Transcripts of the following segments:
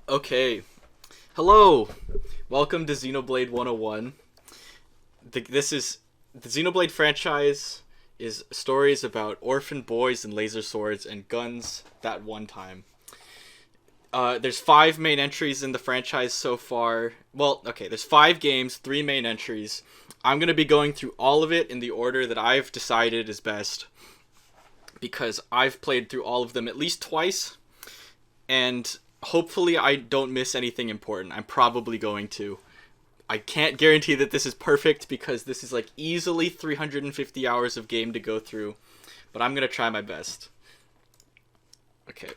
Okay. Hello. Welcome to Xenoblade 101. This is the Xenoblade franchise is stories about orphan boys and laser swords and guns that one time. There's five main entries in the franchise so far. Well, okay, there's five games, three main entries. I'm going to be going through all of it in the order that I've decided is best because I've played through all of them at least twice, and hopefully I don't miss anything important. I'm probably going to. I can't guarantee that this is perfect because this is like easily 350 hours of game to go through, but I'm going to try my best. Okay.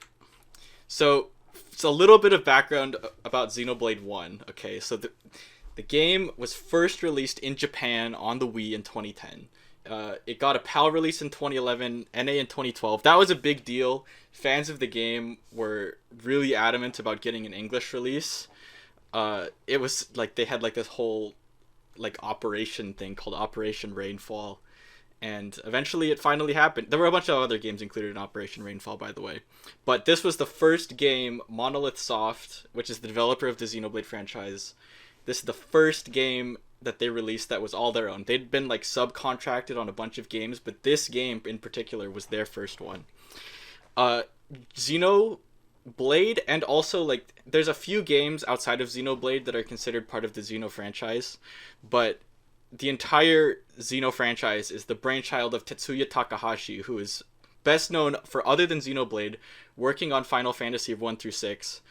So, it's a little bit of background about Xenoblade 1. Okay, so the game was first released in Japan on the Wii in 2010. It got a PAL release in 2011, NA in 2012. That was a big deal. Fans of the game were really adamant about getting an English release. It was like they had like this whole like operation thing called Operation Rainfall, and eventually it finally happened. There were a bunch of other games included in Operation Rainfall, by the way, but this was the first game Monolith Soft, which is the developer of the Xenoblade franchise. This is the first game that they released that was all their own. They'd been like subcontracted on a bunch of games, but this game in particular was their first one. Xenoblade, and also like there's a few games outside of Xenoblade that are considered part of the Xeno franchise, but the entire Xeno franchise is the brainchild of Tetsuya Takahashi, who is best known for, other than Xenoblade, working on Final Fantasy 1 through 6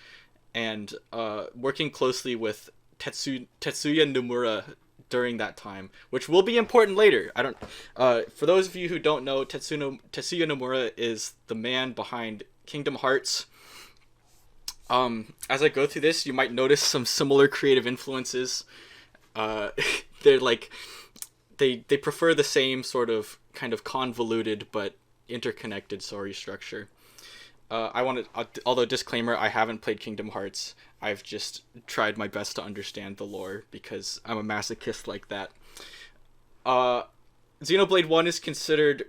and working closely with Tetsuya Nomura during that time, which will be important later. I don't. For those of you who don't know, Tetsuya Nomura is the man behind Kingdom Hearts. As I go through this, you might notice some similar creative influences. They're like they prefer the same sort of kind of convoluted but interconnected story structure. Although disclaimer, I haven't played Kingdom Hearts. I've just tried my best to understand the lore because I'm a masochist like that. Xenoblade 1 is generally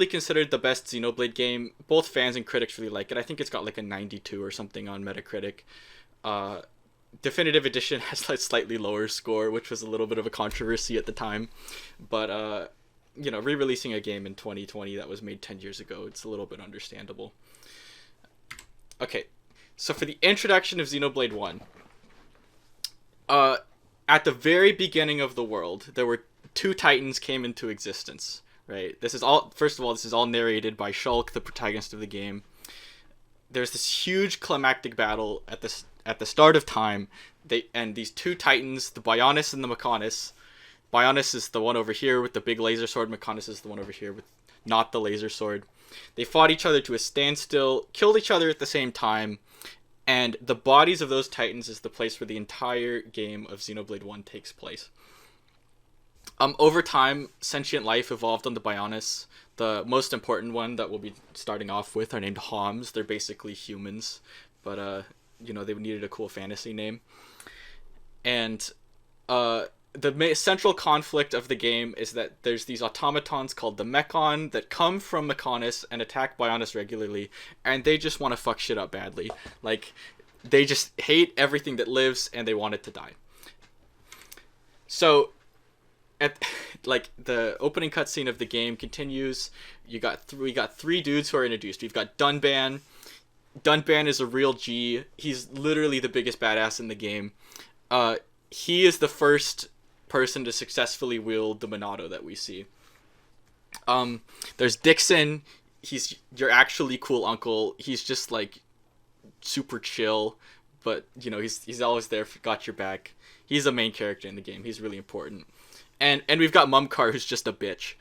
considered the best Xenoblade game. Both fans and critics really like it. I think it's got like a 92 or something on Metacritic. Definitive Edition has a slightly lower score, which was a little bit of a controversy at the time. But re-releasing a game in 2020 that was made 10 years ago, it's a little bit understandable. Okay, so for the introduction of Xenoblade 1, at the very beginning of the world, there were two titans came into existence, right? This is all narrated by Shulk, the protagonist of the game. There's this huge climactic battle at the start of time. These two titans, the Bionis and the Mechonis. Bionis is the one over here with the big laser sword. Mechonis is the one over here with not the laser sword. They fought each other to a standstill, killed each other at the same time, and the bodies of those titans is the place where the entire game of Xenoblade 1 takes place. Over time, sentient life evolved on the Bionis. The most important one that we'll be starting off with are named Homs. They're basically humans, but they needed a cool fantasy name. And the central conflict of the game is that there's these automatons called the Mechon that come from Mechonis and attack Bionis regularly, and they just want to fuck shit up badly. Like, they just hate everything that lives, and they want it to die. So, the opening cutscene of the game continues. We got three dudes who are introduced. We've got Dunban. Dunban is a real G. He's literally the biggest badass in the game. He is the first person to successfully wield the Monado that we see. There's Dixon. He's your actually cool uncle. He's just like super chill, but he's always there, got your back. He's the main character in the game. He's really important. And we've got Mumkar, who's just a bitch.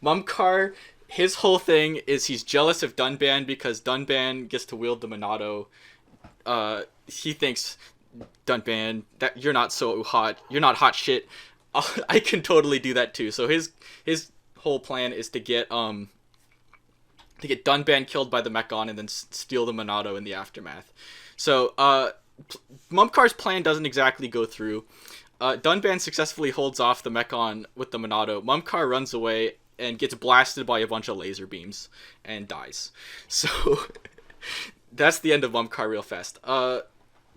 Mumkar, his whole thing is he's jealous of Dunban because Dunban gets to wield the Monado. He thinks, Dunban, that you're not so hot. You're not hot shit. I can totally do that too. So his whole plan is to get Dunban killed by the Mechon and then steal the Monado in the aftermath. So Mumkar's plan doesn't exactly go through. Dunban successfully holds off the Mechon with the Monado. Mumkar runs away and gets blasted by a bunch of laser beams and dies. So that's the end of Mumcar real fast.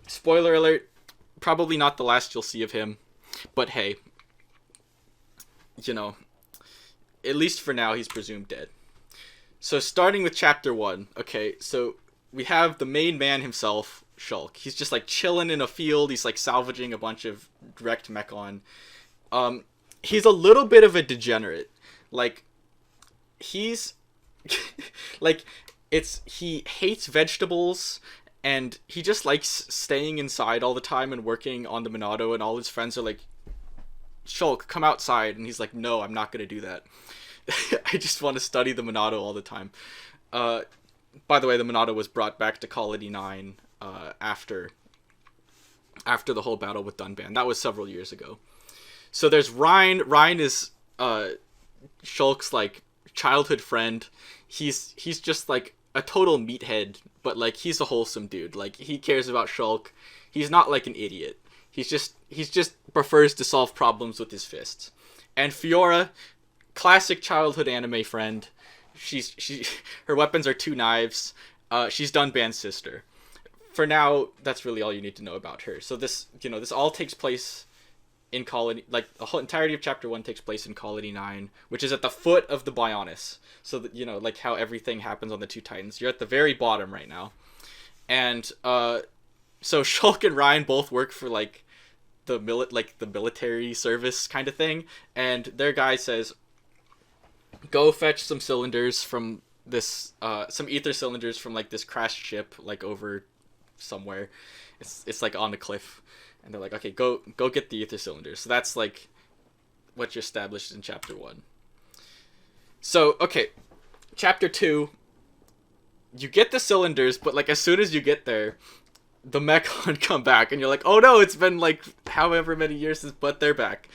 Spoiler alert, probably not the last you'll see of him, but hey, you know, at least for now, he's presumed dead. So starting with chapter 1, okay, so we have the main man himself, Shulk. He's just like chilling in a field. He's like salvaging a bunch of wrecked mechon. He's a little bit of a degenerate. Like, he's like, he hates vegetables, and he just likes staying inside all the time and working on the Monado, and all his friends are like, Shulk, come outside, and he's like, no, I'm not gonna do that. I just want to study the Monado all the time. By the way, the Monado was brought back to Colony 9 after the whole battle with Dunban. That was several years ago. So there's Rhine. Rhine is Shulk's like childhood friend. He's just like a total meathead, but like he's a wholesome dude. Like, he cares about Shulk. He's not like an idiot. He's just prefers to solve problems with his fists. And Fiora, classic childhood anime friend. Her weapons are 2 knives. She's Dunban's sister. For now, that's really all you need to know about her. So this all takes place in Colony, like the whole entirety of chapter 1 takes place in Colony 9, which is at the foot of the Bionis. So that, like how everything happens on the 2 Titans. You're at the very bottom right now. And so Shulk and Ryan both work for like the military service kind of thing, and their guy says, go fetch some cylinders from this some ether cylinders from like this crashed ship like over somewhere. It's like on the cliff, and they're like, okay, go get the ether cylinders. So that's like what you established in chapter 1. So okay, chapter 2, you get the cylinders, but like as soon as you get there, the mechon come back, and you're like, oh no, it's been like however many years since, but they're back.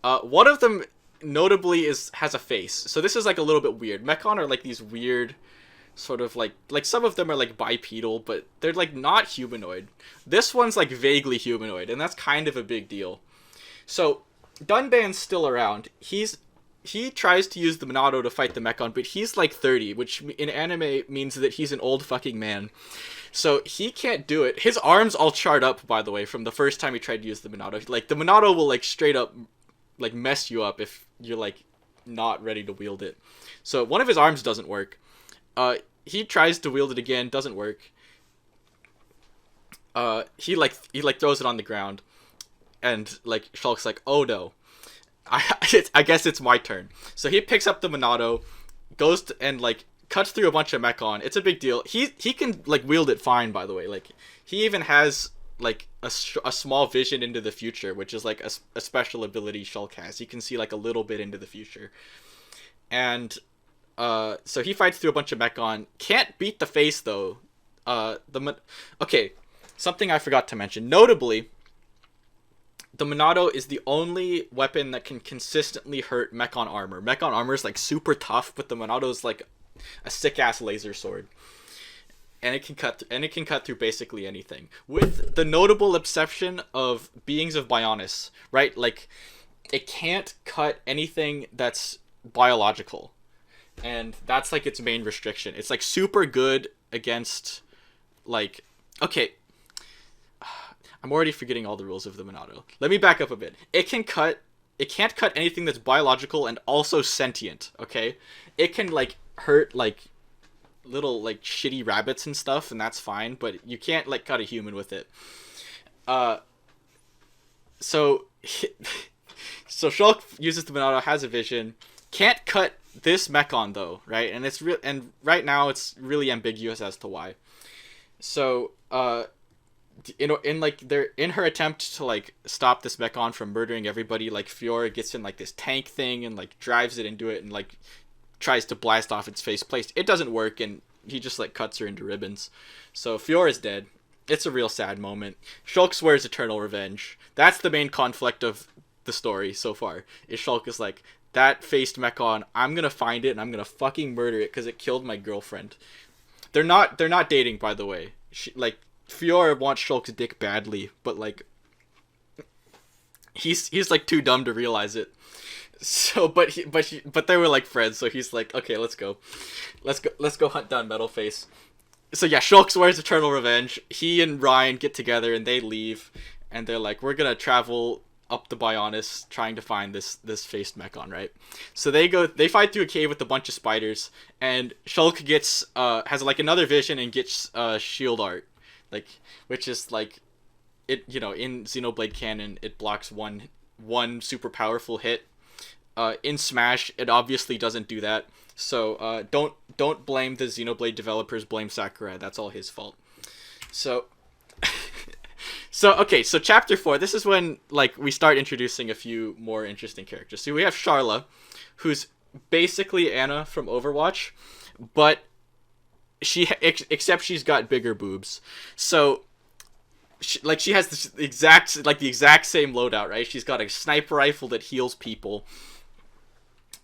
One of them notably has a face, so this is like a little bit weird. Mechon are like these weird sort of like some of them are like bipedal, but they're like not humanoid. This one's like vaguely humanoid, and that's kind of a big deal. So Dunban's still around. He tries to use the Monado to fight the mechon, but he's like 30, which in anime means that he's an old fucking man. So he can't do it. His arms all charred up, by the way, from the first time he tried to use the Monado. Like, the Monado will like straight up like mess you up if you're like not ready to wield it. So one of his arms doesn't work. He tries to wield it again, doesn't work. He throws it on the ground, and like Shulk's like, oh no, I guess it's my turn. So he picks up the Monado, goes to, and like cuts through a bunch of mechon. It's a big deal. He can like wield it fine, by the way. Like, he even has like a small vision into the future, which is like a special ability Shulk has. He can see like a little bit into the future. And so he fights through a bunch of mechon. Can't beat the face though. Okay, something I forgot to mention. Notably, the Monado is the only weapon that can consistently hurt mechon armor. Mechon armor is like super tough, but the Monado is like a sick ass laser sword, and it can cut through basically anything, with the notable exception of beings of Bionis, right? Like, it can't cut anything that's biological, and that's like its main restriction. It's like super good against, like, okay, I'm already forgetting all the rules of the Monado. Let me back up a bit. It can't cut anything that's biological and also sentient, okay? It can like hurt like little like shitty rabbits and stuff, and that's fine, but you can't like cut a human with it. So Shulk uses the Monado, has a vision, can't cut this mechon though, right? And it's and right now it's really ambiguous as to why. So in her attempt to like stop this mechon from murdering everybody, like Fiora gets in like this tank thing and like drives it into it and like tries to blast off its face plate. It doesn't work, and he just like cuts her into ribbons. So Fiora's dead. It's a real sad moment. Shulk swears eternal revenge. That's the main conflict of the story so far. Is Shulk is like, that faced mechon, I'm gonna find it and I'm gonna fucking murder it because it killed my girlfriend. They're not dating, by the way. Fiora wants Shulk's dick badly, but like he's like too dumb to realize it. So, but they were like friends. So he's like, okay, let's go hunt down Metalface. So yeah, Shulk swears eternal revenge. He and Ryan get together and they leave, and they're like, we're gonna travel up the Bionis trying to find this faced Mechon, right? So they fight through a cave with a bunch of spiders, and Shulk gets has like another vision and gets shield art, like, which is like, it, in Xenoblade canon it blocks one super powerful hit. In Smash, it obviously doesn't do that. So don't blame the Xenoblade developers. Blame Sakurai. That's all his fault. So, so chapter 4. This is when like we start introducing a few more interesting characters. So we have Sharla, who's basically Anna from Overwatch, but except she's got bigger boobs. So she has the exact same loadout, right? She's got a sniper rifle that heals people.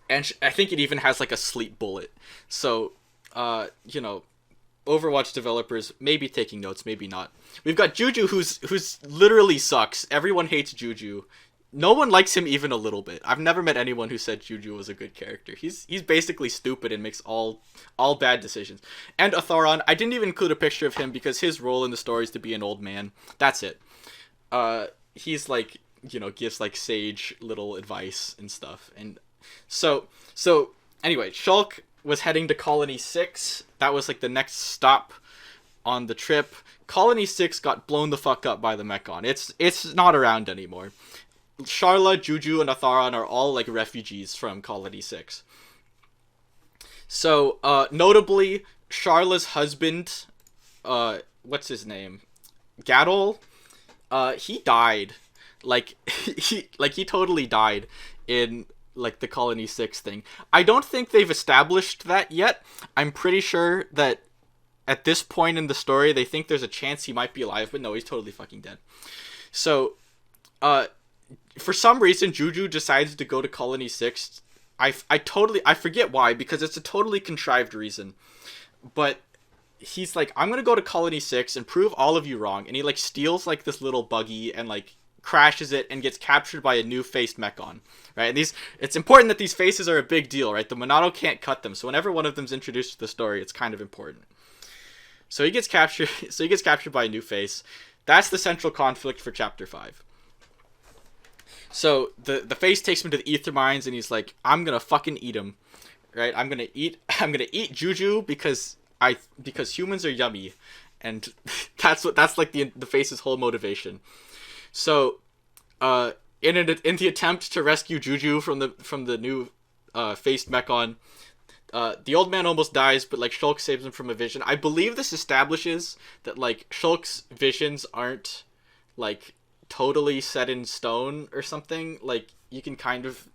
And I think it even has like a sleep bullet. So, Overwatch developers may be taking notes, maybe not. We've got Juju, who's literally sucks. Everyone hates Juju. No one likes him even a little bit. I've never met anyone who said Juju was a good character. He's basically stupid and makes all bad decisions. And Atharon, I didn't even include a picture of him because his role in the story is to be an old man. That's it. He's like, gives like sage little advice and stuff. And so anyway, Shulk was heading to Colony 6. That was like the next stop on the trip. Colony 6 got blown the fuck up by the Mechon. It's not around anymore. Sharla, Juju, and Atharon are all like refugees from Colony 6. So notably, Sharla's husband, what's his name? Gadol, he died. He totally died in like the Colony 6 thing. I don't think they've established that yet. I'm pretty sure that at this point in the story they think there's a chance he might be alive, but no, he's totally fucking dead. So for some reason Juju decides to go to Colony 6. I forget why, because it's a totally contrived reason. But he's like, I'm gonna go to Colony 6 and prove all of you wrong, and he like steals like this little buggy and like crashes it and gets captured by a new faced Mechon, right? And it's important that these faces are a big deal, right? The Monado can't cut them, so whenever one of them's introduced to the story, it's kind of important. So he gets captured. So he gets captured by a new face. That's the central conflict for chapter 5. So the face takes him to the ether mines, and he's like, I'm gonna fucking eat him, right? I'm gonna eat Juju because humans are yummy, and that's like the face's whole motivation. So, in the attempt to rescue Juju from the new faced Mechon, the old man almost dies, but like Shulk saves him from a vision. I believe this establishes that like Shulk's visions aren't like totally set in stone or something. Like you can kind of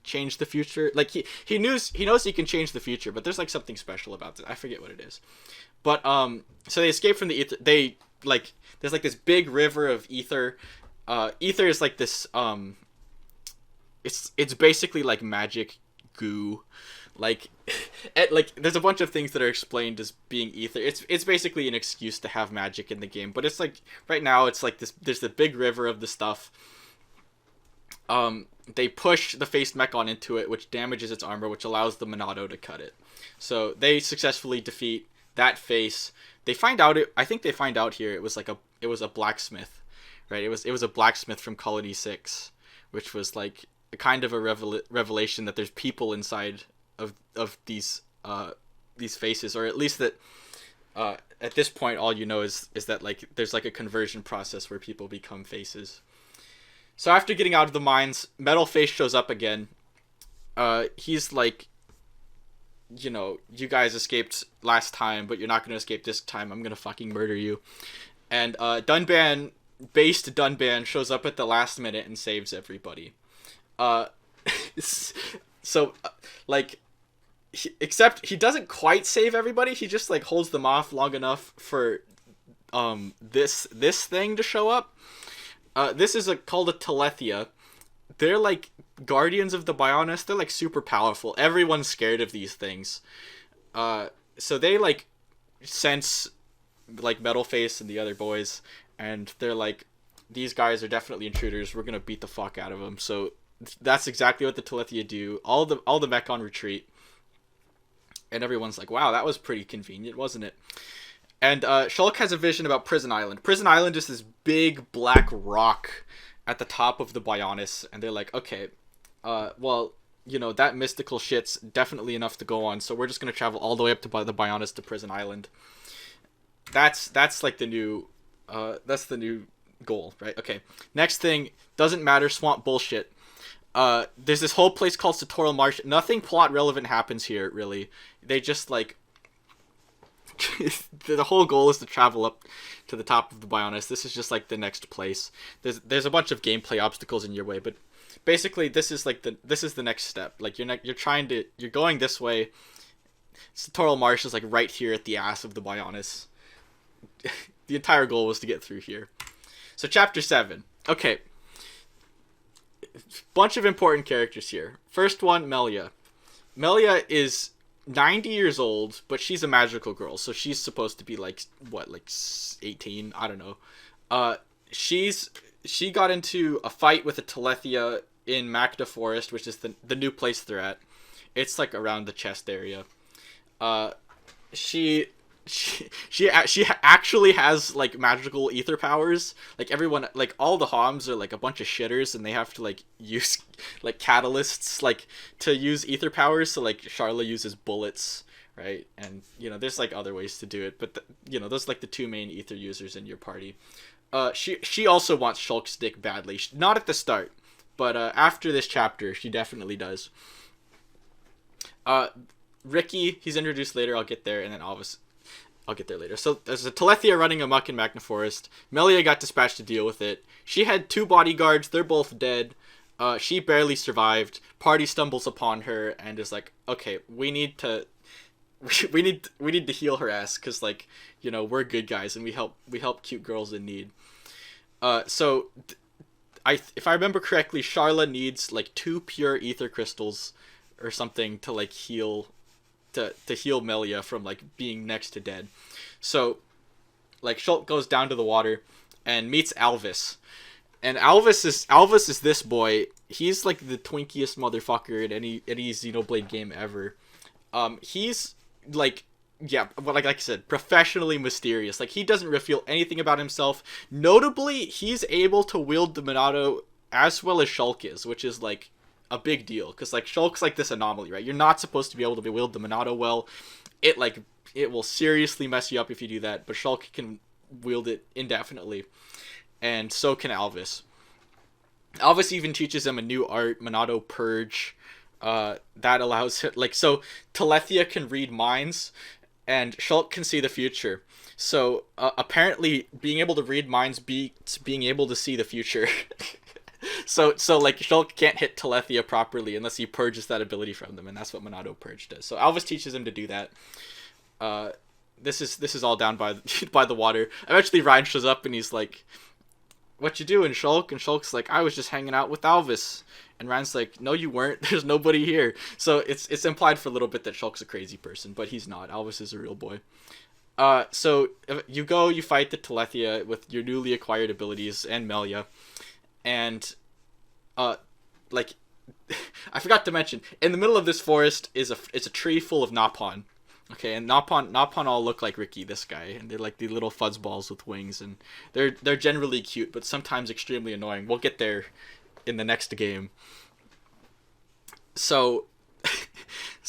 change the future. Like he knows he can change the future, but there's like something special about it. I forget what it is. But so they escape from the ether. They like there's like this big river of ether. Ether is like this it's basically like magic goo. Like there's a bunch of things that are explained as being ether. It's basically an excuse to have magic in the game, but it's like right now it's like this, there's the big river of the stuff. They push the faced Mechon into it, which damages its armor, which allows the Monado to cut it. So they successfully defeat that face. They find out I think they find out here it was a blacksmith. Right, it was a blacksmith from Colony 6, which was like a kind of a revelation that there's people inside of these faces, or at least that at this point all you know is that like there's like a conversion process where people become faces. So after getting out of the mines, Metal Face shows up again. He's like, you guys escaped last time, but you're not gonna escape this time. I'm gonna fucking murder you. And based Dunban shows up at the last minute and saves everybody. Except he doesn't quite save everybody. He just like holds them off long enough for this thing to show up. This is called a Telethia. They're like guardians of the Bionis. They're like super powerful. Everyone's scared of these things. So they like sense like Metalface and the other boys, and they're like, these guys are definitely intruders. We're gonna beat the fuck out of them. So that's exactly what the Telethia do. All the Mechon retreat, and everyone's like, wow, that was pretty convenient, wasn't it? And Shulk has a vision about Prison Island. Prison Island is this big black rock at the top of the Bionis, and they're like, okay, well, that mystical shit's definitely enough to go on, so we're just gonna travel all the way up to the Bionis to Prison Island. That's like the new, that's the new goal, right? Okay. Next thing, doesn't matter, swamp bullshit. There's this whole place called Satoral Marsh. Nothing plot relevant happens here, really. They just like the whole goal is to travel up to the top of the Bionis. This is just like the next place. There's a bunch of gameplay obstacles in your way, but basically this is the next step. Like you're going this way. Satoral Marsh is like right here at the ass of the Bionis. The entire goal was to get through here. So chapter 7. Okay. Bunch of important characters here. First one, Melia. Melia is 90 years old, but she's a magical girl, so she's supposed to be like 18, I don't know. She got into a fight with a Telethia in Macda Forest, which is the new place they're at. It's like around the chest area. She actually has like magical ether powers. Like everyone, like all the Homs are like a bunch of shitters, and they have to like use like catalysts like to use ether powers. So like Charla uses bullets, right? And there's like other ways to do it, but those are like the two main ether users in your party. She also wants Shulk's dick badly. Not at the start, but after this chapter, she definitely does. Ricky, he's introduced later. I'll get there, and then I'll get there later. So there's a Telethia running amok in Magna Forest. Melia got dispatched to deal with it. She had 2 bodyguards. They're both dead. She barely survived. Party stumbles upon her and is like, okay, we need to heal her ass, because like we're good guys and we help cute girls in need. So if I remember correctly, Charla needs like 2 pure ether crystals or something to like heal. To heal Melia from like being next to dead. So like Shulk goes down to the water and meets Alvis. And Alvis is this boy. He's like the twinkiest motherfucker in any Xenoblade game ever. He's like, yeah, like I said, professionally mysterious. Like he doesn't reveal anything about himself. Notably, he's able to wield the Monado as well as Shulk is, which is like a big deal, because like Shulk's like this anomaly, right? You're not supposed to be able to wield the Monado well. It will seriously mess you up if you do that, but Shulk can wield it indefinitely, and so can Alvis. Alvis even teaches him a new art, Monado Purge, that allows him, like, so Telethia can read minds, and Shulk can see the future. So apparently being able to read minds beats being able to see the future. So like Shulk can't hit Telethia properly unless he purges that ability from them, and that's what Monado Purge does. So Alvis teaches him to do that. This is all down by the water. Eventually Ryan shows up and he's like, "What you doing, Shulk?" And Shulk's like, "I was just hanging out with Alvis." And Ryan's like, "No, you weren't. There's nobody here." So it's implied for a little bit that Shulk's a crazy person, but he's not. Alvis is a real boy. So you fight the Telethia with your newly acquired abilities and Melia. And like I forgot to mention, in the middle of this forest is a tree full of Napon. Okay, and Napon all look like Ricky, this guy, and they're like the little fuzzballs with wings, and they're generally cute, but sometimes extremely annoying. We'll get there in the next game. So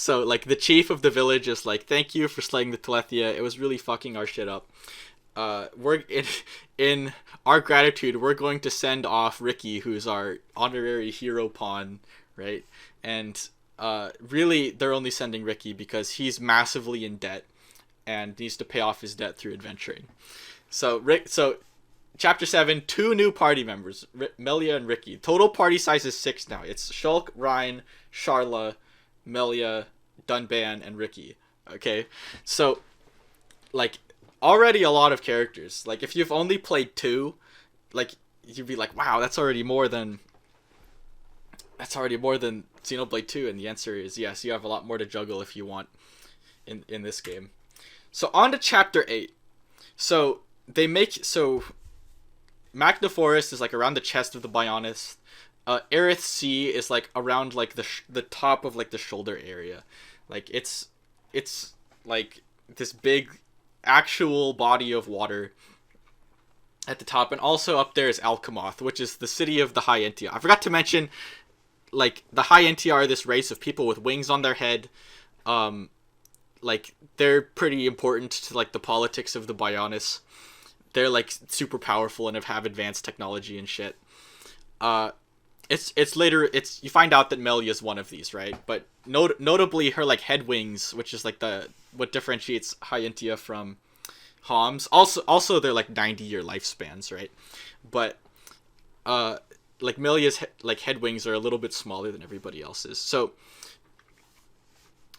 like the chief of the village is like, "Thank you for slaying the Telethia. It was really fucking our shit up. We're in our gratitude, we're going to send off Ricky, who's our honorary hero pawn, right?" And really they're only sending Ricky because he's massively in debt and needs to pay off his debt through adventuring. So chapter 7, 2 new party members, Melia and Ricky. Total party size is 6 now. It's Shulk, Ryan, Charla, Melia, Dunban, and Ricky. Okay, so like already a lot of characters. Like if you've only played 2, like you'd be like, wow, that's already more than Xenoblade 2, and the answer is yes, you have a lot more to juggle if you want in this game. So on to chapter 8. So Magna Forest is like around the chest of the Bionis. Aerith Sea is like around like the top of like the shoulder area. Like it's like this big actual body of water at the top, and also up there is Alcamoth, which is the city of the High Entia. I forgot to mention, like, the High Entia are this race of people with wings on their head. Like, they're pretty important to, like, the politics of the Bionis. They're, like, super powerful and have advanced technology and shit. It's later, you find out that Melia is one of these, right? But notably her, like, head wings, which is, like, what differentiates High Entia from Homs. Also they're, like, 90-year lifespans, right? But, like, Melia's, like, head wings are a little bit smaller than everybody else's. So,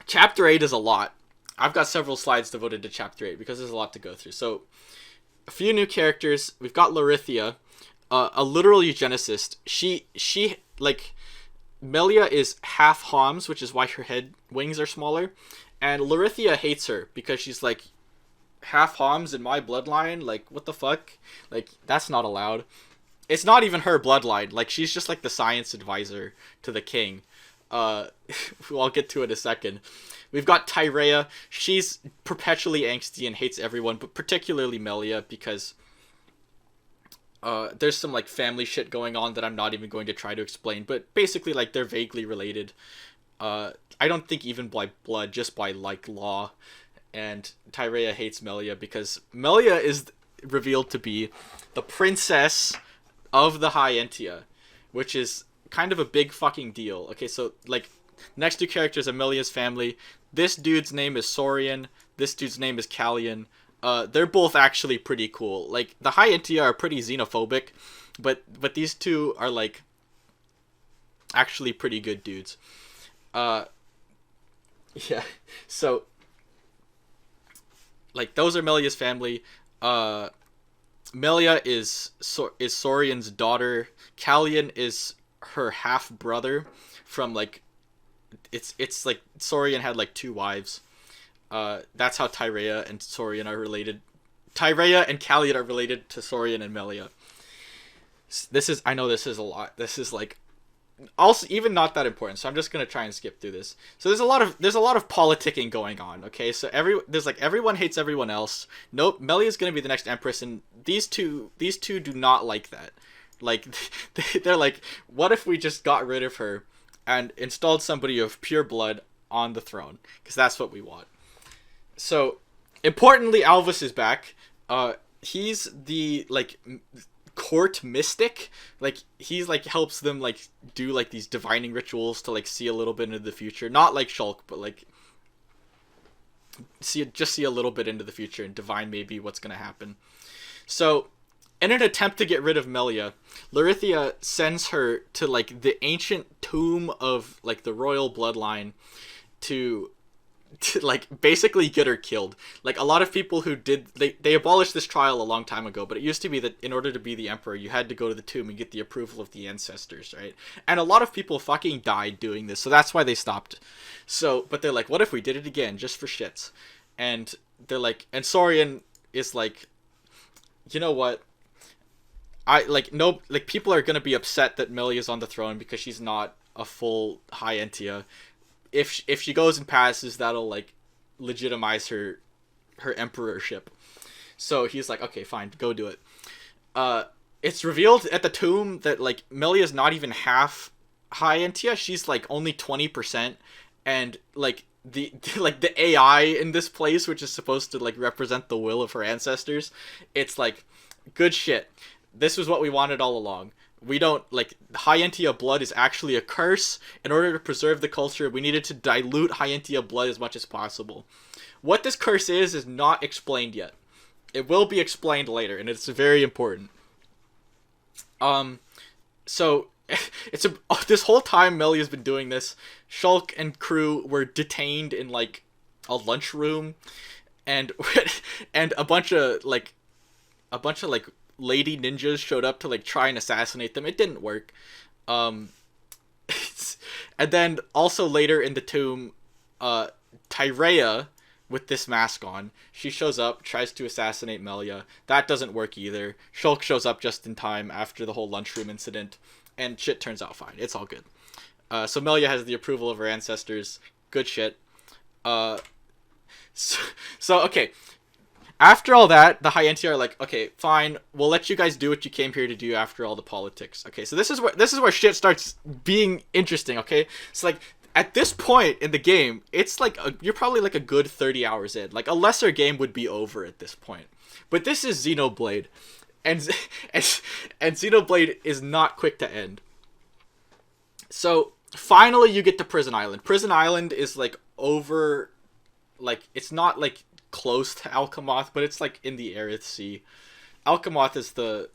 Chapter 8 is a lot. I've got several slides devoted to Chapter 8 because there's a lot to go through. So, a few new characters. We've got Larithia, a literal eugenicist. She like, Melia is half Homs, which is why her head wings are smaller. And Larithia hates her because she's like, half Homs in my bloodline? Like, what the fuck? Like, that's not allowed. It's not even her bloodline. Like, she's just like the science advisor to the king. I'll get to it in a second. We've got Tyrea. She's perpetually angsty and hates everyone, but particularly Melia, because there's some, like, family shit going on that I'm not even going to try to explain, but basically, like, they're vaguely related. I don't think even by blood, just by, like, law. And Tyrea hates Melia because Melia is revealed to be the princess of the High Entia, which is kind of a big fucking deal. Okay, so, like, next two characters are Melia's family. This dude's name is Saurian. This dude's name is Callian. They're both actually pretty cool. Like, the High Entia are pretty xenophobic, but these two are, like, actually pretty good dudes. Yeah, so, like, those are Melia's family. Melia is Saurian's daughter. Callian is her half brother from, like, it's like Saurian had, like, 2 wives. That's how Tyrea and Saurian are related. Tyrea and Callian are related to Saurian and Melia. I know this is a lot. This is, like, also even not that important, so I'm just gonna try and skip through this. So there's a lot of politicking going on. Okay, so there's like, everyone hates everyone else. Nope, Melia's gonna be the next empress, and these two do not like that. Like, they're like, what if we just got rid of her and installed somebody of pure blood on the throne? Because that's what we want. So, importantly, Alvis is back. He's the, like, court mystic. Like, he's, like, helps them, like, do, like, these divining rituals to, like, see a little bit into the future. Not like Shulk, but, like, see a little bit into the future and divine maybe what's gonna happen. So, in an attempt to get rid of Melia, Larithia sends her to, like, the ancient tomb of, like, the royal bloodline to like, basically get her killed. Like, a lot of people who they abolished this trial a long time ago, but it used to be that in order to be the emperor, you had to go to the tomb and get the approval of the ancestors, right? And a lot of people fucking died doing this, so that's why they stopped. So, but they're like, what if we did it again, just for shits? And they're like, and Saurian is like, you know what? People are gonna be upset that Melia's on the throne because she's not a full High Entia. If she goes and passes, that'll, like, legitimize her emperorship. So he's like, okay, fine, go do it. It's revealed at the tomb that, like, Melia's not even half High Entia. She's, like, only 20%, and, like, the AI in this place, which is supposed to, like, represent the will of her ancestors, it's like, good shit. This was what we wanted all along. We don't, like, High Entia blood is actually a curse. In order to preserve the culture, we needed to dilute High Entia blood as much as possible. What this curse is not explained yet. It will be explained later, and it's very important. So, this whole time Melia's been doing this, Shulk and crew were detained in, like, a lunchroom, and a bunch of lady ninjas showed up to, like, try and assassinate them. It didn't work. And then also later in the tomb, Tyrea, with this mask on, she shows up, tries to assassinate Melia. That doesn't work either. Shulk shows up just in time after the whole lunchroom incident, and shit turns out fine. It's all good. So Melia has the approval of her ancestors. Good shit. So okay. After all that, the High Enti are like, okay, fine, we'll let you guys do what you came here to do after all the politics. Okay, so this is where shit starts being interesting. Okay, so like at this point in the game, it's like you're probably like a good 30 hours in. Like a lesser game would be over at this point, but this is Xenoblade, and and Xenoblade is not quick to end. So finally, you get to Prison Island. Prison Island is like over, like it's not like close to Alchemoth, but it's like in the Aerith Sea. Alchemoth is the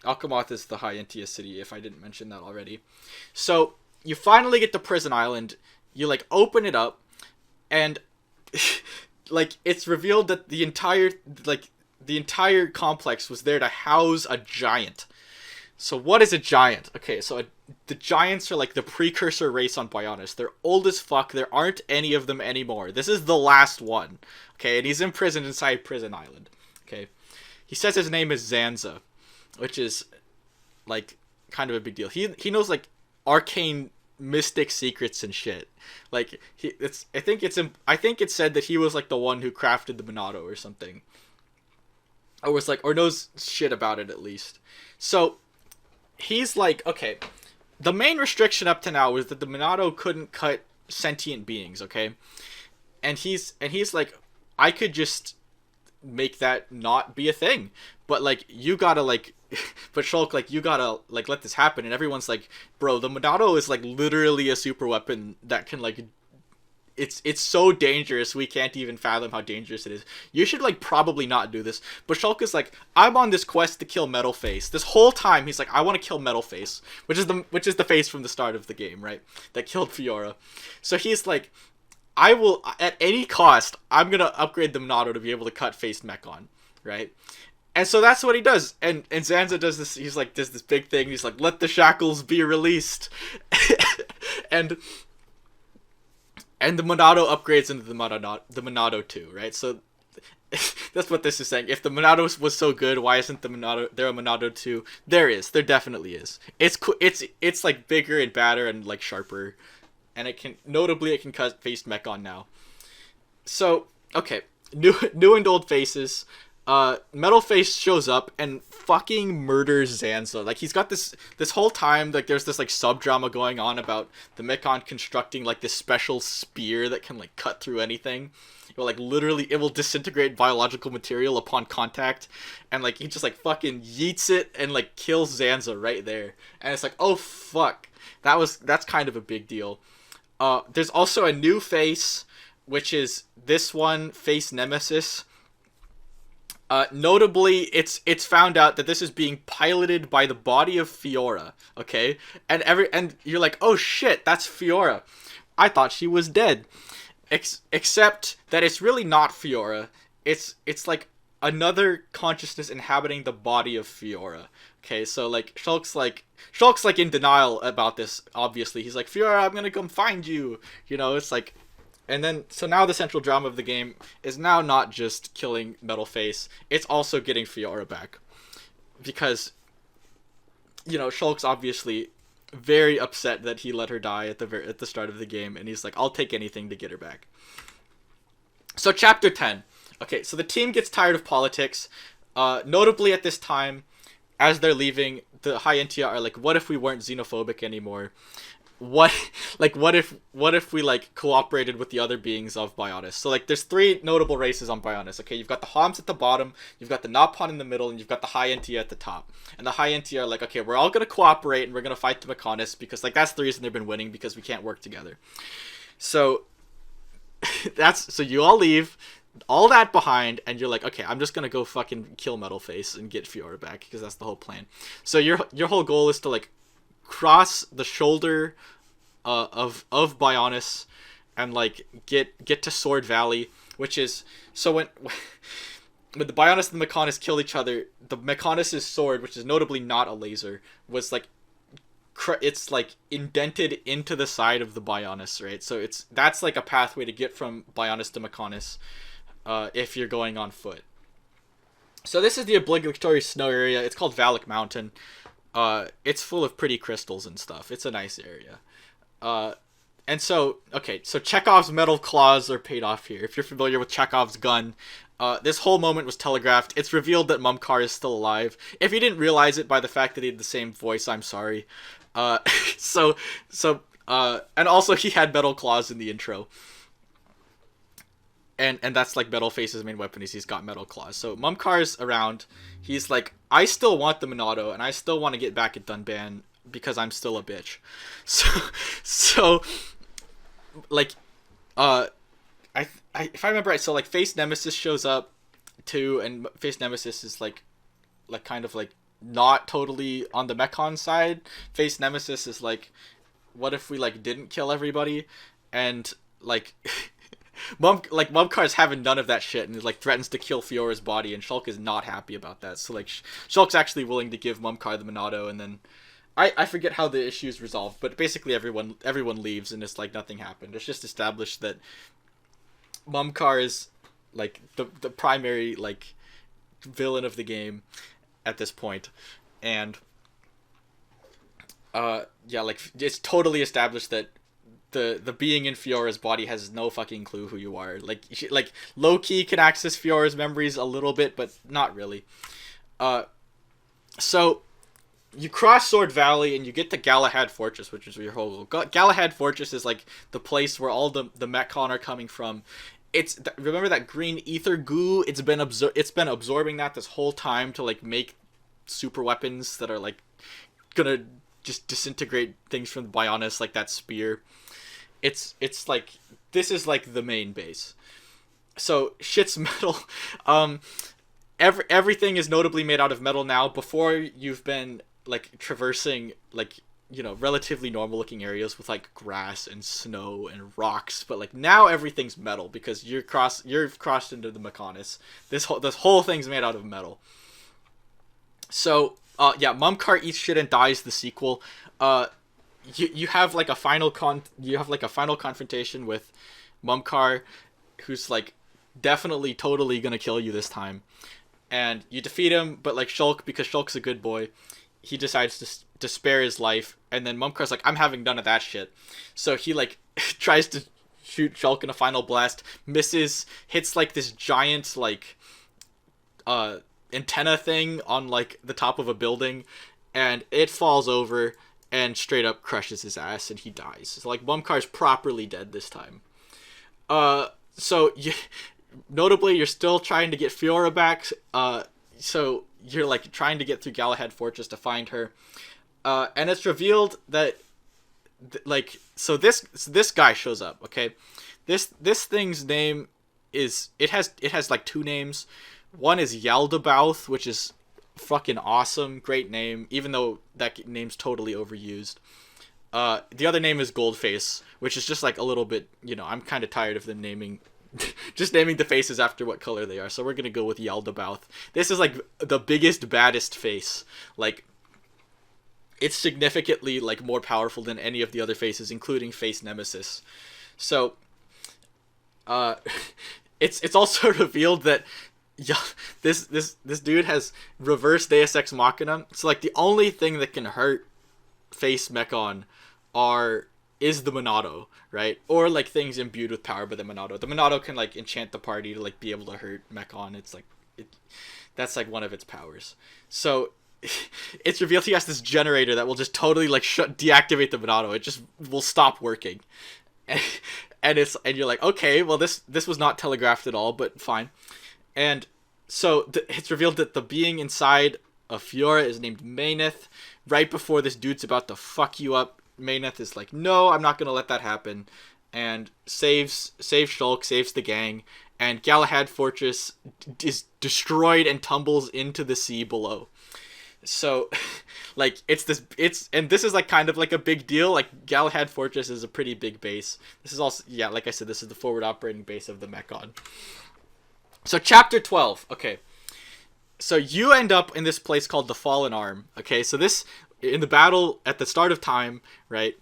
High Entia city, if I didn't mention that already. So you finally get to Prison Island. You like open it up, and like it's revealed that the entire complex was there to house a giant. So what is a giant? Okay, so the giants are like the precursor race on Bionis. They're old as fuck. There aren't any of them anymore. This is the last one. Okay, and he's imprisoned inside Prison Island. Okay, he says his name is Zanza, which is like kind of a big deal. He knows like arcane mystic secrets and shit. Like I think it's said that he was like the one who crafted the Monado or something. Or knows shit about it at least. So he's like, okay, the main restriction up to now was that the Monado couldn't cut sentient beings, okay? And he's like, I could just make that not be a thing. But like you gotta like but Shulk, like you gotta like let this happen, and everyone's like, bro, the Monado is like literally a super weapon that can like it's so dangerous, we can't even fathom how dangerous it is. You should like probably not do this. But Shulk is like, I'm on this quest to kill Metal Face. This whole time he's like, I want to kill Metal Face, which is the face from the start of the game, right? That killed Fiora. So he's like, I will at any cost, I'm gonna upgrade the Monado to be able to cut Face Mechon, right? And so that's what he does. And Zanza does this, does this big thing, he's like, let the shackles be released. And the Monado upgrades into the Monado 2, right? So that's what this is saying. If the Monado was so good, why isn't there a Monado 2? There definitely is. It's like bigger and badder and like sharper, and it can cut Face Mechon now. So okay, new and old faces. Metal Face shows up and fucking murders Zanza. Like he's got this whole time, like there's this like sub drama going on about the Mechon constructing like this special spear that can like cut through anything. Like literally it will disintegrate biological material upon contact, and like he just like fucking yeets it and like kills Zanza right there. And it's like, oh fuck, that's kind of a big deal. There's also a new face, which is this one, Face Nemesis. Notably, it's found out that this is being piloted by the body of Fiora, okay? And you're like, oh shit, that's Fiora. I thought she was dead. Except that it's really not Fiora. It's like another consciousness inhabiting the body of Fiora. Okay, so like Shulk's like in denial about this, obviously. He's like, Fiora, I'm gonna come find you. You know, it's like. And then, so now the central drama of the game is now not just killing Metal Face, it's also getting Fiora back. Because, you know, Shulk's obviously very upset that he let her die at the start of the game, and he's like, I'll take anything to get her back. So chapter 10. Okay, so the team gets tired of politics. Notably at this time, as they're leaving, the High Entia are like, what if we weren't xenophobic anymore? What if we like cooperated with the other beings of Bionis? So like there's three notable races on Bionis. Okay, you've got the Homs at the bottom, you've got the Nopon in the middle, and you've got the High Entia at the top. And the High Entia are like, okay, we're all gonna cooperate and we're gonna fight the Mechonis because like that's the reason they've been winning, because we can't work together. So so you all leave all that behind, and you're like, okay, I'm just gonna go fucking kill Metal Face and get Fiora back, because that's the whole plan. So your whole goal is to like cross the shoulder of Bionis and like get to Sword Valley, which is so when the Bionis and the Mechonis kill each other, the Mechonis' sword, which is notably not a laser, was like it's like indented into the side of the Bionis, right? So that's like a pathway to get from Bionis to Mechonis if you're going on foot. So this is the obligatory snow area. It's called Valak Mountain. It's full of pretty crystals and stuff. It's a nice area. And so, okay, so Chekhov's metal claws are paid off here. If you're familiar with Chekhov's gun, This whole moment was telegraphed. It's revealed that Mumkar is still alive. If you didn't realize it by the fact that he had the same voice, I'm sorry. Uh, so, and also he had metal claws in the intro. And that's like Metal Face's main weapon is he's got metal claws. So Mumkar's around. He's like, I still want the Monado, and I still want to get back at Dunban because I'm still a bitch. So like, if I remember right, so like Face Nemesis shows up too, and Face Nemesis is like kind of like not totally on the Mechon side. Face Nemesis is like, what if we like didn't kill everybody, and like. Mumkar's having none of that shit and like threatens to kill Fiora's body, and Shulk is not happy about that. So like Shulk's actually willing to give Mumkar the Monado, and then I forget how the issue is resolved, but basically everyone leaves and it's like nothing happened. It's just established that Mumkar is like the primary like villain of the game at this point, and yeah, like it's totally established that the being in Fiora's body has no fucking clue who you are. Like low key can access Fiora's memories a little bit, but not really. So you cross Sword Valley and you get to Galahad Fortress, which is your whole goal. Galahad Fortress is like the place where all the Metcon are coming from. Remember that green ether goo? It's been absorbing that this whole time to like make super weapons that are like gonna just disintegrate things from the Bionis, like that spear. It's like this is like the main base. So shit's metal. Everything is notably made out of metal now. Before, you've been like traversing like, you know, relatively normal looking areas with like grass and snow and rocks, but like now everything's metal because you've crossed into the Mechonis. This whole thing's made out of metal. So yeah, Mumkar Eats Shit and Dies, the sequel. You have like a final confrontation with Mumkar, who's like definitely totally gonna kill you this time, and you defeat him. But like Shulk, because Shulk's a good boy, he decides to spare his life, and then Mumkar's like, I'm having none of that shit. So he like tries to shoot Shulk in a final blast, misses, hits like this giant like antenna thing on like the top of a building, and it falls over and straight up crushes his ass, and he dies. So like Mumkar's properly dead this time. So notably, you're still trying to get Fiora back. So you're like trying to get through Galahad Fortress to find her. And it's revealed that so this guy shows up. Okay, this thing's name is it has like two names. One is Yaldabouth, which is fucking awesome, great name, even though that name's totally overused. The other name is Goldface, which is just like a little bit, you know, I'm kind of tired of them naming just naming the faces after what color they are, so we're gonna go with Yaldabouth. This is like the biggest, baddest face. Like, it's significantly like more powerful than any of the other faces, including Face Nemesis. So it's also revealed that this dude has reverse Deus Ex Machina. So like the only thing that can hurt Face Mechon is the Monado, right? Or like things imbued with power by the Monado. The Monado can like enchant the party to like be able to hurt Mechon. It's like that's like one of its powers. So it's revealed he has this generator that will just totally like deactivate the Monado. It just will stop working. And you're like, okay, well this was not telegraphed at all, but fine. And so it's revealed that the being inside of Fiora is named Mayneth. Right before this dude's about to fuck you up, Mayneth is like, no, I'm not gonna let that happen, and saves Shulk, saves the gang, and Galahad Fortress is destroyed and tumbles into the sea below. So, like, and this is like kind of like a big deal. Like, Galahad Fortress is a pretty big base. This is also, yeah, like I said, this is the forward operating base of the Mechon. So chapter 12, okay. So you end up in this place called the Fallen Arm, okay? So this, in the battle at the start of time, right,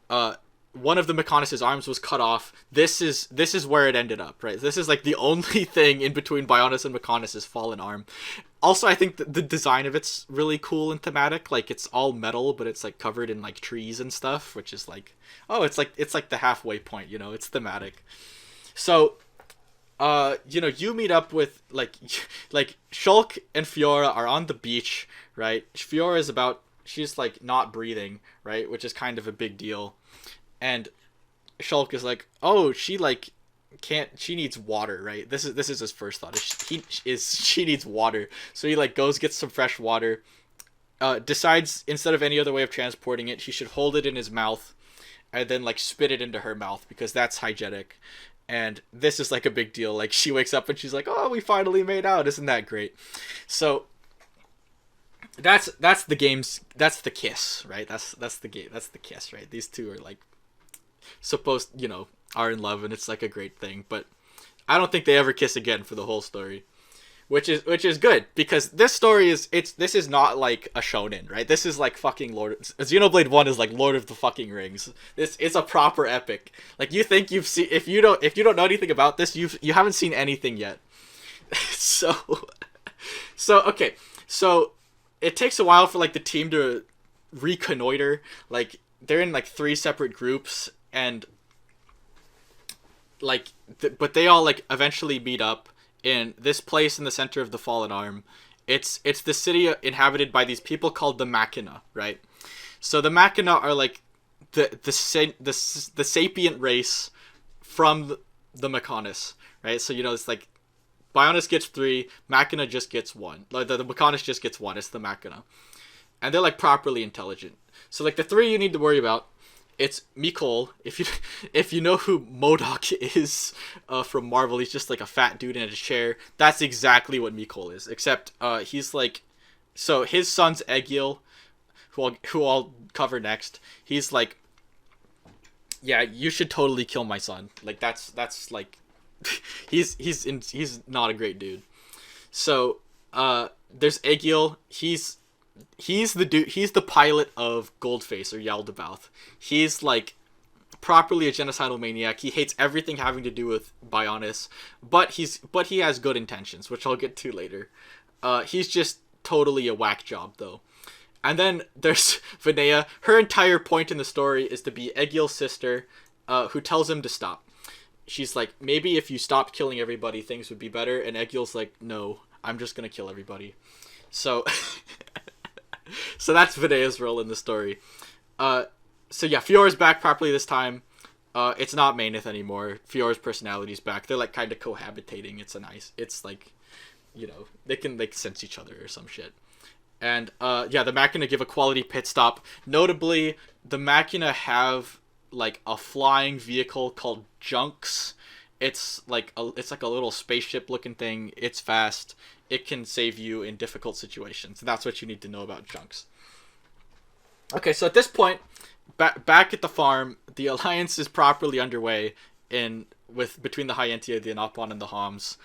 one of the Mechonis' arms was cut off. This is where it ended up, right? This is like the only thing in between Bionis and Mechonis' Fallen Arm. Also, I think the design of it's really cool and thematic. Like, it's all metal, but it's like covered in like trees and stuff, which is like, oh, it's like the halfway point, you know? It's thematic. So you meet up with like Shulk and Fiora are on the beach, right? Fiora is she's like not breathing, right, which is kind of a big deal, and Shulk is like, oh, she like she needs water, right? This is his first thought. She needs water, so he like goes gets some fresh water. Decides instead of any other way of transporting it, he should hold it in his mouth, and then like spit it into her mouth because that's hygienic. And this is like a big deal. Like she wakes up and she's like, "Oh, we finally made out! Isn't that great?" So that's the game's that's the kiss, right? That's the game. That's the kiss, right? These two are like supposed, are in love, and it's like a great thing. But I don't think they ever kiss again for the whole story, which is good because this story this is not like a shonen, right? This is like fucking Xenoblade 1 is like Lord of the fucking Rings. This is a proper epic. Like you think you've seen if you don't know anything about this, you haven't seen anything yet. so okay. So it takes a while for like the team to reconnoiter. Like they're in like 3 separate groups and like but they all like eventually meet up in this place in the center of the Fallen Arm. It's the city inhabited by these people called the Machina, right? So the Machina are like the sapient race from the Mechonis, right? So it's like Bionis gets 3, Machina just gets 1. Like the Mechonis just gets 1. It's the Machina, and they're like properly intelligent. So like the 3 you need to worry about. It's Mikol. If you know who MODOK is from Marvel, he's just like a fat dude in a chair. That's exactly what Mikol is, except he's like, so his son's Egil, who I'll cover next. He's like, yeah, you should totally kill my son. Like that's like, he's not a great dude. So there's Egil. He's the dude. He's the pilot of Goldface or Yaldabaoth. He's like properly a genocidal maniac. He hates everything having to do with Bionis, but he has good intentions, which I'll get to later. He's just totally a whack job though. And then there's Vinaya. Her entire point in the story is to be Egil's sister, who tells him to stop. She's like, maybe if you stopped killing everybody, things would be better. And Egil's like, no, I'm just gonna kill everybody. So. So that's Vinaya's role in the story. So yeah, Fiora's back properly this time. It's not Maineth anymore. Fiora's personality's back. They're like kind of cohabitating. It's like, they can like sense each other or some shit. And the Machina give a quality pit stop. Notably, the Machina have like a flying vehicle called Junks. It's like a little spaceship looking thing. It's fast. It can save you in difficult situations. That's what you need to know about Junks. Okay, so at this point, back at the farm, the alliance is properly underway between the Hyentia, the Anapon, and the Homs.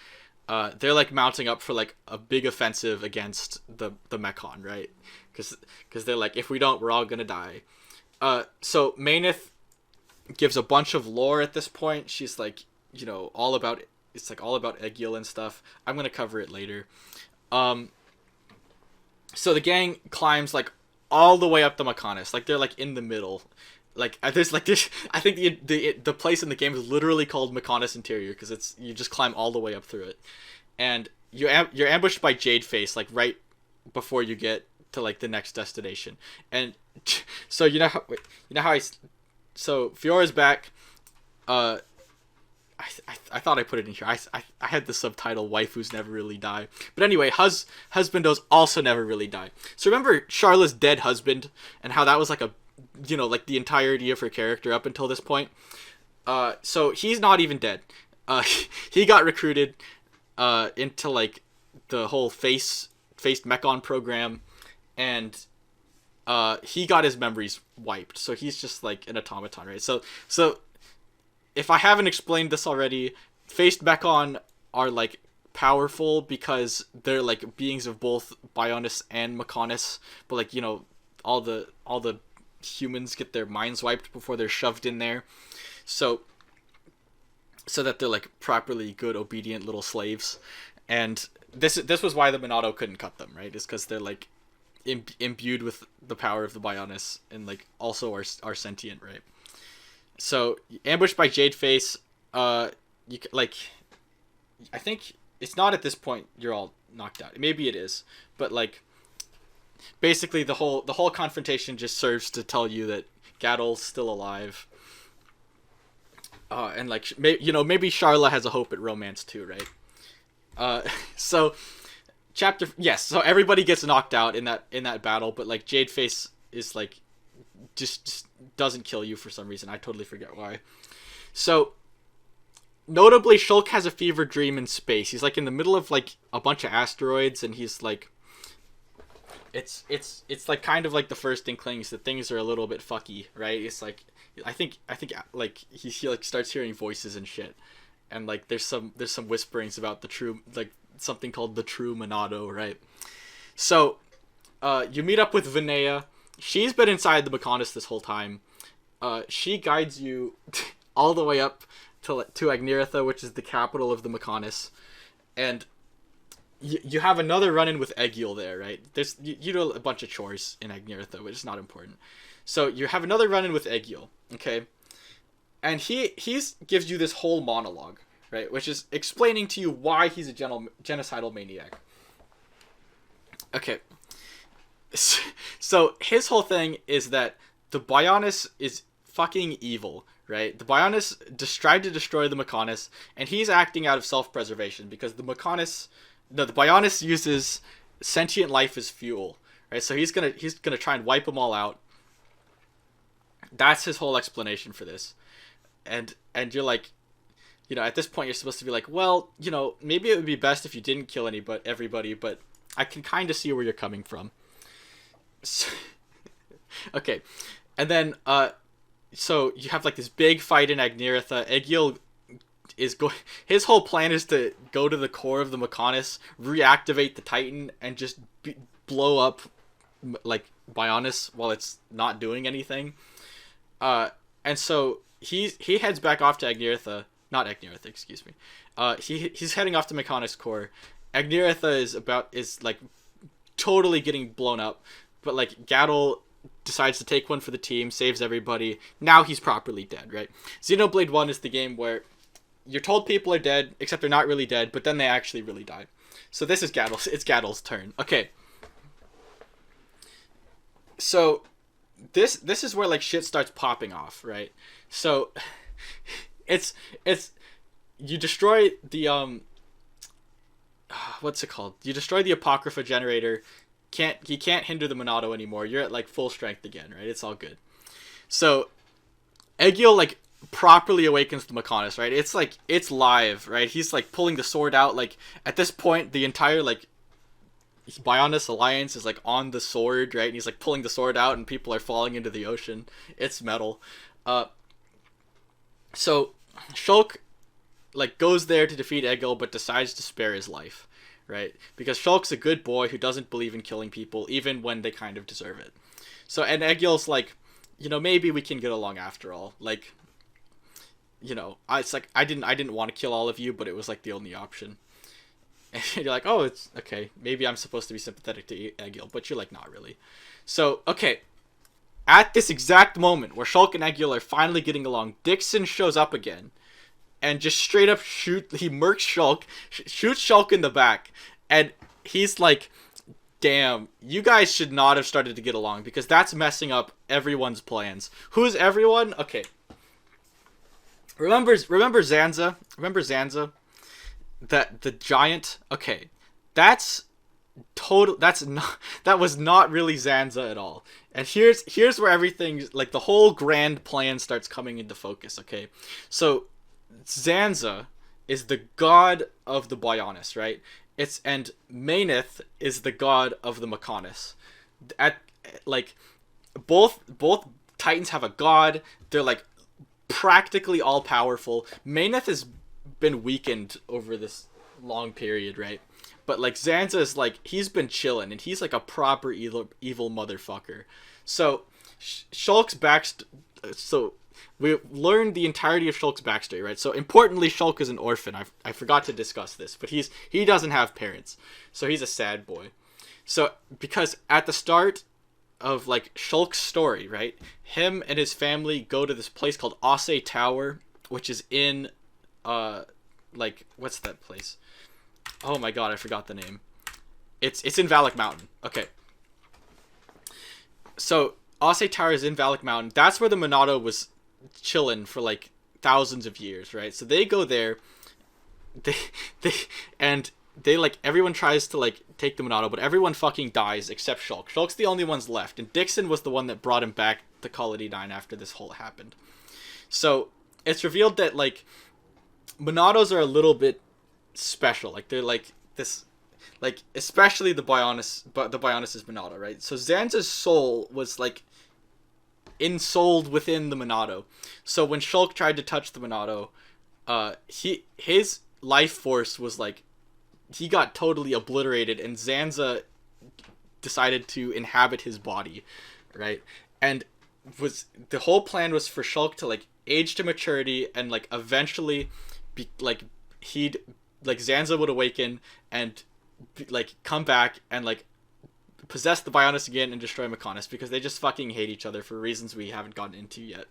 They're like mounting up for like a big offensive against the Mechon, right? Because they're like, if we don't, we're all gonna die. So Maineth gives a bunch of lore at this point. She's like, all about it's like all about Egil and stuff. I'm gonna cover it later. So the gang climbs like all the way up the Mechonis. Like they're like in the middle. Like there's I think the place in the game is literally called Mechonis Interior because you just climb all the way up through it, and you're ambushed by Jadeface like right before you get to like the next destination. And so so Fiora's back. I thought I put it in here. I had the subtitle "Waifus Never Really Die," but anyway, husbandos also never really die. So remember Charlotte's dead husband and how that was like like the entirety of her character up until this point. So he's not even dead. He got recruited into like the whole faced Mechon program, and he got his memories wiped. So he's just like an automaton, right? So. If I haven't explained this already, faced Mechon are like powerful because they're like beings of both Bionis and Mechonis, but like all the humans get their minds wiped before they're shoved in there, so that they're like properly good obedient little slaves. And this was why the Monado couldn't cut them, right? Is because they're like imbued with the power of the Bionis and like also are sentient, right? So ambushed by Jadeface, I think it's not at this point you're all knocked out. Maybe it is, but like basically the whole confrontation just serves to tell you that Gattel's still alive. And like maybe Charla has a hope at romance too, right? So so everybody gets knocked out in that battle, but like Jadeface is like just doesn't kill you for some reason. I totally forget why. So notably, Shulk has a fever dream in space. He's like in the middle of like a bunch of asteroids, and he's like, it's like kind of like the first inklings that things are a little bit fucky, right? It's like I think like he like starts hearing voices and shit, and like there's some whisperings about the true, like something called the true Monado, right? So you meet up with Vinaya. She's been inside the Mechonis this whole time. She guides you all the way up to Agniratha, which is the capital of the Mechonis, and you have another run-in with Egil there, right? There's you do a bunch of chores in Agniratha, which is not important. So you have another run-in with Egil, okay? And he gives you this whole monologue, right? Which is explaining to you why he's a genocidal maniac. Okay. So his whole thing is that the Bionis is fucking evil, right? The Bionis tried to destroy the Mechonis, and he's acting out of self-preservation because the Bionis uses sentient life as fuel, right? So he's gonna try and wipe them all out. That's his whole explanation for this, and you're like, at this point you're supposed to be like, well, maybe it would be best if you didn't kill everybody, but I can kind of see where you're coming from. So, okay, and then so you have like this big fight in Agniratha. Egil his whole plan is to go to the core of the Mechonis, reactivate the Titan, and just blow up like Bionis while it's not doing anything. And so he heads back off to Agniratha. Not Agniratha, excuse me. He's heading off to Mechonis core. Agniratha is like totally getting blown up, but like Gattel decides to take one for the team, saves everybody. Now he's properly dead, right? Xenoblade 1 is the game where you're told people are dead, except they're not really dead, but then they actually really die. So this is it's Gattel's turn. Okay. So this is where like shit starts popping off, right? So it's you destroy the what's it called? You destroy the Apocrypha generator. He can't hinder the Monado anymore. You're at like full strength again, right? It's all good. So Egil like properly awakens the Mechonis, right? It's like it's live, right? He's like pulling the sword out. Like at this point, the entire like Bionis Alliance is like on the sword, right? And he's like pulling the sword out, and people are falling into the ocean. It's metal. So Shulk like goes there to defeat Egil, but decides to spare his life, right? Because Shulk's a good boy who doesn't believe in killing people, even when they kind of deserve it. So, and Egil's like, maybe we can get along after all. Like, it's like I didn't want to kill all of you, but it was like the only option. And you're like, oh, it's okay. Maybe I'm supposed to be sympathetic to Egil, but you're like, not really. So, okay. At this exact moment where Shulk and Egil are finally getting along, Dixon shows up again and just straight up he murks Shulk, shoots Shulk in the back, and he's like, damn, you guys should not have started to get along because that's messing up everyone's plans. Who's everyone? Okay. Remember Zanza? Remember Zanza? The giant? Okay. That was not really Zanza at all. And here's where everything, like the whole grand plan starts coming into focus, okay? So Zanza is the god of the Bionis, right? And Maineth is the god of the Mechonis. Like both Titans have a god. They're like practically all powerful. Maineth has been weakened over this long period, right? But like Zanza is like, he's been chilling, and he's like a proper evil motherfucker. So Shulk's so we learned the entirety of Shulk's backstory, right? So importantly, Shulk is an orphan. I forgot to discuss this, but he doesn't have parents, so he's a sad boy. So because at the start of like Shulk's story, right, him and his family go to this place called Ase Tower, which is in like, what's that place? Oh my god, I forgot the name. It's in Valak Mountain. Okay. So Ase Tower is in Valak Mountain. That's where the Monado was chilling for like thousands of years, right? So they go there. They and they like everyone tries to like take the Monado, but everyone fucking dies except Shulk. Shulk's the only one's left, and Dixon was the one that brought him back to Colony 9 after this whole happened. So it's revealed that like Monados are a little bit special. Like they're like this, like especially the Bionis, but the Bionis' Monado, right? So Zanza's soul was like ensouled within the Monado. So when Shulk tried to touch the Monado, his life force was like, he got totally obliterated, and Zanza decided to inhabit his body, right? And the whole plan was for Shulk to like age to maturity and like eventually be like Zanza would awaken and like come back and like possess the Bionis again and destroy Mechonis, because they just fucking hate each other for reasons we haven't gotten into yet.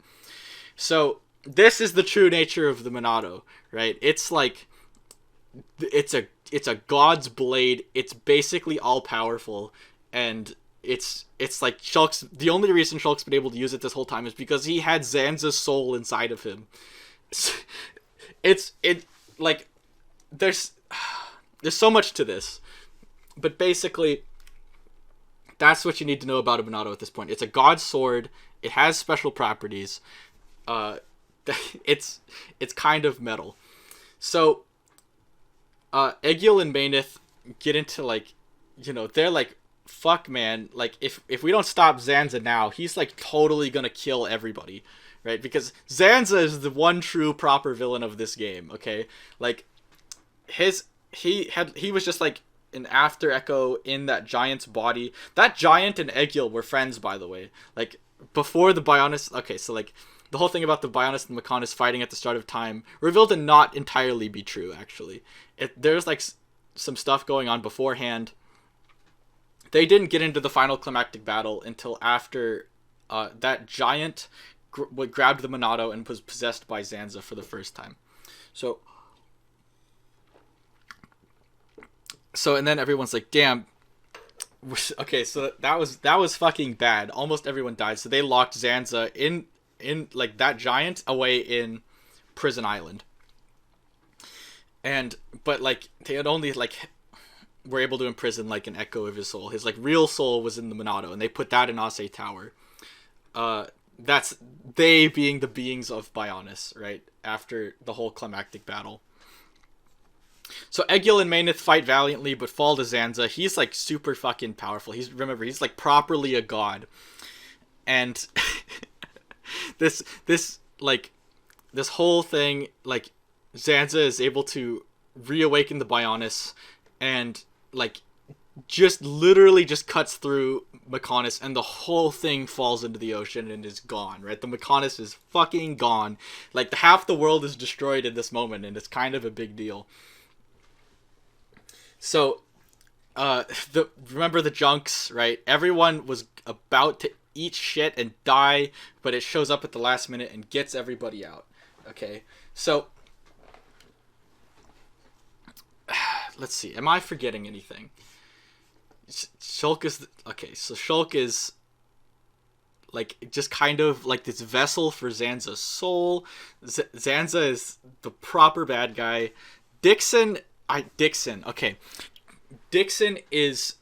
So this is the true nature of the Monado, right? It's like it's a god's blade. It's basically all powerful, and it's like Shulk's, the only reason Shulk's been able to use it this whole time is because he had Zanza's soul inside of him. It's like there's so much to this, but basically that's what you need to know about a Monado at this point. It's a god sword. It has special properties. It's kind of metal. So Egil and Mainith get into like, you know, they're like, fuck man, like if we don't stop Zanza now, he's like totally gonna kill everybody, right? Because Zanza is the one true proper villain of this game, okay? Like he was just like an after echo in that giant's body. That giant and Egil were friends, by the way. Like before the Bionis, okay, so like the whole thing about the Bionis and Mechonis fighting at the start of time revealed to not entirely be true, actually. There's like some stuff going on beforehand. They didn't get into the final climactic battle until after that giant grabbed the Monado and was possessed by Zanza for the first time. So and then everyone's like, damn. Okay, so that was fucking bad. Almost everyone died. So they locked Zanza in like that giant away in Prison Island. But like they had only like were able to imprison like an echo of his soul. His like real soul was in the Monado, and they put that in Ase Tower. That's they being the beings of Bionis, right? After the whole climactic battle. So Egil and Mainith fight valiantly, but fall to Zanza. He's like super fucking powerful. He's like properly a god. And this whole thing, like Zanza is able to reawaken the Bionis and like just literally just cuts through Mechonis, and the whole thing falls into the ocean and is gone, right? The Mechonis is fucking gone. Like half the world is destroyed in this moment, and it's kind of a big deal. So, remember the junks, right? Everyone was about to eat shit and die, but it shows up at the last minute and gets everybody out. Okay, so let's see. Am I forgetting anything? Shulk is okay. So Shulk is like just kind of like this vessel for Zanza's soul. Zanza is the proper bad guy. Dixon. Okay. Dixon is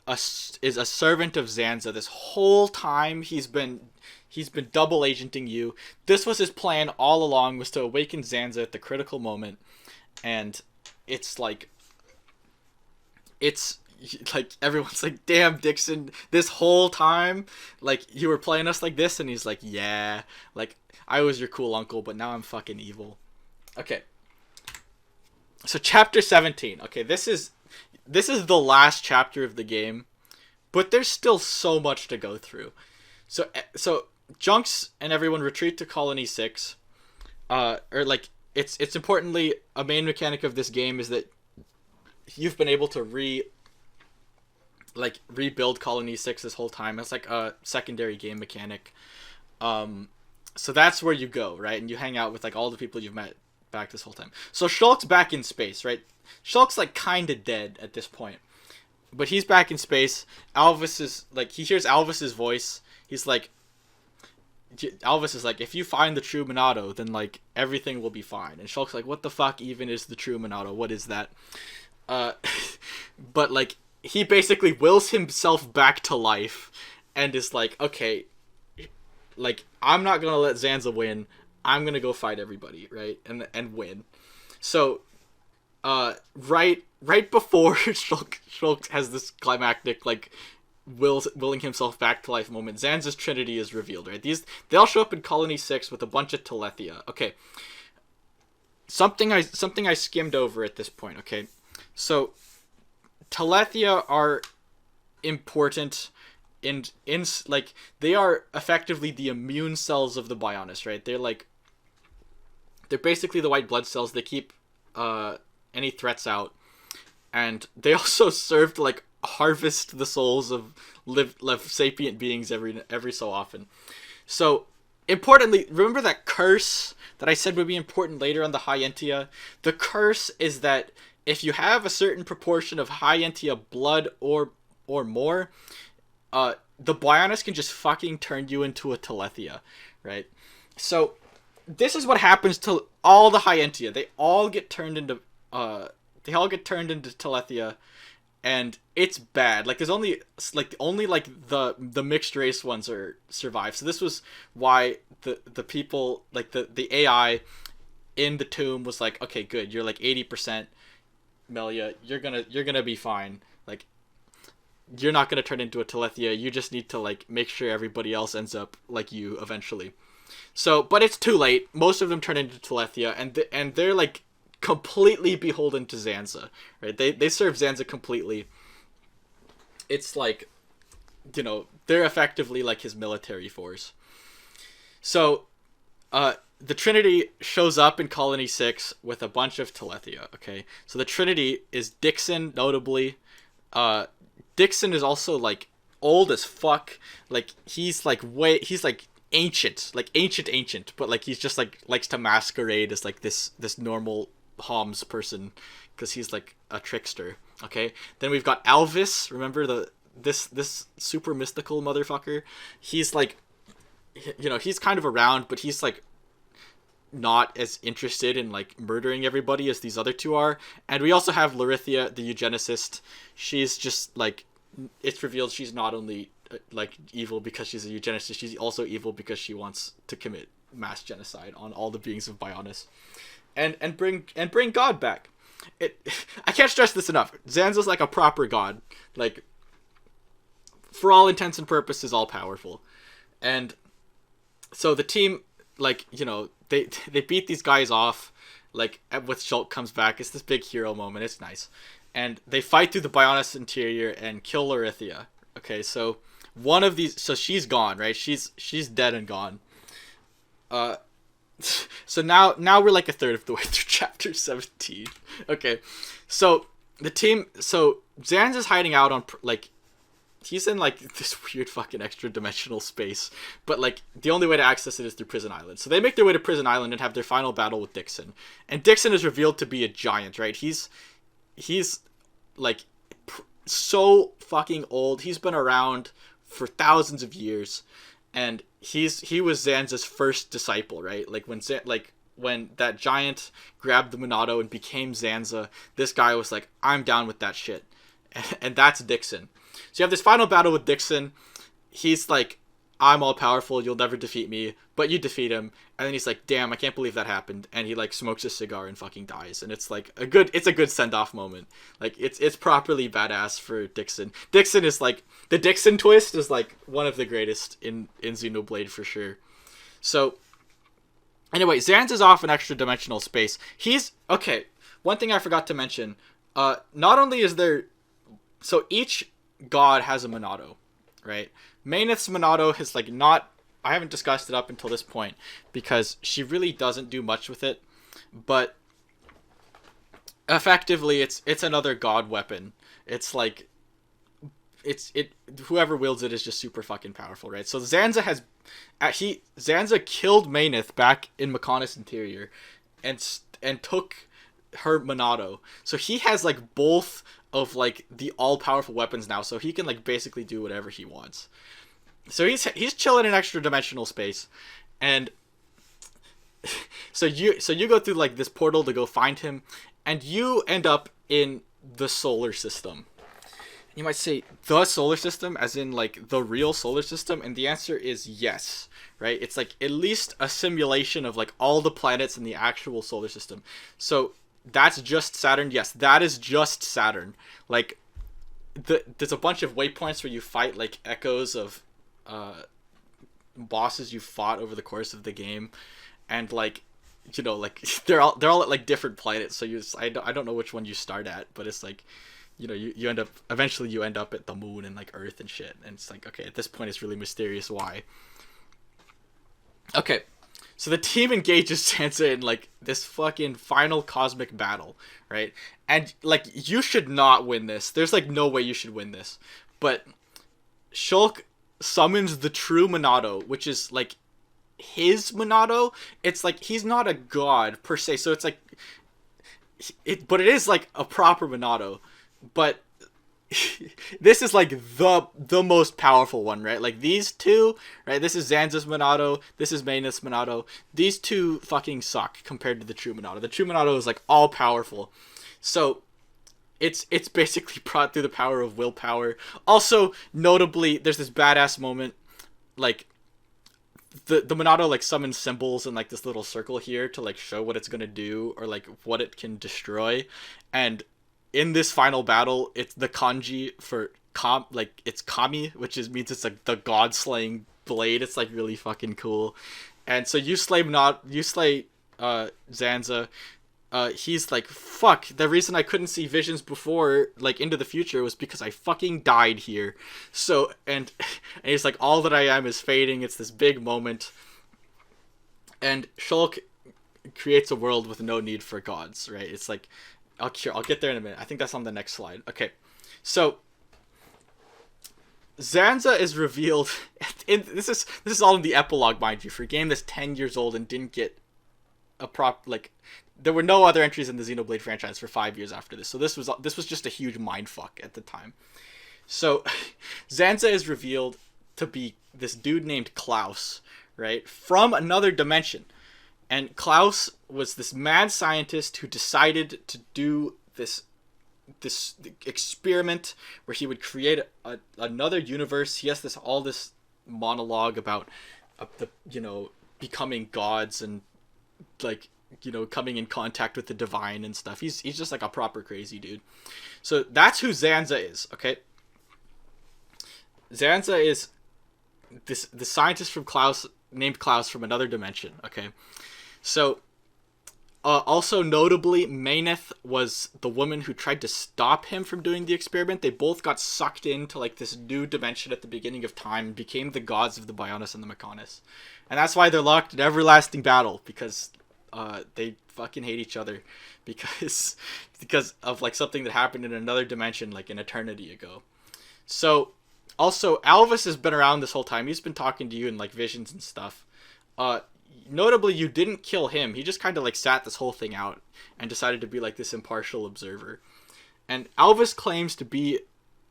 a servant of Zanza. This whole time he's been double agenting you. This was his plan all along, was to awaken Zanza at the critical moment. And it's like everyone's like, damn, Dixon, this whole time like you were playing us like this, and he's like, yeah, like I was your cool uncle, but now I'm fucking evil. Okay. So chapter 17. Okay, this is the last chapter of the game, but there's still so much to go through. So Junks and everyone retreat to Colony 6. Or like it's importantly, a main mechanic of this game is that you've been able to rebuild Colony 6 this whole time. It's like a secondary game mechanic. So that's where you go, right? And you hang out with like all the people you've met back this whole time. So Shulk's back in space, right? Shulk's like kind of dead at this point, but he's back in space. Alvis is like, he hears Alvis's voice. He's like, Alvis is like, if you find the true Monado, then like everything will be fine. And Shulk's like, what the fuck even is the true Monado? What is that? But like, he basically wills himself back to life and is like, okay, like, I'm not gonna let Zanza win. I'm gonna go fight everybody, right? And win. So, right before Shulk has this climactic, like, willing himself back to life moment, Zanza's Trinity is revealed, right? They all show up in Colony 6 with a bunch of Telethia. Okay. Something I skimmed over at this point, okay? So, Telethia are important in like, they are effectively the immune cells of the Bionis, right? They're basically the white blood cells. They keep any threats out, and they also serve to like harvest the souls of live sapient beings every so often. So importantly, remember that curse that I said would be important later on the High Entia? The curse is that if you have a certain proportion of High Entia blood or more, the Bionis can just fucking turn you into a Telethia, right? So this is what happens to all the High Entia. They all get turned into Telethia, and it's bad. Like, there's only the mixed race ones survive. So this was why the people, like the AI in the tomb was like, okay, good, you're like 80% Melia, you're gonna be fine. Like, you're not gonna turn into a Telethia. You just need to like make sure everybody else ends up like you eventually. So, but it's too late. Most of them turn into Telethia, and they're like completely beholden to Zanza, right? They serve Zanza completely. It's like, you know, they're effectively like his military force. So, the Trinity shows up in Colony 6 with a bunch of Telethia, okay? So the Trinity is Dixon, notably. Dixon is also like old as fuck. Like, he's like ancient, but like he's just like likes to masquerade as like this normal Homs person because he's like a trickster. Okay, then we've got Alvis. Remember this super mystical motherfucker? He's like, you know, he's kind of around, but he's like not as interested in like murdering everybody as these other two are. And we also have Larithia, the eugenicist. She's just like, it's revealed she's not only like evil because she's a eugenicist, she's also evil because she wants to commit mass genocide on all the beings of Bionis and bring God back. I can't stress this enough. Zanza's like a proper god, like, for all intents and purposes, all powerful. And so the team, like, you know, they beat these guys off, like, with Shulk comes back. It's this big hero moment. It's nice. And they fight through the Bionis interior and kill Larithia. Okay, so one of these, so she's gone, right? She's dead and gone. So now we're like a third of the way through chapter 17. Okay, so the team, so Zanza's hiding out on, like, he's in like this weird fucking extra dimensional space, but like the only way to access it is through Prison Island. So they make their way to Prison Island and have their final battle with Dixon. And Dixon is revealed to be a giant, right? He's like so fucking old. He's been around for thousands of years, and he was Zanza's first disciple, right? Like when that giant grabbed the Monado and became Zanza, this guy was like, I'm down with that shit. And that's Dixon. So you have this final battle with Dixon. He's like, I'm all powerful, you'll never defeat me, but you defeat him. And then he's like, damn, I can't believe that happened. And he like smokes a cigar and fucking dies. And it's like a good send-off moment. Like, it's properly badass for Dixon. Dixon is like, the Dixon twist is like one of the greatest in Xenoblade for sure. So anyway, Zanza's off in extra dimensional space. Okay, one thing I forgot to mention, not only is there, so each god has a Monado, right? Mainith's Monado has like not, I haven't discussed it up until this point because she really doesn't do much with it, but effectively it's another god weapon. It's like, whoever wields it is just super fucking powerful, right? So Zanza Zanza killed Mainith back in Mechonis Interior, and and took her Monado. So he has like both of like the all-powerful weapons now, so he can like basically do whatever he wants. So he's chilling in extra dimensional space, and so you go through like this portal to go find him, and you end up in the solar system. You might say the solar system as in like the real solar system, and the answer is yes, right? It's like at least a simulation of like all the planets in the actual solar system. So that's just Saturn. Yes, that is just Saturn. Like there's a bunch of waypoints where you fight like echoes of bosses you fought over the course of the game, and like like they're all at like different planets. So I don't know which one you start at, but it's like you end up eventually you end up at the moon and like Earth and shit, and it's like, okay, at this point it's really mysterious why. Okay, so the team engages Sansa in like this fucking final cosmic battle, right? And like you should not win this. There's like no way you should win this, but Shulk summons the true Monado, which is like his Monado. It's like he's not a god per se, so it's like but it is like a proper Monado. But this is like the most powerful one, right? Like these two, right? This is Zanza's Monado, this is Mayneth's Monado. These two fucking suck compared to the true Monado. The true Monado is like all powerful. So it's basically brought through the power of willpower. Also, notably, there's this badass moment, like the Monado like summons symbols in like this little circle here to like show what it's gonna do or like what it can destroy, and in this final battle, it's the kanji for it's kami, which means it's like the god slaying blade. It's like really fucking cool. And so you slay Zanza. He's like, fuck, the reason I couldn't see visions before, like into the future, was because I fucking died here. So and he's like, all that I am is fading. It's this big moment. And Shulk creates a world with no need for gods, right? It's like, I'll get there in a minute. I think that's on the next slide. Okay, so Zanza is revealed. This is all in the epilogue, mind you, for a game that's 10 years old and didn't get a there were no other entries in the Xenoblade franchise for 5 years after this. So this was just a huge mindfuck at the time. So Zanza is revealed to be this dude named Klaus, right, from another dimension. And Klaus was this mad scientist who decided to do this experiment where he would create another universe. He has all this monologue about becoming gods and like coming in contact with the divine and stuff. He's just like a proper crazy dude. So that's who Zanza is. Okay, Zanza is the scientist from named Klaus from another dimension. Okay. So, also notably, Mayneth was the woman who tried to stop him from doing the experiment. They both got sucked into like this new dimension at the beginning of time and became the gods of the Bionis and the Mechonis. And that's why they're locked in everlasting battle, because they fucking hate each other because of like something that happened in another dimension like an eternity ago. So, also, Alvis has been around this whole time. He's been talking to you in like visions and stuff. Notably, you didn't kill him. He just kind of like sat this whole thing out and decided to be like this impartial observer. And Alvis claims to be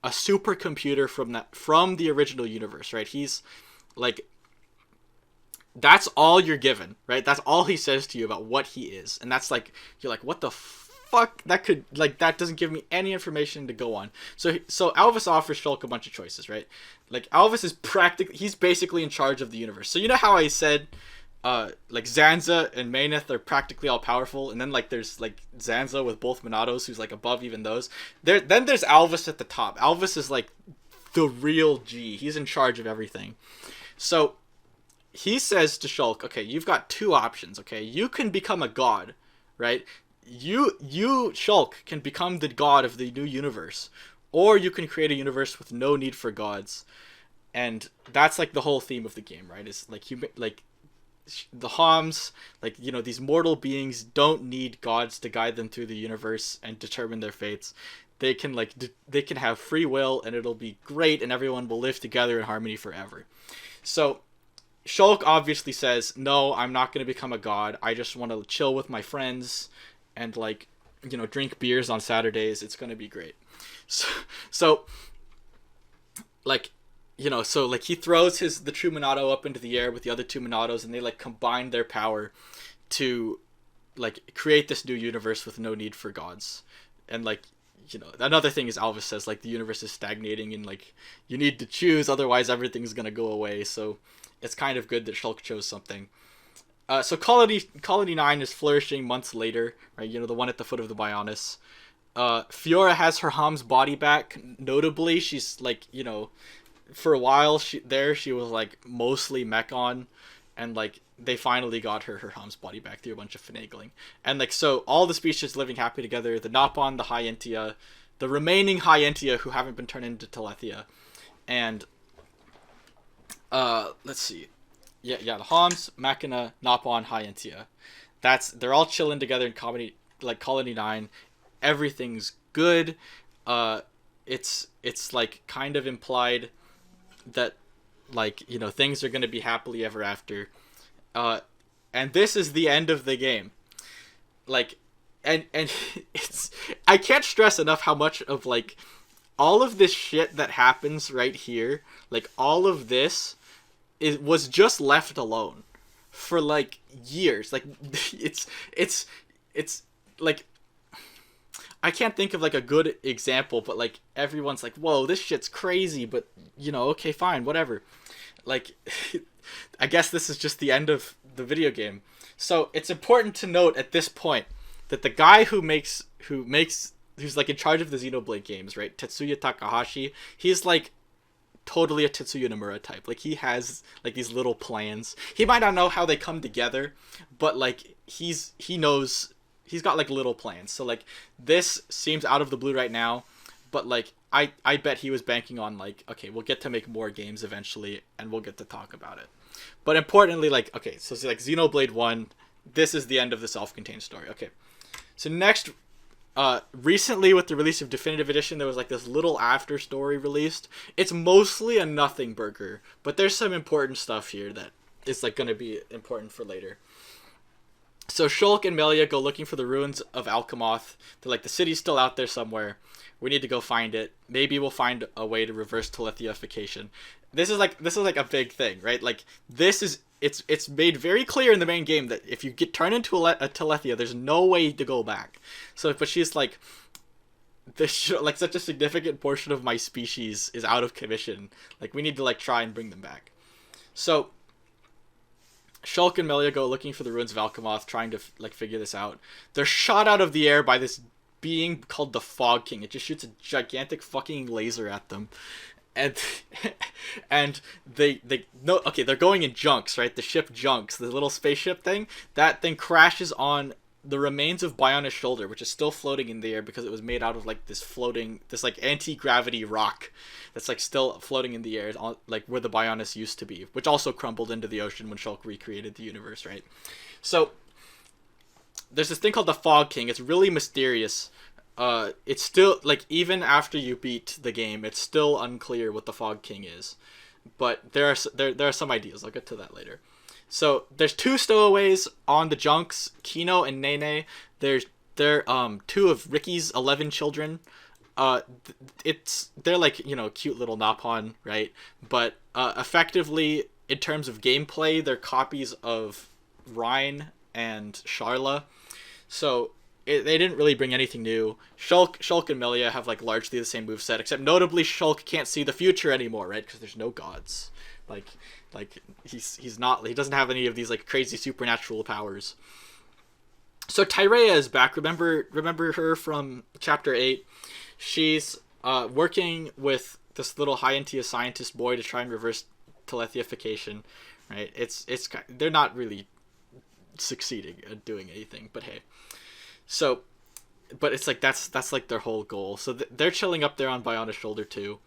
a supercomputer from the original universe, right? He's like, that's all you're given, right? That's all he says to you about what he is. And that's like, you're like, what the fuck? That doesn't give me any information to go on. So Alvis offers Shulk a bunch of choices, right? Like Alvis is he's basically in charge of the universe. So you know how I said like Zanza and Mayneth are practically all powerful, and then like there's like Zanza with both Monados who's like above even those. Then there's Alvis at the top. Alvis is like the real G. He's in charge of everything. So he says to Shulk, okay, you've got two options, okay? You can become a god, right? You Shulk can become the god of the new universe, or you can create a universe with no need for gods. And that's like the whole theme of the game, right? It's like the Homs, like, these mortal beings don't need gods to guide them through the universe and determine their fates. They can they can have free will, and it'll be great, and everyone will live together in harmony forever. So Shulk obviously says, no, I'm not going to become a god. I just want to chill with my friends and, like, drink beers on Saturdays. It's going to be great. So like, he throws the true Minato up into the air with the other two Minatos, and they, like, combine their power to, like, create this new universe with no need for gods. And, like, another thing is Alvis says, like, the universe is stagnating and, like, you need to choose, otherwise everything's going to go away. So it's kind of good that Shulk chose something. So Colony 9 is flourishing months later, right? The one at the foot of the Bionis. Fiora has her Ham's body back. Notably, she's, like, for a while she was, like, mostly Mechon, and, like, they finally got her Ham's body back through a bunch of finagling. And, like, so all the species living happy together, the Napon, the Hyentia, the remaining Hyentia who haven't been turned into Telethia, and let's see. Yeah, the Hams, Machina, Napon, Hyentia. They're all chilling together in Colony 9. Everything's good. It's like kind of implied that, like, things are going to be happily ever after. And this is the end of the game. Like, and it's, I can't stress enough how much of, like, all of this shit that happens right here, like, all of this was just left alone for, like, years. Like, it's like, I can't think of, like, a good example, but, like, everyone's like, whoa, this shit's crazy, but, okay, fine, whatever. Like, I guess this is just the end of the video game. So it's important to note at this point that the guy who's like in charge of the Xenoblade games, right, Tetsuya Takahashi, he's, like, totally a Tetsuya Nomura type. Like, he has, like, these little plans. He might not know how they come together, but, like, he's got, like, little plans. So, like, this seems out of the blue right now, but, like, I bet he was banking on, like, okay, we'll get to make more games eventually, and we'll get to talk about it. But importantly, like, okay, so it's like Xenoblade 1, this is the end of the self-contained story. Okay, so next, recently with the release of Definitive Edition, there was, like, this little after story released. It's mostly a nothing burger, but there's some important stuff here that is, like, going to be important for later. So Shulk and Melia go looking for the ruins of Alchemoth. They're like, the city's still out there somewhere. We need to go find it. Maybe we'll find a way to reverse telethiification. This is like a big thing, right? Like, it's made very clear in the main game that if you get turned into a Telethia, there's no way to go back. So, but she's like, like, such a significant portion of my species is out of commission. Like, we need to, like, try and bring them back. So Shulk and Melia go looking for the ruins of Alchemoth, trying to, like, figure this out. They're shot out of the air by this being called the Fog King. It just shoots a gigantic fucking laser at them. And they're going in junks, right? The ship junks, the little spaceship thing. That thing crashes on the remains of Bionis' shoulder, which is still floating in the air because it was made out of, like, this like, anti-gravity rock that's, like, still floating in the air, like, where the Bionis used to be, which also crumbled into the ocean when Shulk recreated the universe, right? So there's this thing called the Fog King. It's really mysterious. It's still, like, even after you beat the game, it's still unclear what the Fog King is. But there are some ideas. I'll get to that later. So there's two stowaways on the junks, Kino and Nene. They're two of Ricky's 11 children. They're like, cute little Napon, right? But effectively, in terms of gameplay, they're copies of Rhine and Sharla. So they didn't really bring anything new. Shulk and Melia have, like, largely the same moveset, except notably Shulk can't see the future anymore, right? Because there's no gods. Like he doesn't have any of these, like, crazy supernatural powers. So Tyrea is back. Remember her from chapter 8? She's working with this little Hyentia scientist boy to try and reverse telethiification, right? They're not really succeeding at doing anything, but hey. So, but it's like that's like their whole goal. So they're chilling up there on Bionis' shoulder too.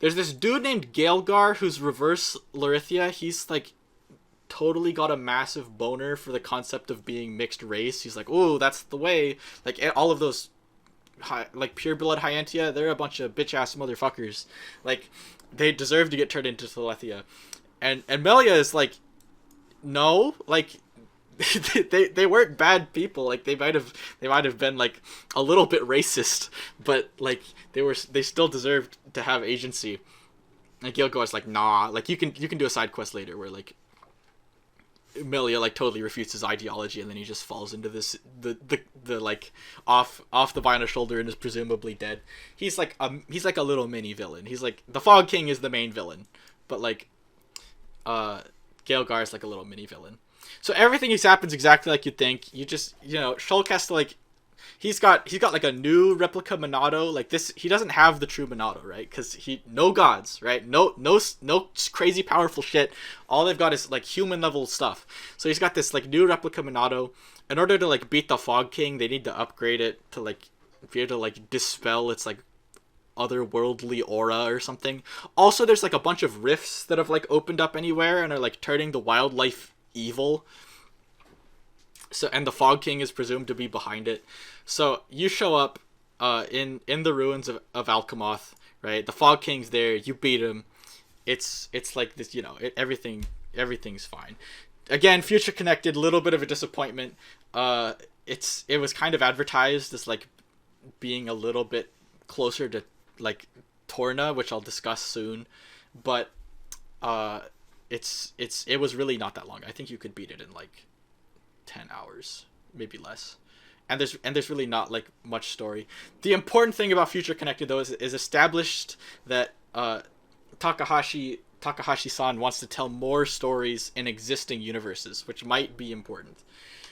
There's this dude named Gaelgar who's reverse Larithia. He's, like, totally got a massive boner for the concept of being mixed race. He's like, ooh, that's the way. Like, all of those, like, pure blood Hyentia, they're a bunch of bitch ass motherfuckers. Like, they deserve to get turned into Telethia. and Melia is like, no, like they weren't bad people. Like they might have been like a little bit racist, but like they still deserved to have agency. And Gilgo's like, nah, like you can do a side quest later where like Melia like totally refutes his ideology, and then he just falls into this the like off the Bionic shoulder and is presumably dead. He's like a little mini villain. He's like the Fog King is the main villain, but like Gaelgar is like a little mini villain. So everything happens exactly like you'd think. You just Shulk has to like he's got like a new replica Monado. Like this, he doesn't have the true Monado, right? Because no gods, right? No crazy powerful shit. All they've got is like human level stuff. So he's got this like new replica Monado. In order to like beat the Fog King, they need to upgrade it to like be able to like dispel its like otherworldly aura or something. Also, there's like a bunch of rifts that have like opened up anywhere and are like turning the wildlife evil. So, and the Fog King is presumed to be behind it. So you show up in the ruins of Alchemoth, right? The Fog King's there. You beat him. It's like this, everything's fine. Again, future connected. Little bit of a disappointment. It was kind of advertised as like being a little bit closer to like Torna, which I'll discuss soon, but it was really not that long. I think you could beat it in like 10 hours, maybe less. And there's really not like much story. The important thing about Future Connected though is established that Takahashi-san wants to tell more stories in existing universes, which might be important.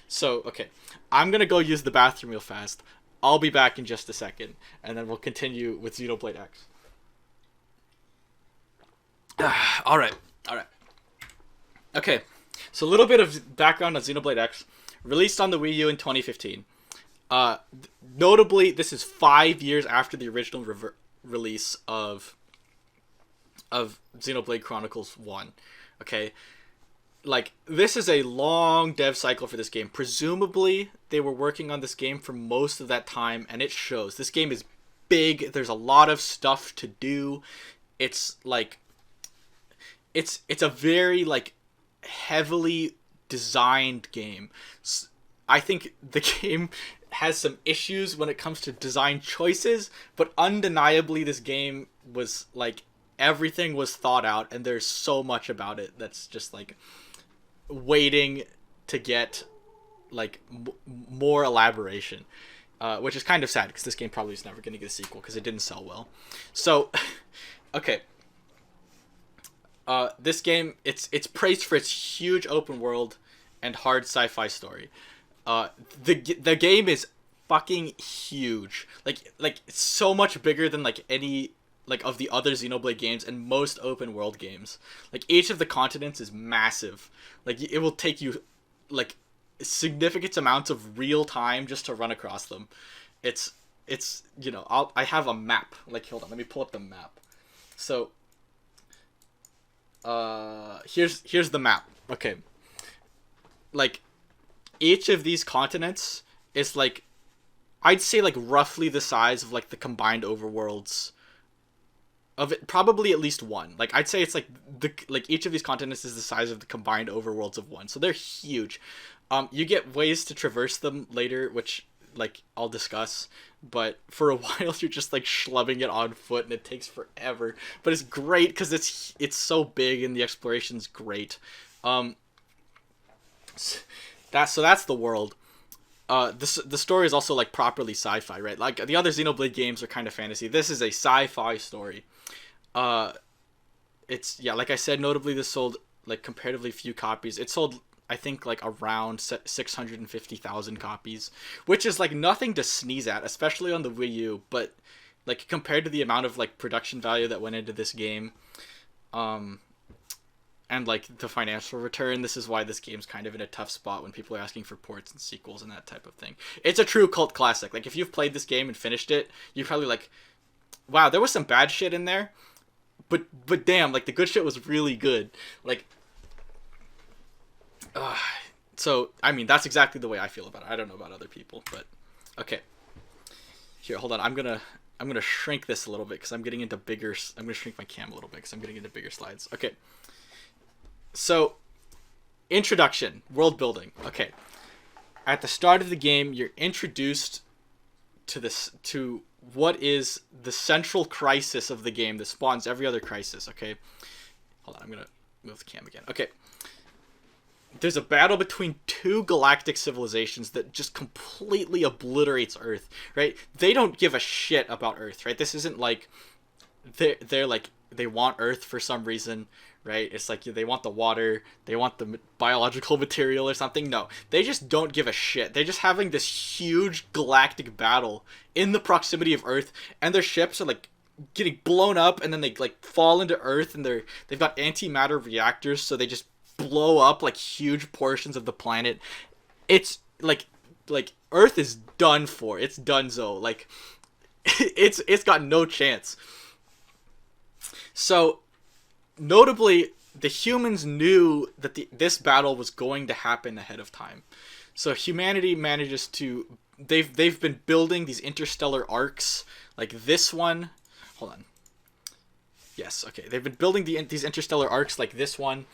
So, okay, I'm gonna go use the bathroom real fast. I'll be back in just a second, and then we'll continue with Xenoblade X. All right. Okay, so a little bit of background on Xenoblade X. Released on the Wii U in 2015. Notably, this is 5 years after the original release of Xenoblade Chronicles 1. Okay, like this is a long dev cycle for this game. Presumably, they were working on this game for most of that time, and it shows. This game is big. There's a lot of stuff to do. It's like it's a very like heavily designed game. I think the game has some issues when it comes to design choices, but undeniably this game was like everything was thought out, and there's so much about it that's just like waiting to get like more elaboration, which is kind of sad because this game probably is never going to get a sequel because it didn't sell well. So okay, this game it's praised for its huge open world and hard sci-fi story. The game is fucking huge. Like it's so much bigger than like any like of the other Xenoblade games and most open world games. Like each of the continents is massive. Like it will take you like significant amounts of real time just to run across them. It's I have a map. Like hold on, let me pull up the map. So here's the map. Okay. Like each of these continents is like I'd say like roughly the size of like the combined overworlds of it, probably at least one. Like I'd say it's like each of these continents is the size of the combined overworlds of one. So they're huge. You get ways to traverse them later, which like I'll discuss, but for a while you're just like schlubbing it on foot and it takes forever. But it's great because it's so big and the exploration's great. That's the world. The story is also like properly sci-fi, right? Like the other Xenoblade games are kind of fantasy. This is a sci-fi story. It's like I said, notably this sold like comparatively few copies. It sold I think like around 650,000 copies, which is like nothing to sneeze at, especially on the Wii U. But like compared to the amount of like production value that went into this game, and like the financial return, this is why this game's kind of in a tough spot when people are asking for ports and sequels and that type of thing. It's a true cult classic. Like if you've played this game and finished it, you're probably like, wow, there was some bad shit in there, but damn, like the good shit was really good. Like, so I mean that's exactly the way I feel about it. I don't know about other people, but okay. Here, hold on. I'm gonna shrink this a little bit because I'm getting into bigger. I'm gonna shrink my cam a little bit because I'm getting into bigger slides. Okay. So, introduction, world building. Okay. At the start of the game, you're introduced to what is the central crisis of the game that spawns every other crisis, okay? Hold on, I'm going to move the cam again. Okay. There's a battle between two galactic civilizations that just completely obliterates Earth, right? They don't give a shit about Earth, right? This isn't like they're like they want Earth for some reason, right? It's like they want the water, they want the biological material or something. No, they just don't give a shit. They're just having this huge galactic battle in the proximity of Earth, and their ships are like getting blown up, and then they like fall into Earth, and they've got antimatter reactors, so they just blow up like huge portions of the planet. It's like Earth is done for. It's donezo. Like it's got no chance. So notably, the humans knew that this battle was going to happen ahead of time. So humanity manages to they've been building these interstellar arcs like this one. Hold on. Yes, okay. They've been building these interstellar arcs like this one.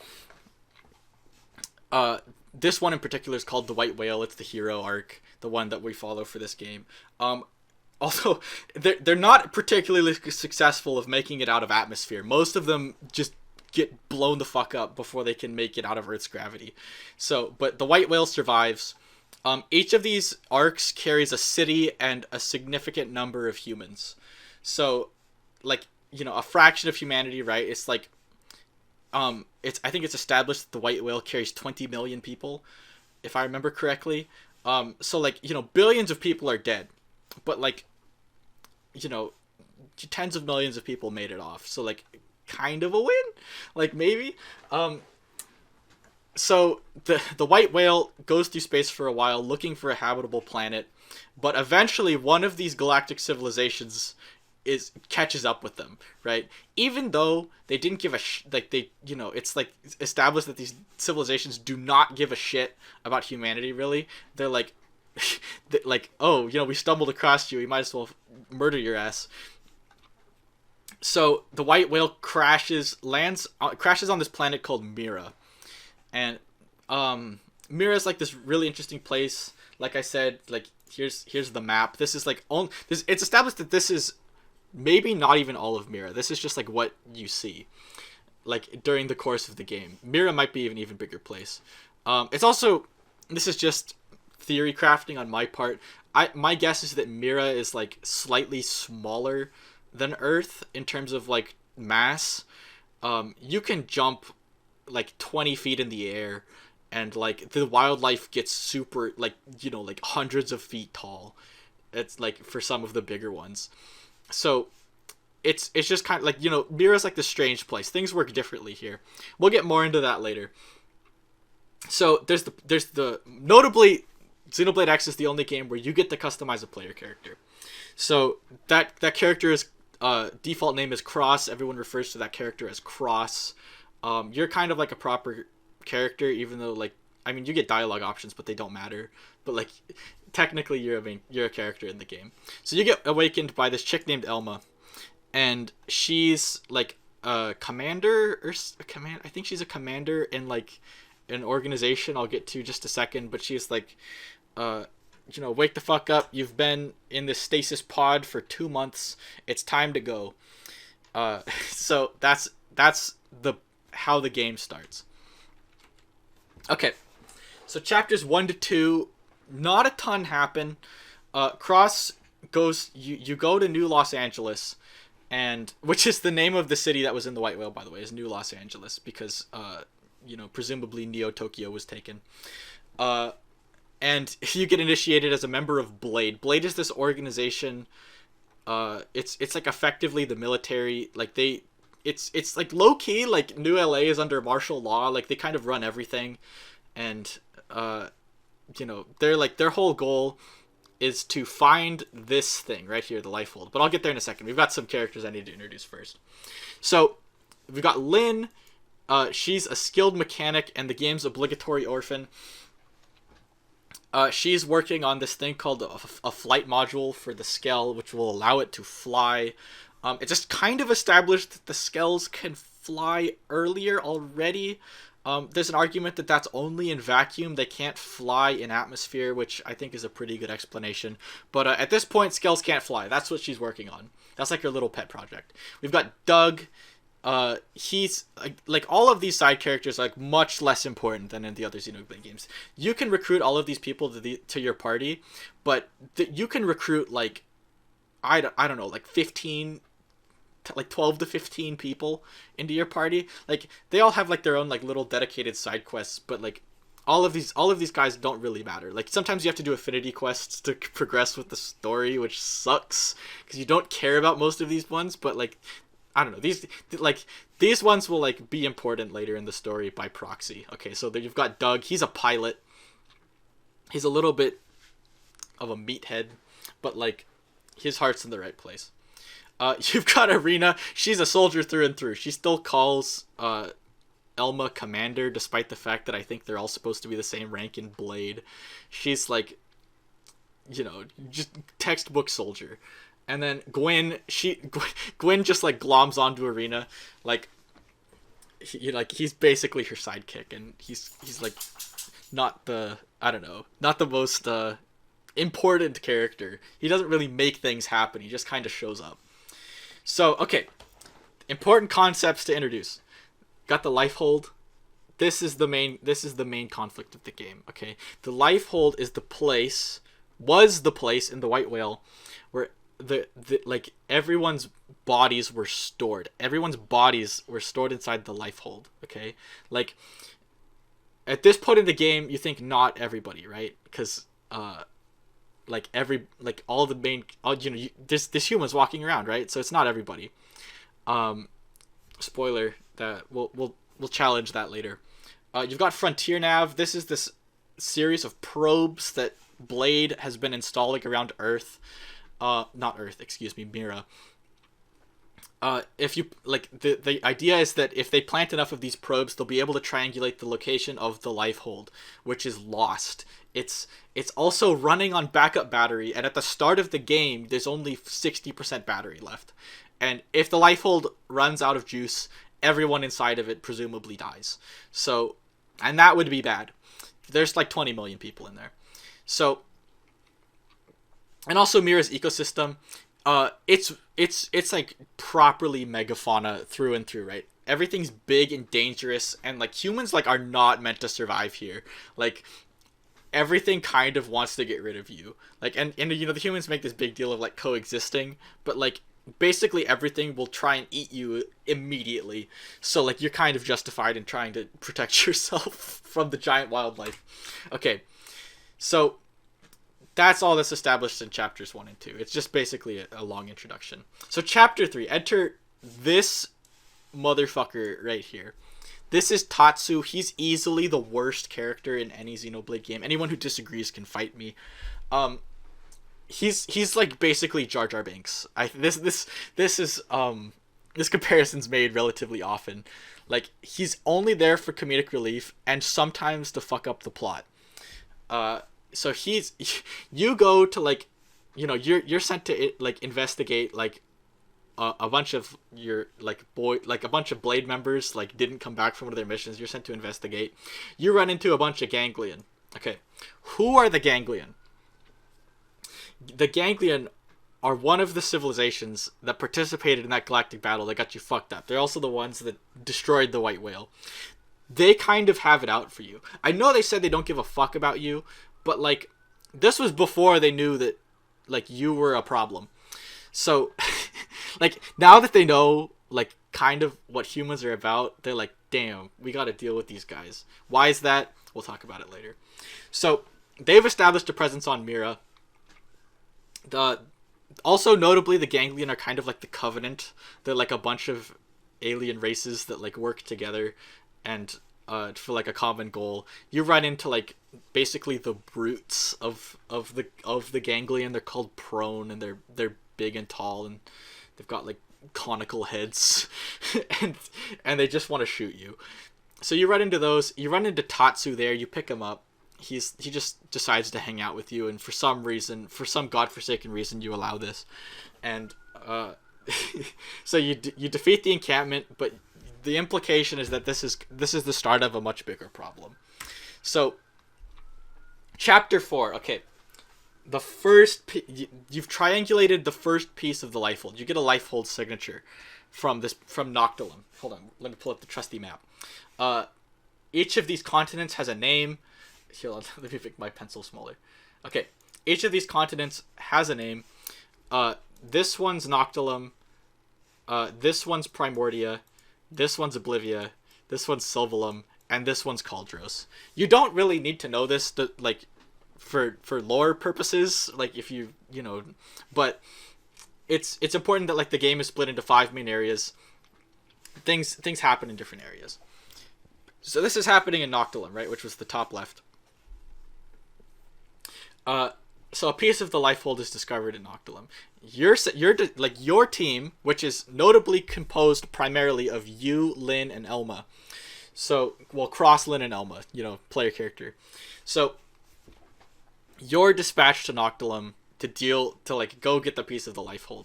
This one in particular is called the White Whale. It's the hero arc, the one that we follow for this game. Also, they're not particularly successful of making it out of atmosphere. Most of them just get blown the fuck up before they can make it out of Earth's gravity. So, but the White Whale survives. Each of these arcs carries a city and a significant number of humans. So, like, you know, a fraction of humanity, right? It's like, I think it's established that the White Whale carries 20 million people, if I remember correctly. So, like, you know, billions of people are dead. But, like, you know, tens of millions of people made it off. So, like, kind of a win? Like, maybe? So, the White Whale goes through space for a while looking for a habitable planet. But eventually, one of these galactic civilizations catches up with them, right? Even though they didn't give it's like established that these civilizations do not give a shit about humanity, really. They're like, like, oh, you know, we stumbled across you, we might as well murder your ass. So the White Whale crashes on this planet called Mira, and Mira is like this really interesting place. Like I said, like here's the map. This is like it's established that this is maybe not even all of Mira. This is just like what you see, like during the course of the game. Mira might be an even bigger place. It's also, this is just theory crafting on my part. My guess is that Mira is like slightly smaller than Earth in terms of like mass. You can jump like 20 feet in the air, and like the wildlife gets super, like, you know, like hundreds of feet tall. It's like for some of the bigger ones. So it's just kind of like, you know, Mira's like this strange place. Things work differently here. We'll get more into that later. So there's the notably, Xenoblade X is the only game where you get to customize a player character. So that character is default name is Cross. Everyone refers to that character as Cross. You're kind of like a proper character, even though, like, I mean, you get dialogue options, but they don't matter. But like, technically, you're a character in the game. So you get awakened by this chick named Elma, and she's like a commander or a command. I think she's a commander in like an organization I'll get to just a second. But she's like, you know, wake the fuck up. You've been in this stasis pod for 2 months. It's time to go. So that's how the game starts. Okay, so chapters 1 to 2, not a ton happen. Cross goes, you go to New Los Angeles, and which is the name of the city that was in the White Whale, by the way, is New Los Angeles, because you know, presumably Neo Tokyo was taken. And you get initiated as a member of Blade. Blade is this organization. It's like effectively the military. Like it's like low key. Like New LA is under martial law. Like they kind of run everything, and you know, they're like, their whole goal is to find this thing right here, the Lifehold. But I'll get there in a second. We've got some characters I need to introduce first. So we've got Lynn. She's a skilled mechanic and the game's obligatory orphan. She's working on this thing called a flight module for the Skell, which will allow it to fly It just kind of established that the Skells can fly earlier already. There's an argument that that's only in vacuum. They can't fly in atmosphere, which I think is a pretty good explanation. But at this point, Skells can't fly. That's what she's working on. That's like her little pet project. We've got Doug. He's like all of these side characters are like much less important than in the other Xenoblade games. You can recruit all of these people to your party, but you can recruit like I don't know, like 15, like 12 to 15 people into your party. Like they all have like their own like little dedicated side quests, but like all of these guys don't really matter. Like sometimes you have to do affinity quests to progress with the story, which sucks because you don't care about most of these ones, but like I don't know, these ones will like be important later in the story by proxy. Okay, so there you've got Doug. He's a pilot. He's a little bit of a meathead, but like his heart's in the right place. You've got Arena. She's a soldier through and through. She still calls Elma Commander, despite the fact that I think they're all supposed to be the same rank in Blade. She's like, you know, just textbook soldier. And then Gwen just like gloms onto Arena, like he's basically her sidekick, and he's like not the most important character. He doesn't really make things happen. He just kind of shows up. So okay, important concepts to introduce. Got the life hold. This is the main conflict of the game. Okay, the life hold was the place in the White Whale where the like everyone's bodies were stored. Everyone's bodies were stored inside the life hold. Okay, like at this point in the game, you think not everybody, right? Because there's humans walking around, right? So it's not everybody. Spoiler that we'll challenge that later. You've got Frontier Nav. This is this series of probes that Blade has been installing around Earth. Not Earth, excuse me, Mira. If you like, the idea is that if they plant enough of these probes, they'll be able to triangulate the location of the life hold, which is lost. It's also running on backup battery, and at the start of the game, there's only 60% battery left. And if the life hold runs out of juice, everyone inside of it presumably dies. So, and that would be bad. There's like 20 million people in there. So, and also Mira's ecosystem, it's like properly megafauna through and through, right? Everything's big and dangerous, and like humans like are not meant to survive here. Like everything kind of wants to get rid of you. Like and you know the humans make this big deal of like coexisting, but like basically everything will try and eat you immediately. So like you're kind of justified in trying to protect yourself from the giant wildlife. Okay. So that's all that's established in chapters 1 and 2. It's just basically a long introduction. So chapter 3, enter this motherfucker right here. This is Tatsu. He's easily the worst character in any Xenoblade game. Anyone who disagrees can fight me. He's like basically Jar Jar Binks. This comparison's made relatively often. Like he's only there for comedic relief and sometimes to fuck up the plot. So you go to like, you know, you're sent to like investigate like a bunch of your a bunch of Blade members like didn't come back from one of their missions. You're sent to investigate. You run into a bunch of Ganglion. Okay, who are the Ganglion? The Ganglion are one of the civilizations that participated in that galactic battle that got you fucked up. They're also the ones that destroyed the White Whale. They kind of have it out for you. I know they said they don't give a fuck about you, but like this was before they knew that like you were a problem. So like now that they know like kind of what humans are about, they're like, damn, we got to deal with these guys. Why is that? We'll talk about it later. So they've established a presence on Mira. Also notably, the Ganglion are kind of like the Covenant. They're like a bunch of alien races that like work together and for like a common goal. You run into like basically the brutes of the Ganglion. They're called prone, and they're big and tall, and they've got like conical heads, and they just want to shoot you. So you run into those. You run into Tatsu there. You pick him up. He just decides to hang out with you, and for some godforsaken reason, you allow this. And So you defeat the encampment, but the implication is that this is the start of a much bigger problem. So, chapter 4. Okay, the first you've triangulated the first piece of the Lifehold. You get a Lifehold signature from Noctilum. Hold on, let me pull up the trusty map. Each of these continents has a name. Here, let me make my pencil smaller. Okay, each of these continents has a name. This one's Noctilum. This one's Primordia. This one's Oblivia. This one's Silvalum. And this one's Caldros. You don't really need to know this, for lore purposes. Like, if you know, but it's important that, like, the game is split into 5 main areas. Things happen in different areas. So this is happening in Noctilum, right, which was the top left. So a piece of the Lifehold is discovered in Noctilum. Your team, which is notably composed primarily of you, Lynn, and Elma. So, well, cross Lynn and Elma, player character. So, you're dispatched to Noctilum to go get the piece of the Lifehold.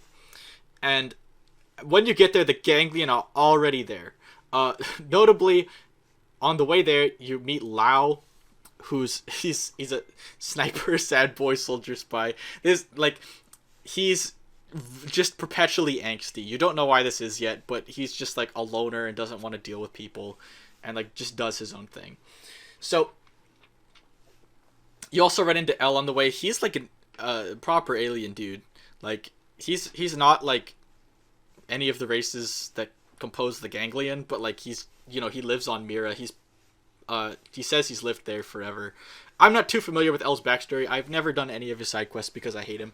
And when you get there, the Ganglion are already there. Notably, on the way there, you meet Lao, he's a sniper, sad boy, soldier, spy. He's just perpetually angsty. You don't know why this is yet, but he's just like a loner and doesn't want to deal with people, and like just does his own thing. So you also run into L on the way. He's like a proper alien dude. Like he's not like any of the races that compose the Ganglion, but like he lives on Mira. He says he's lived there forever. I'm not too familiar with L's backstory. I've never done any of his side quests because I hate him.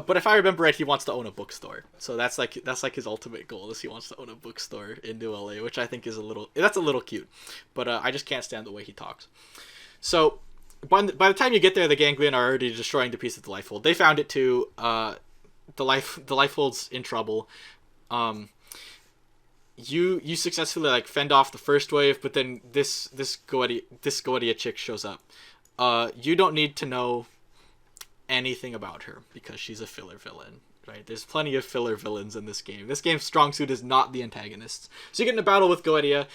But if I remember right, he wants to own a bookstore. So that's like his ultimate goal, is he wants to own a bookstore in New LA, which I think is a little cute. But I just can't stand the way he talks. So by the time you get there, the Ganglion are already destroying the piece of the Lifehold. They found it too. The Lifehold's in trouble. You successfully like fend off the first wave, but then this Goetia chick shows up. You don't need to know anything about her because she's a filler villain, right? There's plenty of filler villains in this game. This game's strong suit is not the antagonists. So you get in a battle with Goetia.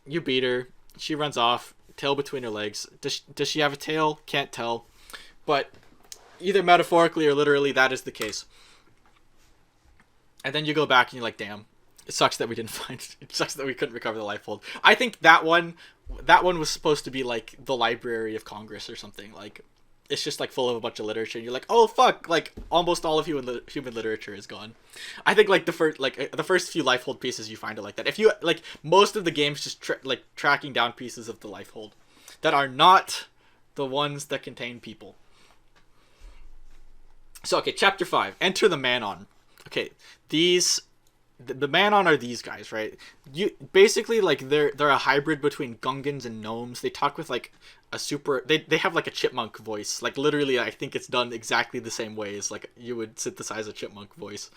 You beat her. She runs off, tail between her legs. Does she have a tail? Can't tell. But either metaphorically or literally, that is the case. And then you go back and you're like, damn. It sucks that we didn't find. It sucks that we couldn't recover the Lifehold. I think that one was supposed to be like the Library of Congress or something. Like, it's just like full of a bunch of literature, and you're like, oh fuck! Like almost all of human literature is gone. I think like the first few Lifehold pieces you find it like that. If you like most of the game's just tracking down pieces of the Lifehold that are not the ones that contain people. So okay, chapter 5. Enter the Manon. Okay, the Manon are these guys, right? You basically like they're a hybrid between Gungans and gnomes. They talk with like a they have like a chipmunk voice. Like literally, I think it's done exactly the same way as like you would synthesize a chipmunk voice.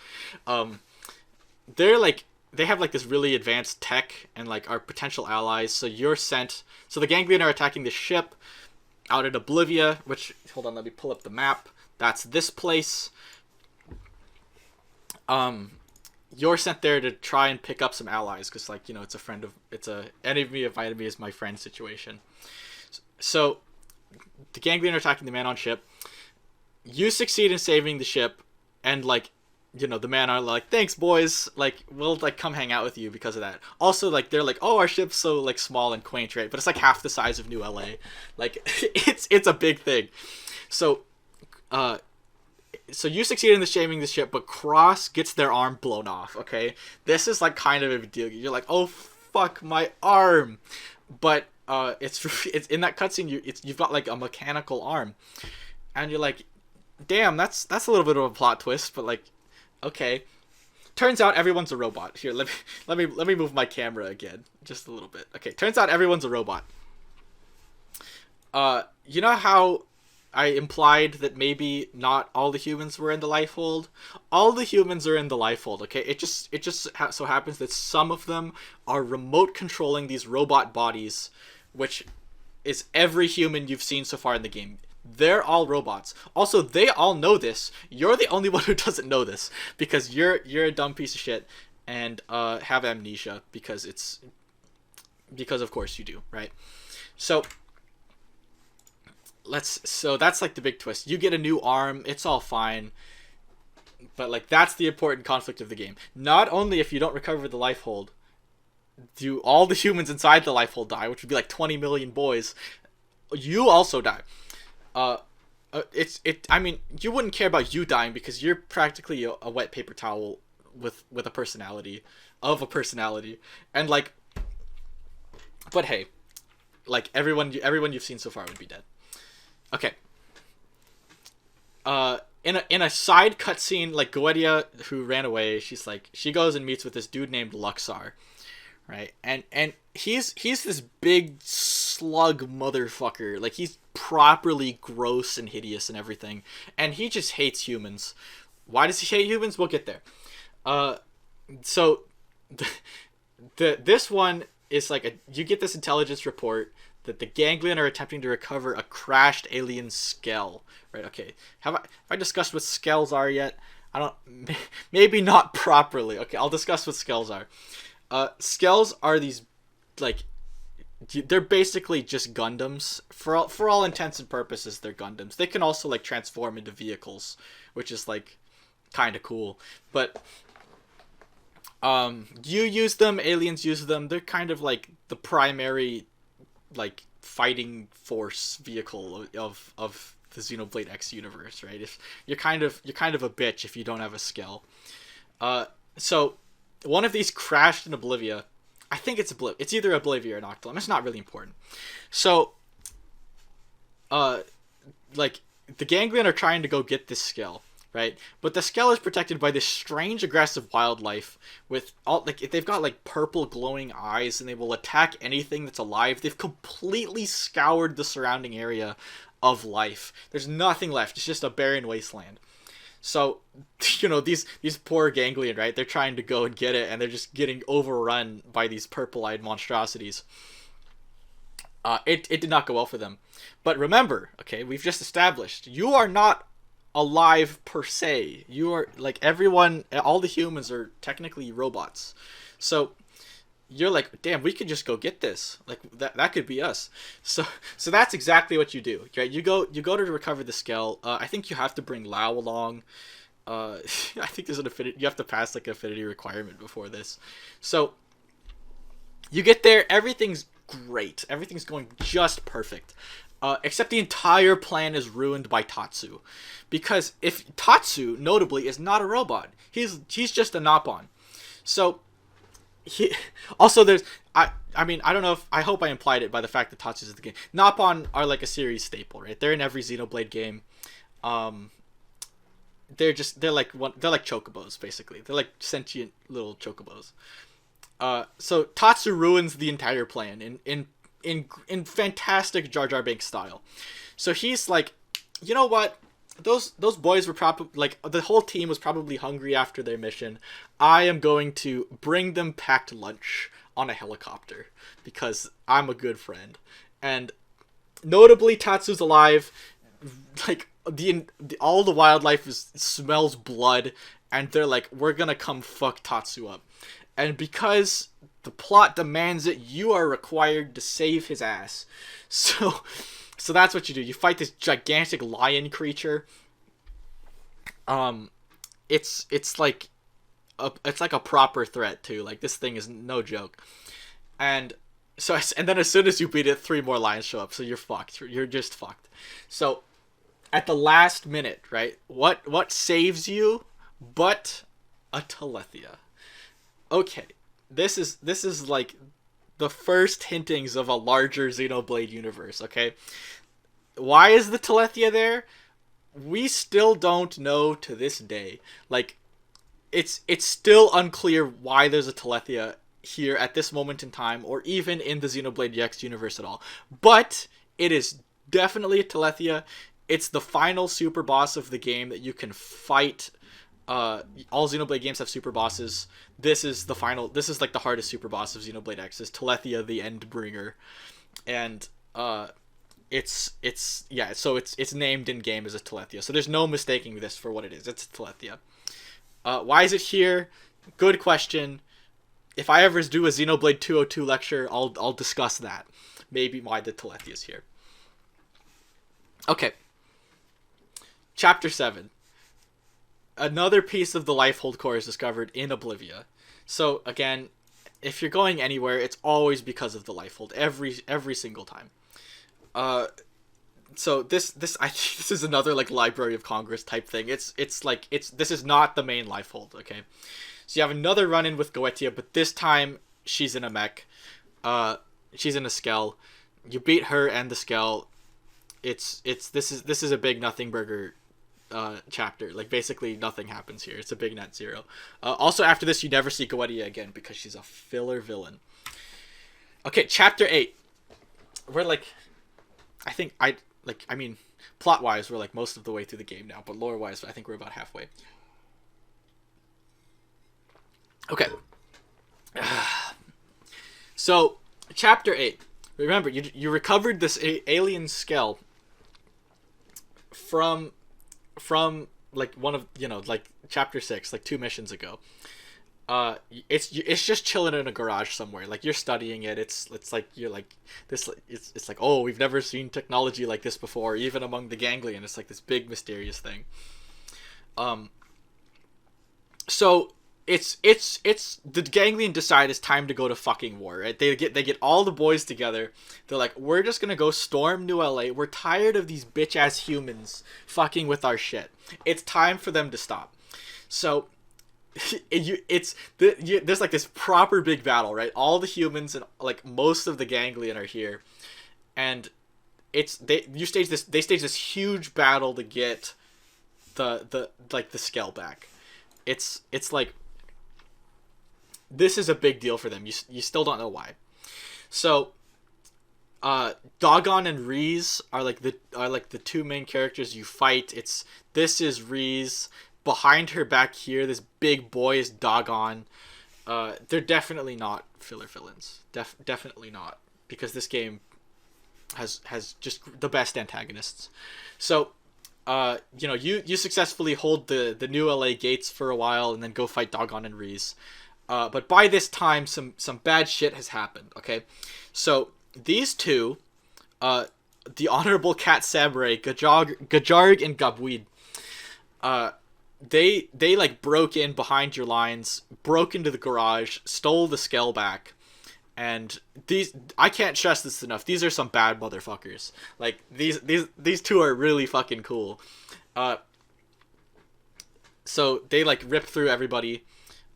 They have like this really advanced tech and like are potential allies. So you're sent. So the Ganglion are attacking the ship out at Oblivia. Which, hold on, let me pull up the map. That's this place. You're sent there to try and pick up some allies because, like, it's a enemy of my enemy is my friend situation. So the Ganglion are attacking the Manon ship. You succeed in saving the ship, and like, the Manon are like, thanks boys, like we'll like come hang out with you because of that. Also, like they're like, oh, our ship's so like small and quaint, right? But it's like half the size of New LA. Like it's a big thing. So you succeed in saving the ship, but Cross gets their arm blown off, okay? This is, like, kind of a big deal. You're like, oh, fuck, my arm! But, it's in that cutscene, you've got, like, a mechanical arm. And you're like, damn, that's a little bit of a plot twist, but, like, okay. Turns out everyone's a robot. Here, let me move my camera again, just a little bit. Okay, turns out everyone's a robot. You know how I implied that maybe not all the humans were in the Lifehold? All the humans are in the Lifehold, okay? It just so happens that some of them are remote controlling these robot bodies, which is every human you've seen so far in the game. They're all robots. Also, they all know this. You're the only one who doesn't know this because you're a dumb piece of shit and have amnesia because of course you do, right? So so that's like the big twist. You get a new arm, it's all fine. But like that's the important conflict of the game. Not only if you don't recover the life hold, do all the humans inside the life hold die, which would be like 20 million boys, you also die. I mean, you wouldn't care about you dying because you're practically a wet paper towel with a personality, and like, but hey, like everyone you've seen so far would be dead. Okay. In a side cutscene, like Goetia, who ran away, she goes and meets with this dude named Luxar, right? And he's this big slug motherfucker. Like he's properly gross and hideous and everything, and he just hates humans. Why does he hate humans? We'll get there. So this one is like you get this intelligence report that the Ganglion are attempting to recover a crashed alien Skell. Right? Okay. Have I discussed what Skells are yet? I don't. Maybe not properly. Okay, I'll discuss what Skells are. Skells are these, like, they're basically just Gundams. For all intents and purposes, they're Gundams. They can also like transform into vehicles, which is like kind of cool. But you use them, aliens use them. They're kind of like the primary like fighting force vehicle of the Xenoblade X universe, right? If you're kind of a bitch if you don't have a Skell. So one of these crashed in Oblivia. I think it's it's either Oblivia or Noctilum. It's not really important. So like the Ganglion are trying to go get this Skell, right? But the Skell is protected by this strange aggressive wildlife with all like they've got like purple glowing eyes and they will attack anything that's alive. They've completely scoured the surrounding area of life. There's nothing left. It's just a barren wasteland. So, you know, these poor Ganglion, right? They're trying to go and get it and they're just getting overrun by these purple-eyed monstrosities. It did not go well for them. But remember, okay, we've just established, you are not alive per se. You are, like, everyone, all the humans are technically robots. So you're like, damn, we could just go get this. Like, that could be us. So that's exactly what you do, right? You go to recover the Skell. I think you have to bring Lao along. I think there's an affinity, you have to pass like an affinity requirement before this. So you get there, everything's great. Everything's going just perfect. Except the entire plan is ruined by Tatsu. Because if Tatsu, notably, is not a robot. He's just a Nopon. So also there's I mean, I don't know if I hope I implied it by the fact that Tatsu's in the game. Nopon are like a series staple, right? They're in every Xenoblade game. They're like chocobos basically. They're like sentient little chocobos. So Tatsu ruins the entire plan in fantastic Jar Jar Binks style. So he's like, you know what? Those boys were probably like the whole team was probably hungry after their mission. I am going to bring them packed lunch on a helicopter because I'm a good friend. And notably, Tatsu's alive. Like all the wildlife smells blood, and they're like, we're gonna come fuck Tatsu up. And because the plot demands it, you are required to save his ass. So that's what you do. You fight this gigantic lion creature. It's like a proper threat too. Like this thing is no joke. And then as soon as you beat it, 3 more lions show up. So you're fucked. You're just fucked. So at the last minute, right? What saves you but a Telethia? Okay, this is like the first hintings of a larger Xenoblade universe, okay? Why is the Telethia there? We still don't know to this day. Like, it's still unclear why there's a Telethia here at this moment in time, or even in the Xenoblade X universe at all. But it is definitely a Telethia. It's the final super boss of the game that you can fight. All Xenoblade games have super bosses. This is the final. This is like the hardest super boss of Xenoblade X. Is Telethia the Endbringer, and it's named in game as a Telethia. So there's no mistaking this for what it is. It's a Telethia. Why is it here? Good question. If I ever do a Xenoblade 202 lecture, I'll discuss that. Maybe why the Telethia is here. Okay. Chapter 7. Another piece of the Lifehold core is discovered in Oblivia. So again, if you're going anywhere, it's always because of the Lifehold. Every single time. So this I think this is another like Library of Congress type thing. This is not the main Lifehold, okay? So you have another run-in with Goetia, but this time she's in a mech. She's in a Skell. You beat her and the Skell. This is a big nothing burger chapter. Like basically nothing happens here. It's a big net zero. Also after this you never see Goetia again because she's a filler villain. Okay, chapter 8. We're like plot wise we're like most of the way through the game now, but lore wise I think we're about halfway. Okay. So chapter 8. Remember, you recovered this alien Skell from like one of like chapter 6, like 2 missions ago. It's just chilling in a garage somewhere. Like you're studying it. It's like you're like this. It's like, oh, we've never seen technology like this before, even among the ganglion. It's like this big mysterious thing. So it's the ganglion decide it's time to go to fucking war, right? They get all the boys together. They're like, we're just gonna go storm New LA. We're tired of these bitch ass humans fucking with our shit. It's time for them to stop. So there's like this proper big battle, right? All the humans and like most of the ganglion are here, and they stage this huge battle to get the Skell back. It's like this is a big deal for them. You still don't know why. So Dogon and Reese are like the 2 main characters you fight. This is Reese. Behind her back here, this big boy is Dogon. They're definitely not filler villains. Definitely not, because this game has just the best antagonists. So you successfully hold the New LA gates for a while and then go fight Dogon and Reese. But by this time, some bad shit has happened, okay? So these two, the Honorable Cat Samurai, Gajarg and Gabweed, they like broke in behind your lines, broke into the garage, stole the Skell back, and I can't stress this enough. These are some bad motherfuckers. Like these two are really fucking cool. So they like rip through everybody.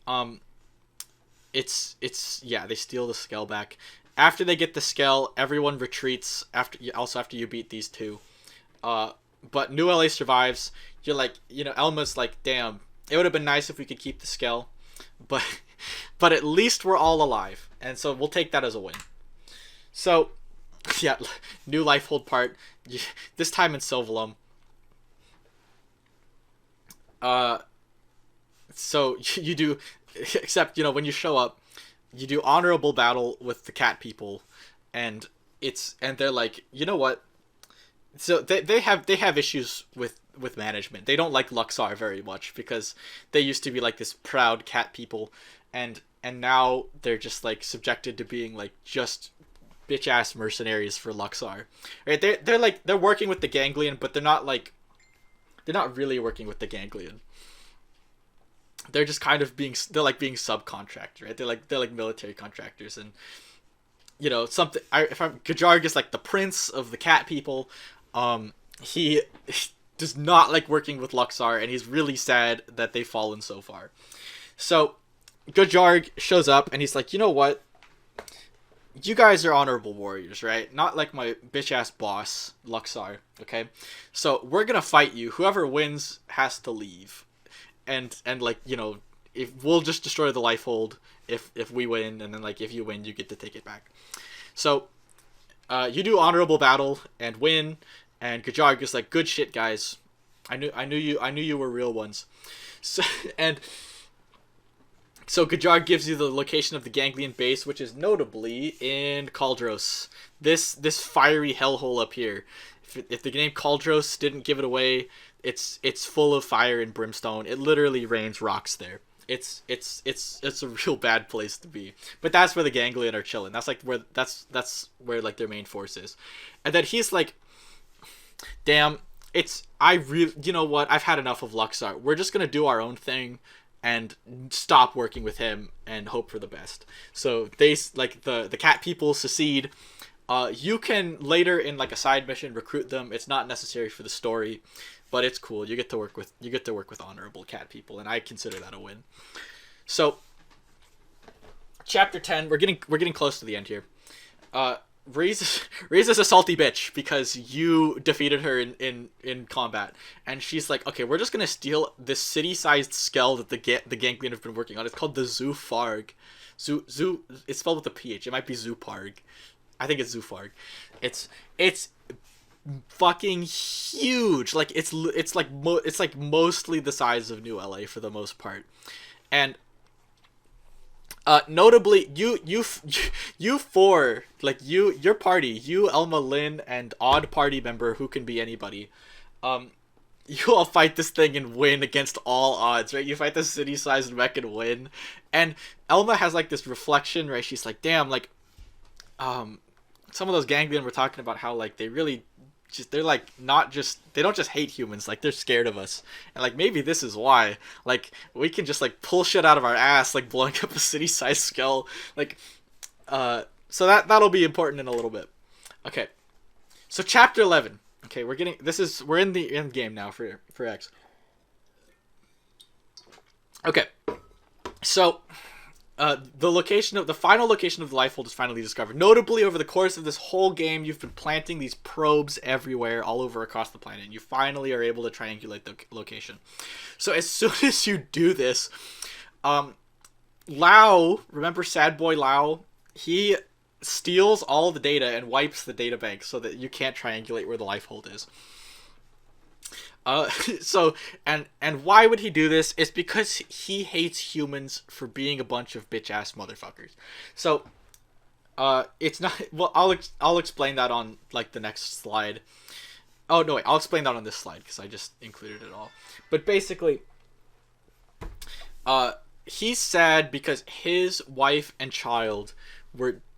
They steal the Skell back. After they get the Skell, everyone retreats. After you beat these two, but New LA survives. You're like, Elma's like, damn, it would have been nice if we could keep the Skell, but at least we're all alive, and so we'll take that as a win. So, yeah, new Lifehold part. This time in Silvalum. So you do, except when you show up, you do honorable battle with the cat people, and they're like, you know what? So they have issues with management. They don't like Luxar very much because they used to be like this proud cat people, and now they're just like subjected to being like just bitch ass mercenaries for Luxar. Right? They're working with the ganglion, but they're not really working with the ganglion. They're just kind of being subcontracted, right? They're like military contractors, and Gajarg is like the prince of the cat people. He does not like working with Luxar, and he's really sad that they've fallen so far. So Gajarg shows up, and he's like, you know what? You guys are honorable warriors, right? Not like my bitch-ass boss, Luxar, okay? So we're gonna fight you. Whoever wins has to leave. And if we'll just destroy the Lifehold if we win, and then like if you win, you get to take it back. So you do honorable battle and win. And Gajarg is like, good shit, guys. I knew you were real ones. So, and So Gajar gives you the location of the Ganglion base, which is notably in Caldros. This fiery hellhole up here. If the name Caldros didn't give it away, it's full of fire and brimstone. It literally rains rocks there. It's a real bad place to be. But that's where the Ganglion are chilling. That's where like their main force is. And then he's like, damn, you know what? I've had enough of Luxar. We're just gonna do our own thing and stop working with him and hope for the best. So they like the cat people secede. You can later in like a side mission recruit them. It's not necessary for the story, but it's cool. You get to work with honorable cat people, and I consider that a win. So, chapter 10. We're getting close to the end here. Riz is a salty bitch because you defeated her in combat, and she's like, okay, we're just gonna steal this city-sized skull that the Ganglion have been working on. It's called the Zoofarg. Zoo. It's spelled with a PH. It might be Zooparg. I think it's Zoofarg. It's fucking huge. Like it's like mostly the size of New LA for the most part, and notably, you four, like your party, you, Elma, Lynn, and odd party member who can be anybody, you all fight this thing and win against all odds, right? You fight this city-sized mech and win, and Elma has like this reflection, right? She's like, damn, like, some of those Ganglion were talking about how like they really they're like they don't just hate humans, like they're scared of us, and like maybe this is why like we can just like pull shit out of our ass, like blowing up a city-sized skull, like so that'll be important in a little bit. Okay, so chapter 11. Okay, we're in the end game now for X. Okay, so the final location of the Lifehold is finally discovered. Notably, over the course of this whole game, you've been planting these probes everywhere, all over across the planet, and you finally are able to triangulate the location. So as soon as you do this, Lao, remember Sad Boy Lao? He steals all the data and wipes the data bank so that you can't triangulate where the Lifehold is. So, and why would he do this? It's because he hates humans for being a bunch of bitch-ass motherfuckers. So, it's not, well, I'll explain that on, like, the next slide. Oh, no, wait, I'll explain that on this slide, because I just included it all. But basically, he's sad because his wife and child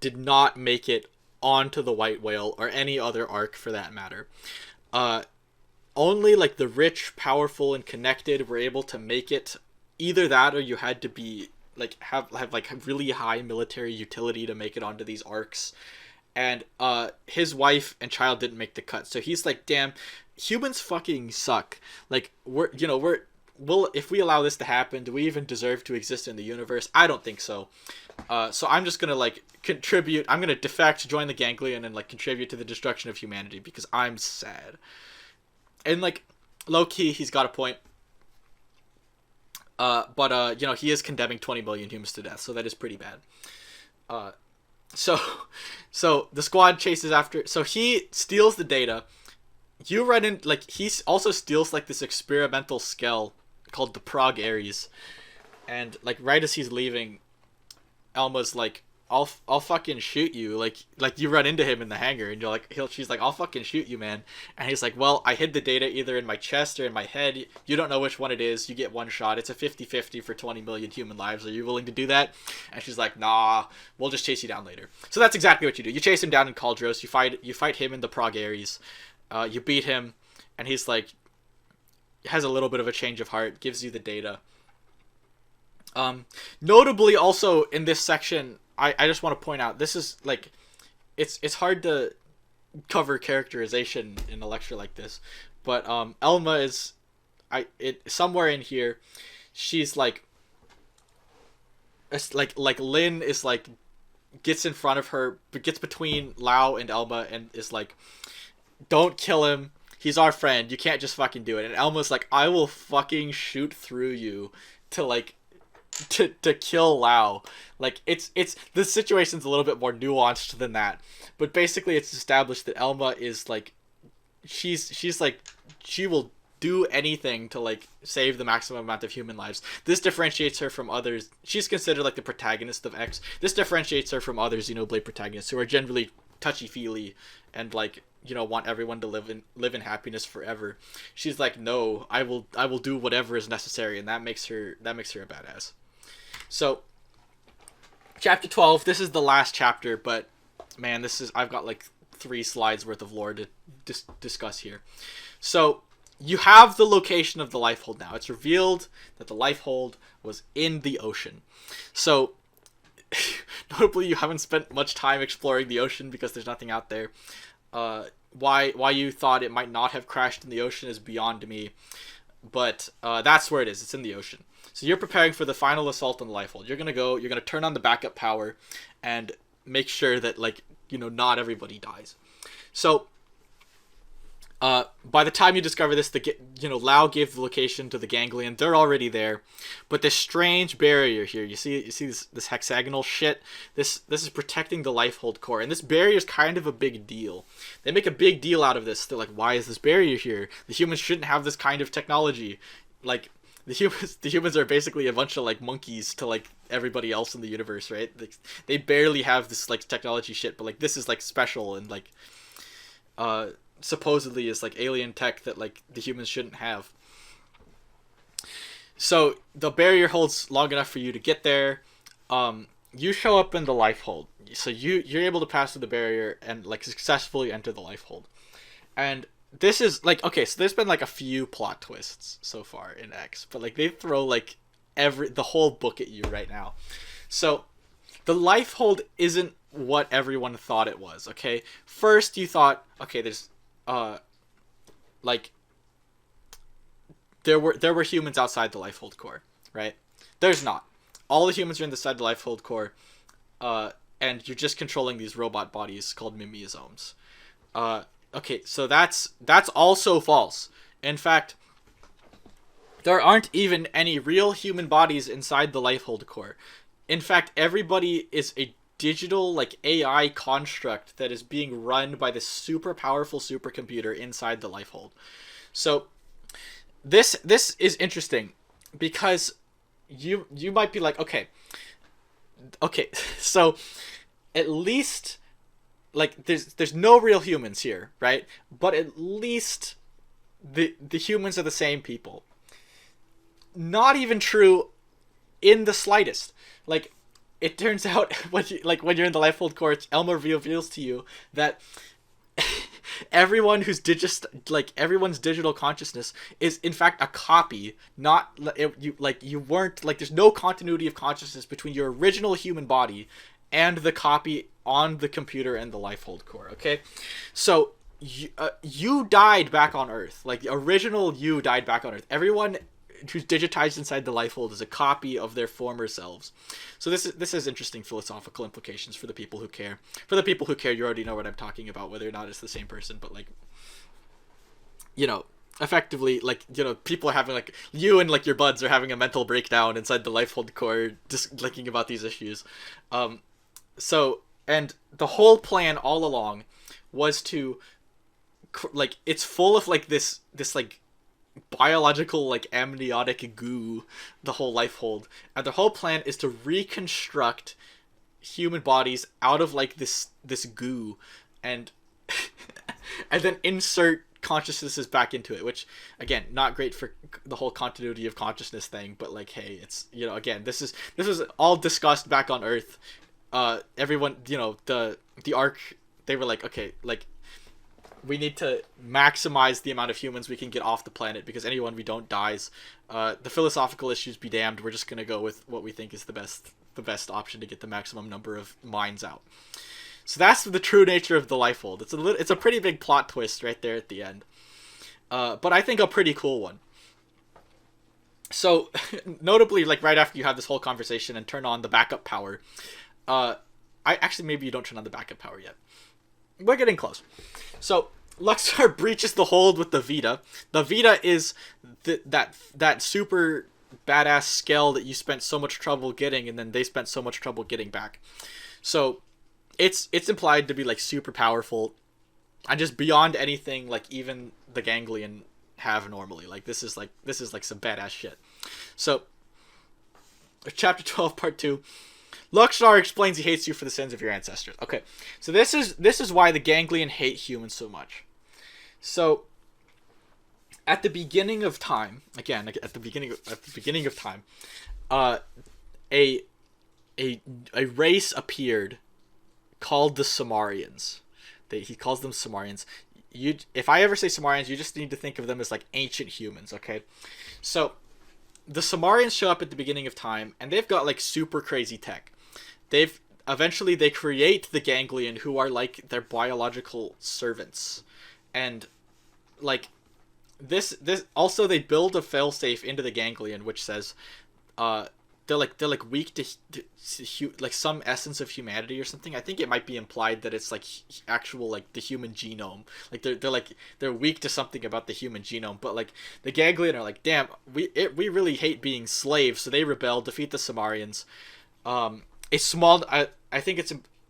did not make it onto the White Whale, or any other arc for that matter. Only like the rich, powerful, and connected were able to make it. Either that, or you had to be like have like really high military utility to make it onto these arcs. And his wife and child didn't make the cut. So he's like, damn, humans fucking suck. Like if we allow this to happen, do we even deserve to exist in the universe? I don't think so. So I'm just gonna like contribute. I'm gonna defect, join the Ganglion, and like contribute to the destruction of humanity because I'm sad. And, like, low-key, he's got a point. But he is condemning 20 million humans to death, so that is pretty bad. So the squad chases after... So he steals the data. You run in... Like, he also steals, like, this experimental skull called the Prague Ares. And, like, right as he's leaving, Elma's like, I'll fucking shoot you. Like you run into him in the hangar, and you're like, she's like, I'll fucking shoot you, man. And he's like, well, I hid the data either in my chest or in my head. You don't know which one it is. You get one shot. It's a 50-50 for 20 million human lives. Are you willing to do that? And she's like, nah, we'll just chase you down later. So that's exactly what you do. You chase him down in Caldros. You fight him in the Prague Ares. You beat him, and he's like, has a little bit of a change of heart, gives you the data. Notably also in this section, I just want to point out, this is like, it's hard to cover characterization in a lecture like this, but Elma is, somewhere in here, she's like, it's like Lynn is like, gets in front of her, but gets between Lao and Elma and is like, don't kill him, he's our friend, you can't just fucking do it. And Elma's like, I will fucking shoot through you to like, to kill Lao. Like, it's the situation's a little bit more nuanced than that, but basically it's established that Elma is like, she's like, she will do anything to like save the maximum amount of human lives. This differentiates her from others. She's considered like the protagonist of X. This differentiates her from other Xenoblade protagonists who are generally touchy-feely and like, you know, want everyone to live in happiness forever. She's like, no, I will do whatever is necessary, and that makes her a badass. So chapter 12, this is the last chapter, but man, I've got like 3 slides worth of lore to discuss here. So you have the location of the Lifehold now. It's revealed that the Lifehold was in the ocean. So notably, you haven't spent much time exploring the ocean because there's nothing out there. Why you thought it might not have crashed in the ocean is beyond me, but that's where it is. It's in the ocean. So you're preparing for the final assault on the Lifehold. You're gonna turn on the backup power and make sure that, like, you know, not everybody dies. So by the time you discover this, Lao gave the location to the ganglion. They're already there, but this strange barrier here, you see this hexagonal shit. This is protecting the Lifehold core, and this barrier is kind of a big deal. They make a big deal out of this. They're like, why is this barrier here? The humans shouldn't have this kind of technology. Like, the humans are basically a bunch of like monkeys to like everybody else in the universe, right? They barely have this like technology shit, but like this is like special and like supposedly is like alien tech that like the humans shouldn't have. So the barrier holds long enough for you to get there. You show up in the Lifehold, so you're able to pass through the barrier and like successfully enter the Lifehold. And this is like, okay, so there's been like a few plot twists so far in X, but like they throw like the whole book at you right now. So the Lifehold isn't what everyone thought it was. Okay, first you thought, okay, there's like there were humans outside the Lifehold core, right? There's not. All the humans are inside the Lifehold core, and you're just controlling these robot bodies called mimeosomes. Okay, so that's also false. In fact, there aren't even any real human bodies inside the Lifehold core. In fact, everybody is a digital like AI construct that is being run by this super powerful supercomputer inside the Lifehold. So this is interesting because you might be like, okay, so at least like there's no real humans here, right? But at least the humans are the same people. Not even true in the slightest. Like, it turns out when you're in the Lifehold core, Elmer reveals to you that everyone's digital consciousness is in fact a copy. Not you weren't like, there's no continuity of consciousness between your original human body and the copy on the computer and the Lifehold core. Okay, so you died back on Earth. Like, the original you died back on Earth. Everyone who's digitized inside the Lifehold is a copy of their former selves. So this has interesting philosophical implications for the people who care. For the people who care, you already know what I'm talking about, whether or not it's the same person. But like, you know, effectively, like, you know, people are having like, you and like your buds are having a mental breakdown inside the Lifehold core, just thinking about these issues. So, and the whole plan all along was to like, it's full of like this like biological like amniotic goo, the whole Lifehold, and the whole plan is to reconstruct human bodies out of like this goo and and then insert consciousnesses back into it, which again, not great for the whole continuity of consciousness thing, but like, hey, it's, you know, again, this is all discussed back on Earth. Everyone, you know, the Ark, they were like, okay, like, we need to maximize the amount of humans we can get off the planet, because anyone we don't dies. The philosophical issues be damned, we're just gonna go with what we think is the best option to get the maximum number of minds out. So that's the true nature of the Lifehold. It's a pretty big plot twist right there at the end, but I think a pretty cool one. So notably, like, right after you have this whole conversation and turn on the backup power, maybe you don't turn on the backup power yet. We're getting close. So Luxor breaches the hold with the Vita. The Vita is that super badass scale that you spent so much trouble getting, and then they spent so much trouble getting back. So it's implied to be like super powerful and just beyond anything like even the ganglion have normally. Like this is like some badass shit. So, chapter 12, part 2. Luxar explains he hates you for the sins of your ancestors. Okay, so this is why the ganglion hate humans so much. So, at the beginning of time, again, at the beginning of time, a race appeared called the Samarians. He calls them Samarians. If I ever say Samarians, you just need to think of them as like ancient humans. Okay, so the Samarians show up at the beginning of time, and they've got like super crazy tech. They create the ganglion, who are like their biological servants, and like this also they build a failsafe into the ganglion which says they're like weak to like some essence of humanity or something. I think it might be implied that it's like actual like the human genome. Like they're weak to something about the human genome. But like the ganglion are like, damn, we really hate being slaves, so they rebel, defeat the Samarians. A small I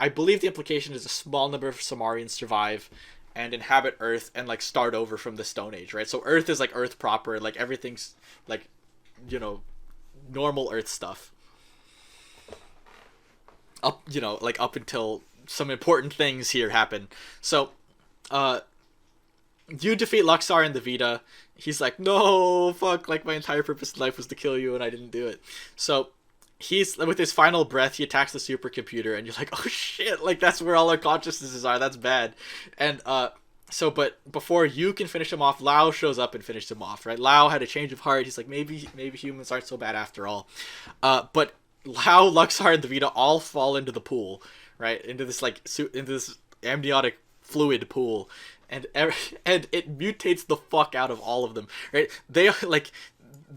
believe the implication is a small number of Samarians survive and inhabit Earth and like start over from the Stone Age, right? So Earth is like Earth proper, like everything's like, you know, normal Earth stuff. Up until some important things here happen. So, you defeat Luxar in the Vita. He's like, no, fuck, like my entire purpose in life was to kill you and I didn't do it. So, he's, with his final breath, he attacks the supercomputer and you're like, oh shit, like that's where all our consciousnesses are, that's bad. And, but before you can finish him off, Lao shows up and finished him off, right? Lao had a change of heart. He's like, maybe humans aren't so bad after all. But Lao, Luxar, and the Vita all fall into the pool, right? Into this amniotic fluid pool, and it mutates the fuck out of all of them, right? They like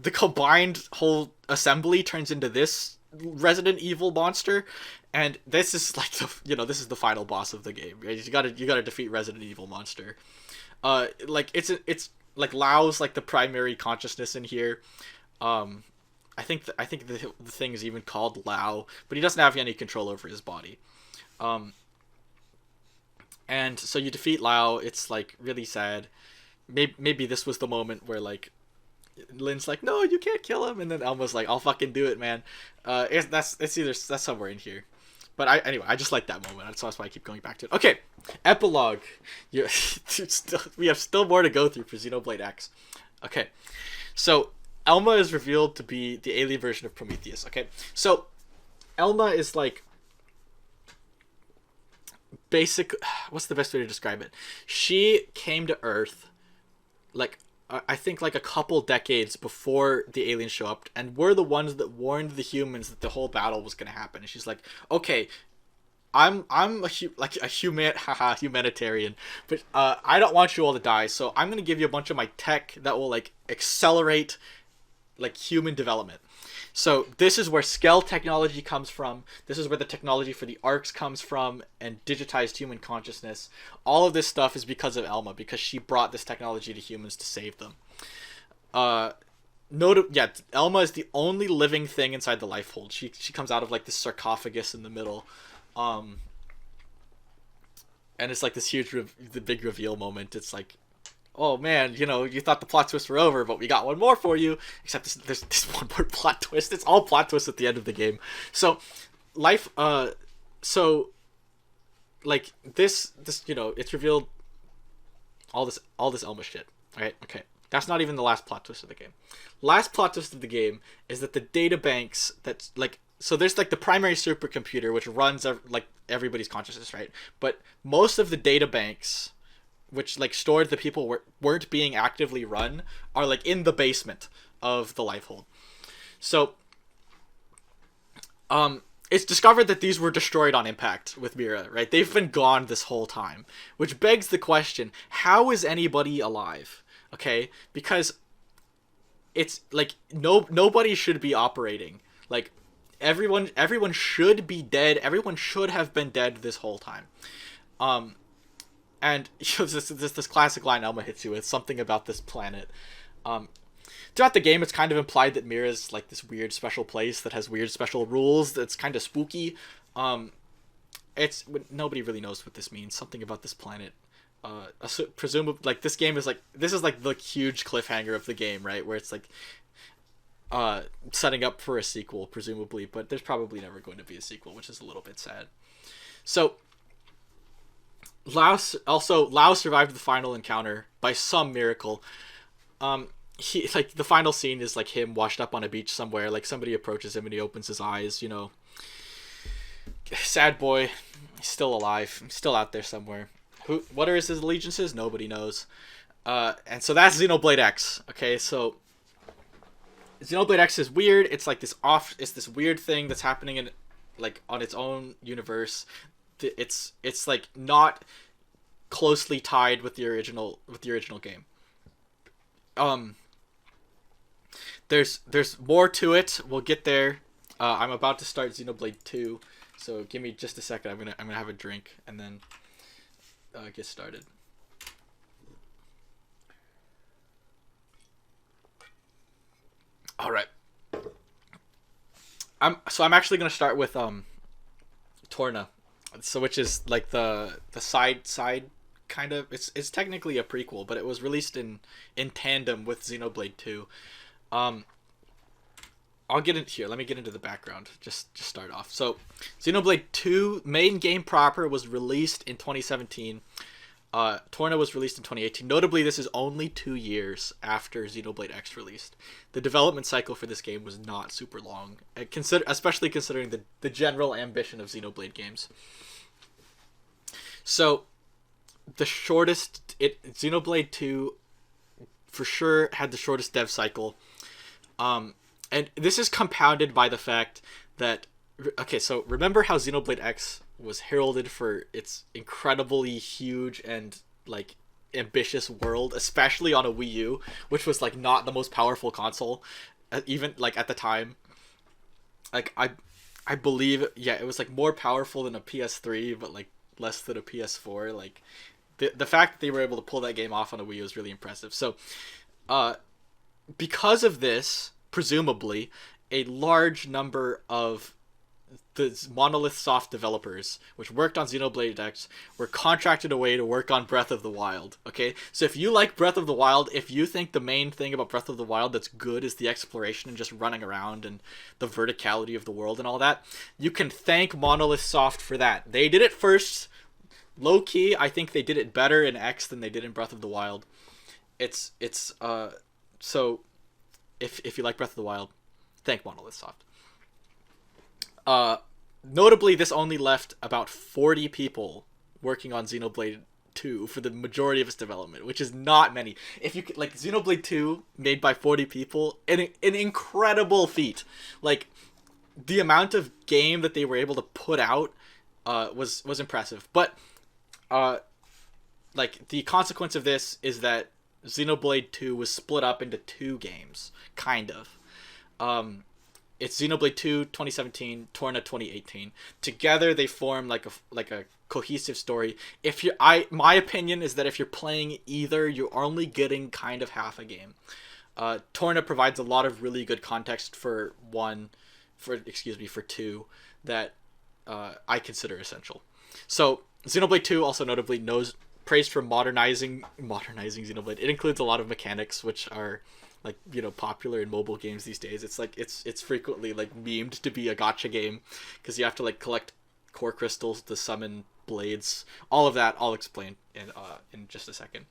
the combined whole assembly turns into this Resident Evil monster. And this is like this is the final boss of the game. Right? You gotta defeat Resident Evil monster. Like it's like Lao's like the primary consciousness in here. I think the thing is even called Lao, but he doesn't have any control over his body. And so you defeat Lao. It's like really sad. Maybe this was the moment where like Lynn's like, no, you can't kill him, and then Elma's like, I'll fucking do it, man. That's somewhere in here. But I just like that moment. That's why I keep going back to it. Okay, epilogue. We have still more to go through for Xenoblade X. Okay, so Elma is revealed to be the alien version of Prometheus. Okay, so Elma is like basic. What's the best way to describe it? She came to Earth, like I think like a couple decades before the aliens show up, and we're the ones that warned the humans that the whole battle was gonna happen. And she's like, okay, I'm a humanitarian, but I don't want you all to die, so I'm gonna give you a bunch of my tech that will like accelerate like human development. So this is where Skell technology comes from. This is where the technology for the arcs comes from, and digitized human consciousness. All of this stuff is because of Elma, because she brought this technology to humans to save them. Elma is the only living thing inside the Lifehold. She comes out of like this sarcophagus in the middle, and it's like this huge, the big reveal moment. It's like, oh man, you thought the plot twists were over, but we got one more for you. Except there's one more plot twist. It's all plot twists at the end of the game. So, like this, it's revealed all this Elma shit. Alright, okay. That's not even the last plot twist of the game. Last plot twist of the game is that the data banks that's like, so there's like the primary supercomputer which runs like everybody's consciousness, right? But most of the data banks which like stored the people weren't being actively run are like in the basement of the Lifehold. So it's discovered that these were destroyed on impact with Mira, right? They've been gone this whole time, which begs the question, how is anybody alive? Okay, because it's like nobody should be operating. Like everyone should be dead. Everyone should have been dead this whole time. And this classic line Elma hits you with, something about this planet. Throughout the game, it's kind of implied that Mira's like this weird special place that has weird special rules that's kind of spooky. Nobody really knows what this means. Something about this planet. presumably, like, this game is like, this is like the huge cliffhanger of the game, right? Where it's like setting up for a sequel, presumably, but there's probably never going to be a sequel, which is a little bit sad. So Lao survived the final encounter by some miracle. He, like, the final scene is like him washed up on a beach somewhere. Like, somebody approaches him and he opens his eyes. You know, sad boy, he's still alive, he's still out there somewhere. What are his allegiances? Nobody knows. And so that's Xenoblade X. Okay, so Xenoblade X is weird. It's like it's this weird thing that's happening in, like, on its own universe. It's like not closely tied with the original game. There's more to it. We'll get there. I'm about to start Xenoblade 2, so give me just a second. I'm gonna have a drink and then get started. All right. I'm actually gonna start with Torna, so which is like the side kind of. It's technically a prequel, but it was released in tandem with Xenoblade 2. I'll get into here. Let me get into the background. Just start off. So, Xenoblade 2 main game proper was released in 2017. Torna was released in 2018. Notably, this is only 2 years after Xenoblade X released. The development cycle for this game was not super long, especially considering the general ambition of Xenoblade games. So, Xenoblade 2 for sure had the shortest dev cycle. And this is compounded by the fact that, okay, so remember how Xenoblade X was heralded for its incredibly huge and, like, ambitious world, especially on a Wii U, which was, like, not the most powerful console, even, like, at the time. Like, I believe, yeah, it was, like, more powerful than a PS3, but, like, less than a PS4. Like, the fact that they were able to pull that game off on a Wii U is really impressive. So, because of this, presumably, a large number of the Monolith Soft developers, which worked on Xenoblade X, were contracted away to work on Breath of the Wild. Okay, so if you like Breath of the Wild, if you think the main thing about Breath of the Wild that's good is the exploration and just running around and the verticality of the world and all that, you can thank Monolith Soft for that. They did it first. Low key, I think they did it better in X than they did in Breath of the Wild. So if you like Breath of the Wild, thank Monolith Soft. Notably, this only left about 40 people working on Xenoblade 2 for the majority of its development, which is not many. If you like, Xenoblade 2 made by 40 people, an incredible feat. Like, the amount of game that they were able to put out was impressive. But like, the consequence of this is that Xenoblade 2 was split up into 2 games, kind of. It's Xenoblade 2 2017, Torna 2018. Together they form like a cohesive story. My opinion is that if you're playing either, you're only getting kind of half a game. Torna provides a lot of really good context for 2 that I consider essential. So Xenoblade 2 also notably praised for modernizing Xenoblade. It includes a lot of mechanics which are, like, you know, popular in mobile games these days. It's like it's frequently, like, memed to be a gacha game because you have to, like, collect core crystals to summon blades. All of that I'll explain in just a second.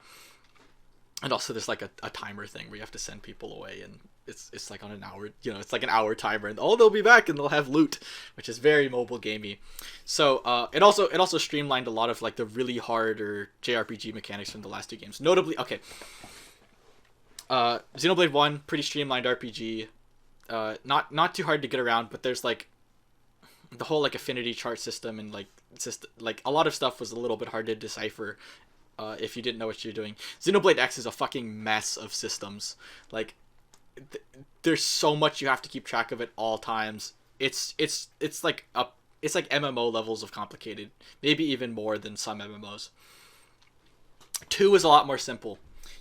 And also there's, like, a timer thing where you have to send people away, and it's like on an hour, you know, it's like an hour timer, and they'll be back and they'll have loot, which is very mobile gamey. So it also streamlined a lot of, like, the really harder JRPG mechanics from the last 2 games. Notably, okay, Xenoblade 1, pretty streamlined RPG, not too hard to get around, but there's, like, the whole, like, affinity chart system, and, like, a lot of stuff was a little bit hard to decipher if you didn't know what you're doing. Xenoblade X is a fucking mess of systems. Like, there's so much you have to keep track of at all times. It's like MMO levels of complicated, maybe even more than some MMOs. 2 is a lot more simple.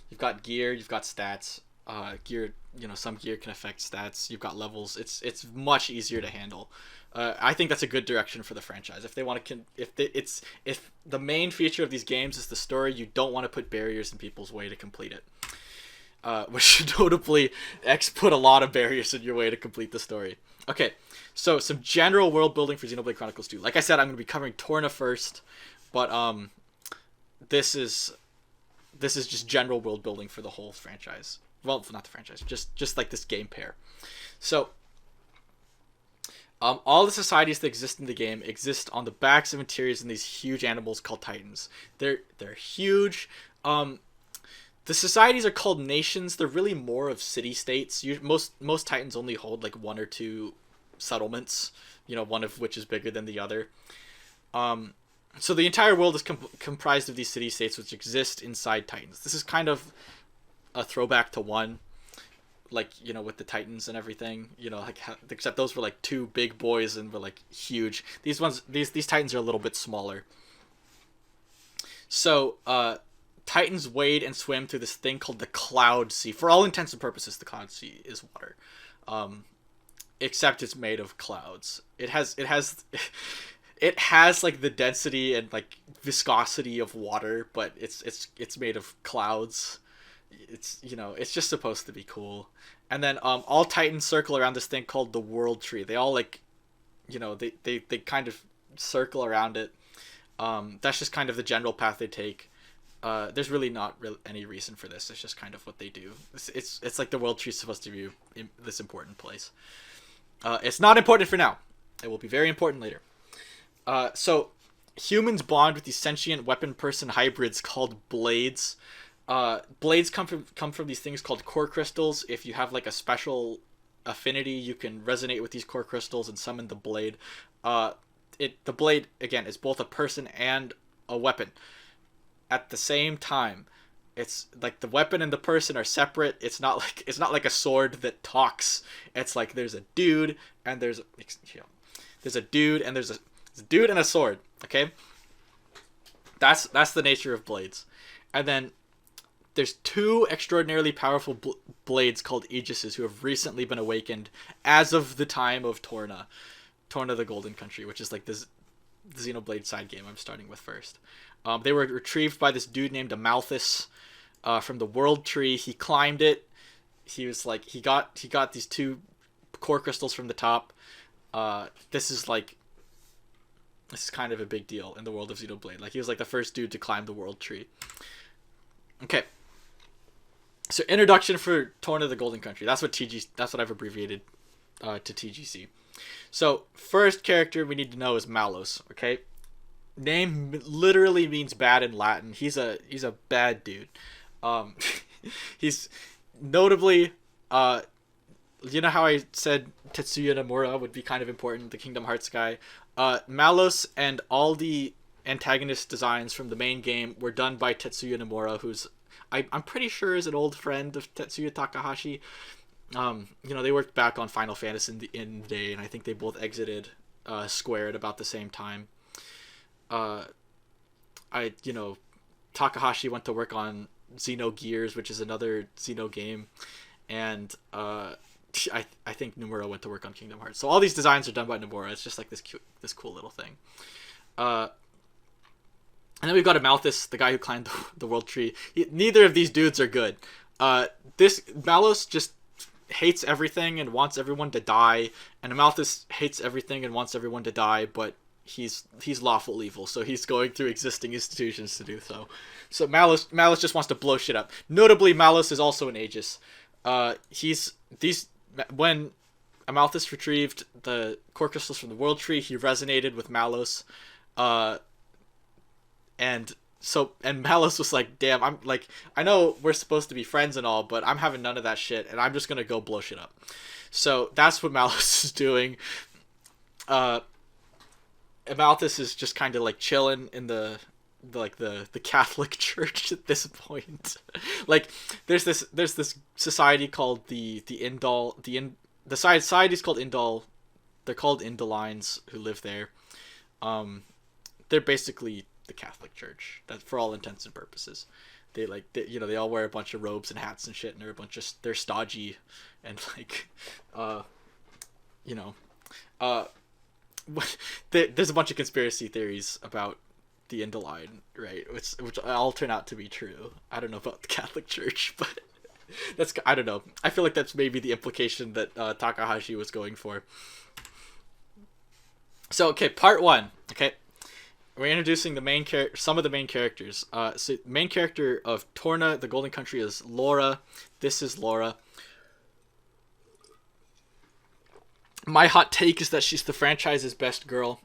You've got gear, you've got stats. gear, some gear can affect stats. You've got levels. It's much easier to handle. I think that's a good direction for the franchise. If they want to, if the main feature of these games is the story, you don't want to put barriers in people's way to complete it. Which notably, X put a lot of barriers in your way to complete the story. Okay, so some general world building for Xenoblade Chronicles 2. Like I said, I'm going to be covering Torna first, but this is just general world building for the whole franchise. Well, not the franchise, just like this game pair. So, all the societies that exist in the game exist on the backs of interiors in these huge animals called Titans. They're huge. The societies are called nations. They're really more of city-states. Most Titans only hold like one or two settlements, one of which is bigger than the other. So the entire world is comprised of these city-states which exist inside Titans. This is kind of a throwback to 1, like, with the Titans and everything, except those were like two big boys and were like huge. These Titans are a little bit smaller. So, Titans wade and swim through this thing called the Cloud Sea. For all intents and purposes, the Cloud Sea is water, except it's made of clouds. It has like the density and like viscosity of water, but it's made of clouds. It's it's just supposed to be cool. And then all Titans circle around this thing called the World Tree. They all like, they kind of circle around it. That's just kind of the general path they take. There's really not any reason for this. It's just kind of what they do. It's like the World Tree is supposed to be in this important place. It's not important for now. It will be very important later. So humans bond with these sentient weapon person hybrids called blades. Blades come from these things called core crystals. If you have like a special affinity, you can resonate with these core crystals and summon the blade. The blade again is both a person and a weapon at the same time. It's like the weapon and the person are separate. It's not like a sword that talks. It's like there's a dude and there's a dude and there's a dude and a sword. Okay, that's the nature of blades. And then there's two extraordinarily powerful blades called Aegises who have recently been awakened as of the time of Torna the Golden Country, which is like the Xenoblade side game I'm starting with first. They were retrieved by this dude named Amalthus from the World Tree. He climbed it. He was like he got these two core crystals from the top. This is kind of a big deal in the world of Xenoblade. Like he was like the first dude to climb the World Tree. Okay. So introduction for Torna the Golden Country. That's what I've abbreviated to TGC. So first character we need to know is Malos. Okay. Name literally means bad in Latin. He's a bad dude. He's notably, you know how I said Tetsuya Nomura would be kind of important, the Kingdom Hearts guy. Malos and all the antagonist designs from the main game were done by Tetsuya Nomura, who's I'm pretty sure is an old friend of Tetsuya Takahashi. They worked back on Final Fantasy in the day, and I think they both exited Square at about the same time. Takahashi went to work on Xenogears, which is another Xeno game, and I think Nomura went to work on Kingdom Hearts. So all these designs are done by Nomura. It's just like this cool little thing. And then we've got Amalthus, the guy who climbed the World Tree. Neither of these dudes are good. This Malos just hates everything and wants everyone to die, and Amalthus hates everything and wants everyone to die, but he's lawful evil, so he's going through existing institutions to do so. So Malos just wants to blow shit up. Notably, Malos is also an Aegis. When Amalthus retrieved the core crystals from the World Tree, he resonated with Malos, and Malos was like, damn, I'm like, I know we're supposed to be friends and all, but I'm having none of that shit, and I'm just gonna go blow shit up. So that's what Malos is doing. Amalthus is just kind of like chilling in the Catholic Church at this point. Like there's this society called the society is called Indal. They're called Indalines who live there. They're basically the Catholic Church, that for all intents and purposes. They all wear a bunch of robes and hats and shit, and they're stodgy, and uh, you know, uh, there's a bunch of conspiracy theories about the Indoline, right? Which all turn out to be true. I don't know about the Catholic Church, but I don't know. I feel like that's maybe the implication that Takahashi was going for. So okay, part one. Okay, we're introducing some of the main characters. So main character of Torna, the Golden Country, is Laura. This is Laura. My hot take is that she's the franchise's best girl.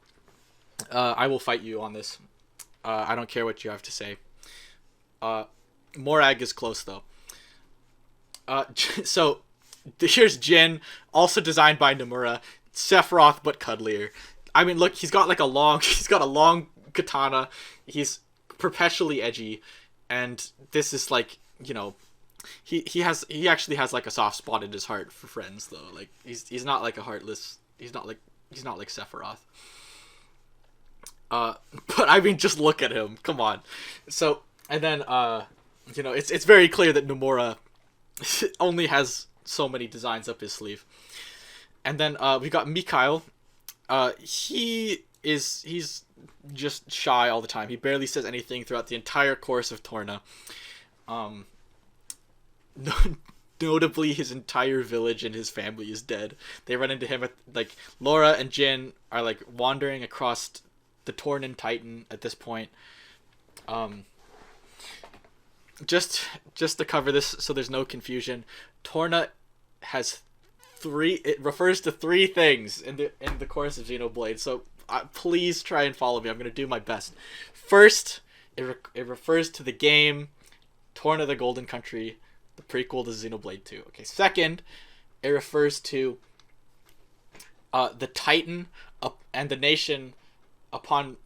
I will fight you on this. I don't care what you have to say. Morag is close though. So here's Jin, also designed by Nomura. Sephiroth, but cuddlier. I mean, look, he's got a long katana. He's perpetually edgy, and this is he actually has like a soft spot in his heart for friends though. Like he's not like a heartless. He's not like Sephiroth. But I mean, just look at him. Come on. So and then it's very clear that Nomura only has so many designs up his sleeve. And then we got Mikhail. He's just shy all the time. He barely says anything throughout the entire course of Torna. Notably, his entire village and his family is dead. They run into him at Laura and Jin are wandering across the Tornan Titan at this point. Just to cover this so there's no confusion, Torna has it refers to three things in the course of Xenoblade. So please try and follow me. I'm going to do my best. First, it refers to the game Torna the Golden Country, the prequel to Xenoblade 2. Okay. Second, it refers to the Titan and the nation upon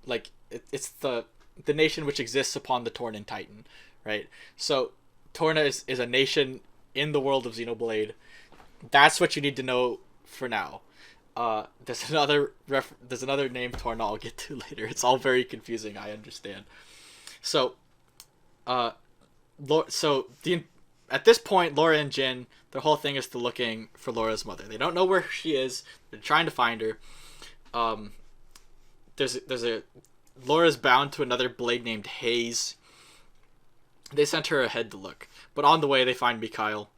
it's the nation which exists upon the Tornan Titan, right? So Torna is a nation in the world of Xenoblade. That's what you need to know for now. There's another name Torna I'll get to later. It's all very confusing, I understand. So at this point, Laura and Jin, their whole thing is to looking for Laura's mother. They don't know where she is. They're trying to find her. Laura's bound to another blade named Hayes. They sent her ahead to look, but on the way they find Mikhail.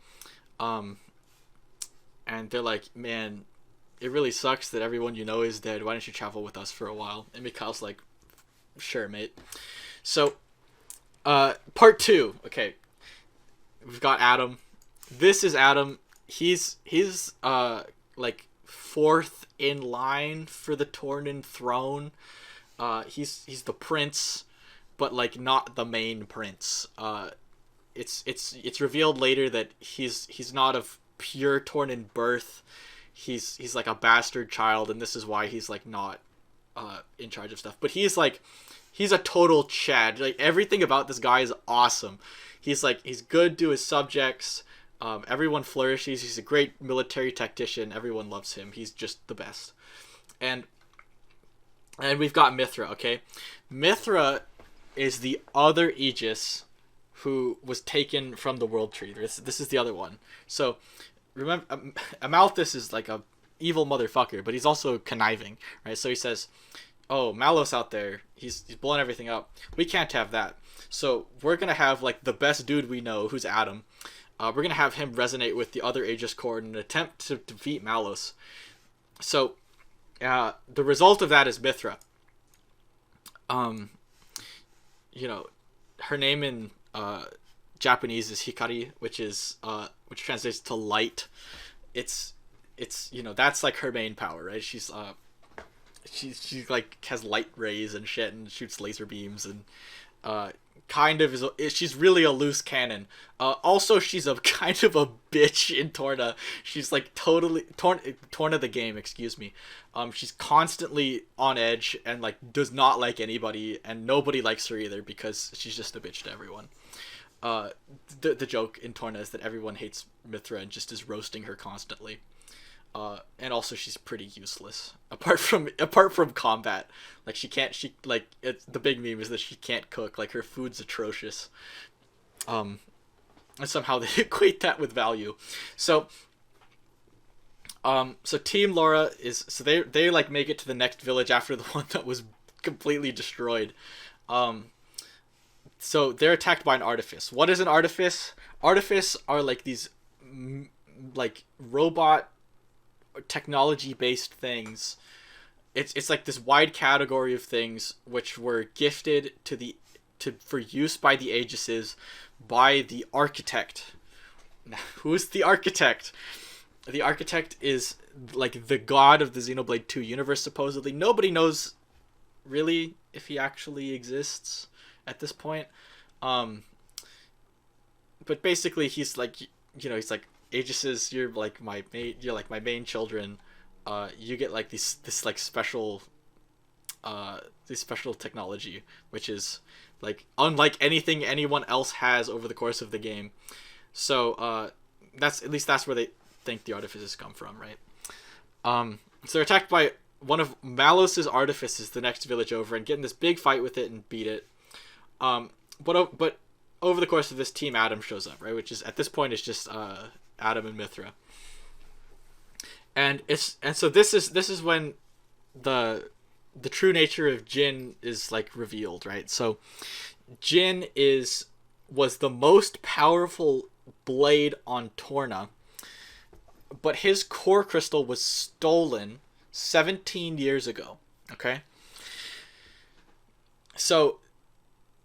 And they're like, man, it really sucks that everyone you know is dead. Why don't you travel with us for a while? And Mikhail's like, sure, mate. So, part two. Okay, we've got Adam. This is Adam. He's fourth in line for the Tornan throne. He's the prince, but not the main prince. It's revealed later that he's not of pure Tornan birth. He's like a bastard child, and this is why he's not in charge of stuff. But he's a total Chad. Everything about this guy is awesome. He's good to his subjects. Everyone flourishes. He's a great military tactician. Everyone loves him. He's just the best. And we've got Mithra. Okay, Mithra is the other Aegis who was taken from the World Tree. This is the other one. So remember, Amalthus is a evil motherfucker, but he's also conniving, right? So he says, oh, Malos out there, he's blowing everything up. We can't have that. So we're going to have the best dude we know, who's Adam. We're going to have him resonate with the other Aegis Corps in an attempt to defeat Malos. So the result of that is Mithra. Her name in Japanese is Hikari, which translates to light. It's that's her main power, right? She's has light rays and shit and shoots laser beams and she's really a loose cannon. Also, she's a kind of a bitch in Torna. She's totally Torna the game, excuse me. She's constantly on edge and does not like anybody, and nobody likes her either because she's just a bitch to everyone. The joke in Torna is that everyone hates Mithra and just is roasting her constantly. And also she's pretty useless apart from combat. The big meme is that she can't cook. Her food's atrocious. And somehow they equate that with value. So so Team Laura is so they like make it to the next village after the one that was completely destroyed. Um, so they're attacked by an artifice. What is an artifice? Artifice are like these like robot technology based things. It's like this wide category of things which were gifted to for use by the Aegises by the architect. Who's the architect? The architect is like the god of the Xenoblade 2 universe, supposedly. Nobody knows really if he actually exists at this point. Um, but basically he's like, he's like, Aegises, you're like my main, you're like my main children. You get like this like special this special technology, which is like unlike anything anyone else has over the course of the game. So that's where they think the artifices come from, right? So they're attacked by one of Malos's artifices the next village over and get in this big fight with it and beat it. But over the course of this, Team Adam shows up, right? Which is at this point is just Adam and Mithra. And so this is when the true nature of Jin is like revealed, right? So Jin was the most powerful blade on Torna, but his core crystal was stolen 17 years ago. Okay, so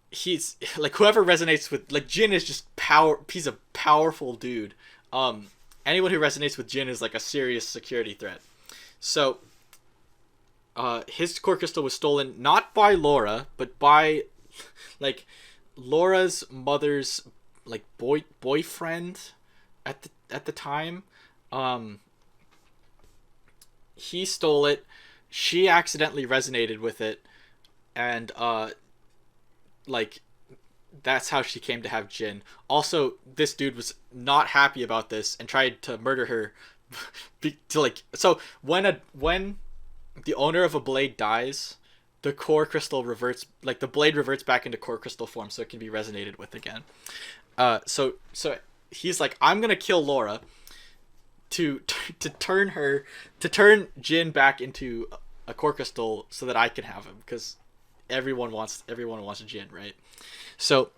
he's like, whoever resonates with like Jin is just power. He's a powerful dude. Anyone who resonates with Jin is like a serious security threat. So his core crystal was stolen not by Laura, but by like Laura's mother's like boyfriend at the time. He stole it. She accidentally resonated with it, and like that's how she came to have Jin. Also, this dude was not happy about this and tried to murder her. So when the owner of a blade dies, the core crystal reverts, like the blade reverts back into core crystal form, so it can be resonated with again. So he's like, I'm gonna kill Laura to turn Jin back into a core crystal so that I can have him, because everyone wants Jin, right? So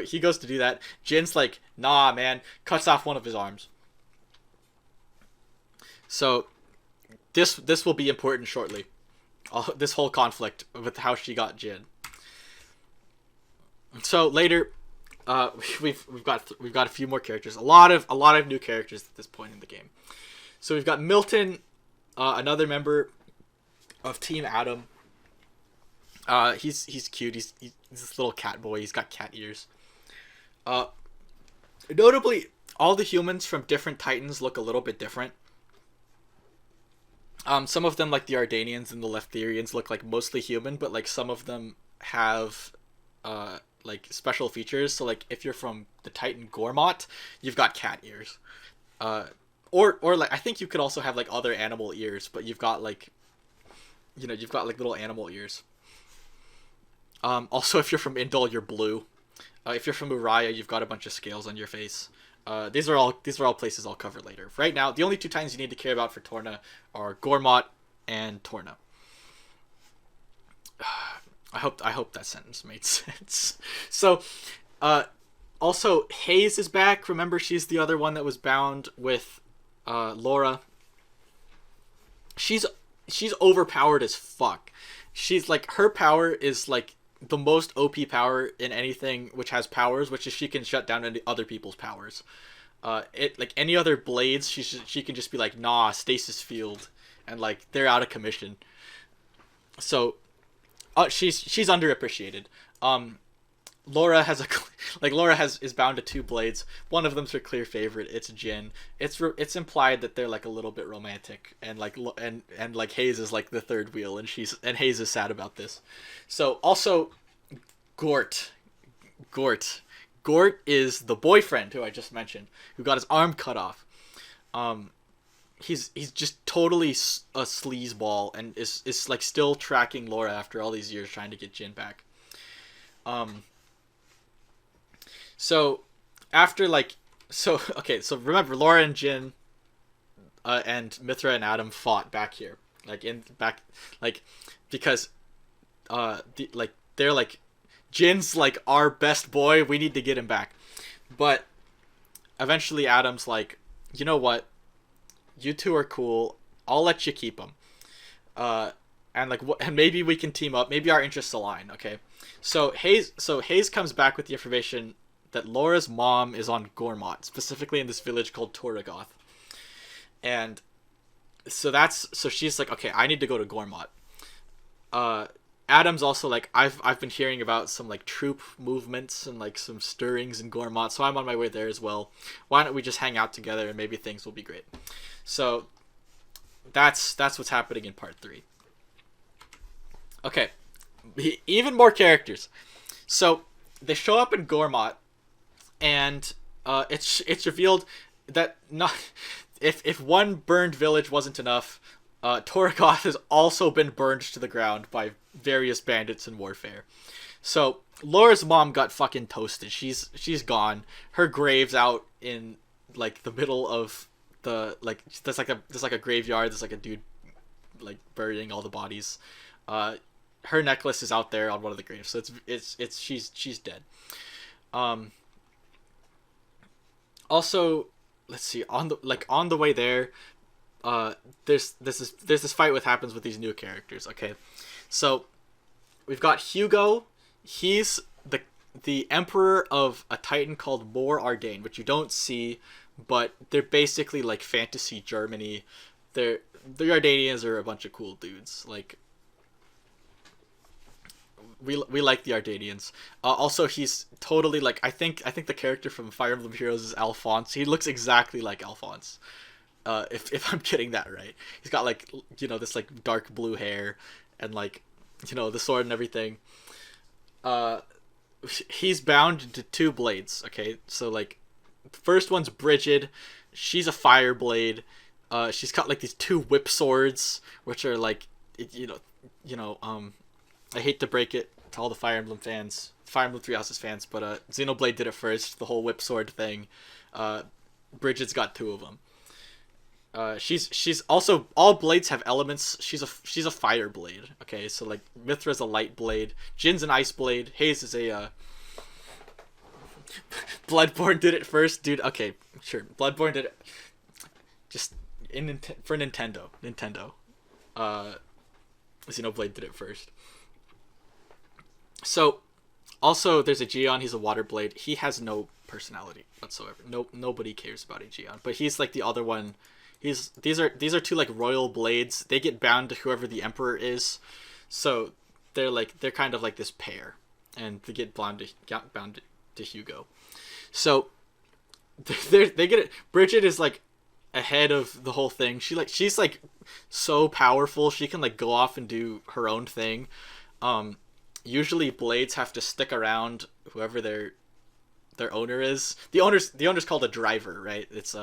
he goes to do that. Jin's like, nah, man, cuts off one of his arms. So this will be important shortly. This whole conflict with how she got Jin. So later, we've got a few more characters. A lot of new characters at this point in the game. So we've got Milton, another member of Team Adam. He's cute. He's this little cat boy. He's got cat ears. Notably, all the humans from different Titans look a little bit different. Some of them, like the Ardanians and the Leftherians, look like mostly human, but like some of them have like special features. So like if you're from the Titan Gormott, you've got cat ears. Or like I think you could also have like other animal ears, but you've got like little animal ears. Also, if you're from Indol, you're blue. If you're from Uriah, you've got a bunch of scales on your face. These are all places I'll cover later. Right now, the only two Titans you need to care about for Torna are Gormott and Torna. I hope that sentence made sense. So, also Hayes is back. Remember, she's the other one that was bound with Laura. She's overpowered as fuck. She's like, her power is like the most OP power in anything which has powers, which is she can shut down any other people's powers. It like any other blades, she can just be like, nah, stasis field, and like they're out of commission. So she's underappreciated. Laura is bound to two blades. One of them's her clear favorite. It's Jin. It's implied that they're like a little bit romantic, and like Hayes is like the third wheel, and Hayes is sad about this. So also, Gort is the boyfriend who I just mentioned, who got his arm cut off. He's just totally a sleazeball and is like still tracking Laura after all these years trying to get Jin back. So after okay, so remember Laura and Jin and Mithra and Adam fought back here, like in back, like because they're like Jin's like our best boy. We need to get him back, but eventually Adam's like, you know what? You two are cool. I'll let you keep them. And and maybe we can team up. Maybe our interests align. Okay, so Hayes comes back with the information that Laura's mom is on Gormott, specifically in this village called Torragoth. And so she's like, okay, I need to go to Gormott. Adam's also like, I've been hearing about some like troop movements and like some stirrings in Gormott, so I'm on my way there as well. Why don't we just hang out together and maybe things will be great. So that's what's happening in part 3. Okay, even more characters. So they show up in Gormott, and it's revealed that not if one burned village wasn't enough, Torgoth has also been burned to the ground by various bandits in warfare. So Laura's mom got fucking toasted. She's gone. Her grave's out in like the middle of the like there's like a graveyard. There's like a dude like burying all the bodies. Her necklace is out there on one of the graves. So it's she's dead. Also, let's see, on the way there, there's this fight what happens with these new characters. Okay, so we've got Hugo. He's the emperor of a titan called Mor Ardain, which you don't see, but they're basically like fantasy Germany. The Ardanians are a bunch of cool dudes. Like we like the Ardanians. Also, he's totally like I think the character from Fire Emblem Heroes is Alphonse. He looks exactly like Alphonse. If I'm getting that right, he's got like this like dark blue hair and like the sword and everything. He's bound into 2 blades. Okay, so like the first one's Brigid. She's a fire blade. She's got like these 2 whip swords, which are like I hate to break it to all the Fire Emblem fans, Fire Emblem Three Houses fans, but Xenoblade did it first. The whole whip sword thing. Brigid's got 2 of them. She's also, all blades have elements. She's a fire blade. Okay, so like Mithra's a light blade, Jin's an ice blade, Hayes is a Bloodborne did it first, dude. Okay, sure, Bloodborne did it just for Nintendo. Xenoblade did it first. So also there's a Gion. He's a water blade. He has no personality whatsoever. Nobody cares about a Gion, but he's like the other one. These are 2 like royal blades. They get bound to whoever the emperor is, so they're kind of like this pair, and they get bound to Hugo. So they get it. Brigid is like ahead of the whole thing. She's like so powerful. She can like go off and do her own thing. Usually blades have to stick around whoever their owner is. The owner's called a driver, right? It's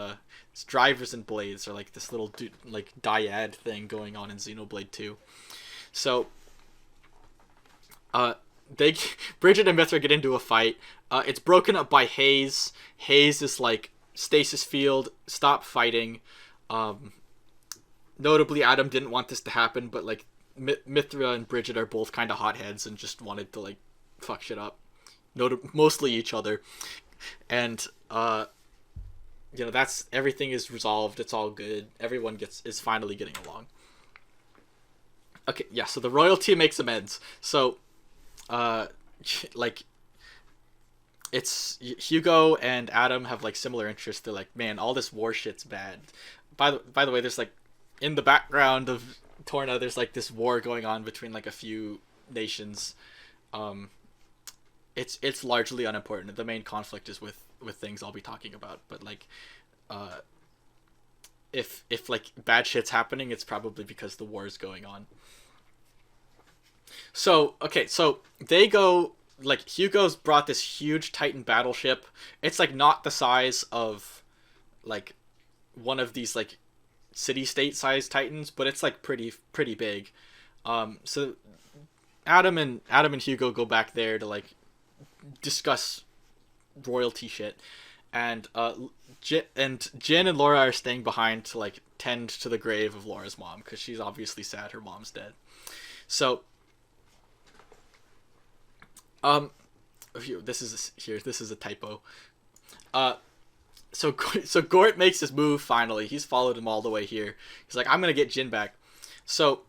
drivers and blades are like this little like dyad thing going on in Xenoblade 2. So Brigid and Mithra get into a fight. It's broken up by Hayes. Hayes is like, stasis field, stop fighting. Notably, Adam didn't want this to happen, but like Mithra and Brigid are both kind of hotheads and just wanted to like fuck shit up. Mostly each other, and that's everything is resolved. It's all good. Everyone is finally getting along. Okay, yeah. So the royalty makes amends. So, like, it's Hugo and Adam have like similar interests. They're like, man, all this war shit's bad. By the way, there's like in the background of Torna, there's like this war going on between like a few nations. It's largely unimportant. The main conflict is with things I'll be talking about. But like, if like bad shit's happening, it's probably because the war is going on. So okay, so they go, like Hugo's brought this huge Titan battleship. It's like not the size of like one of these like city-state sized Titans, but it's like pretty big. So Adam and Hugo go back there to like discuss royalty shit, and Jin and Laura are staying behind to like tend to the grave of Laura's mom because she's obviously sad her mom's dead. So, this is a typo. So Gort makes his move finally. He's followed him all the way here. He's like, I'm gonna get Jin back. So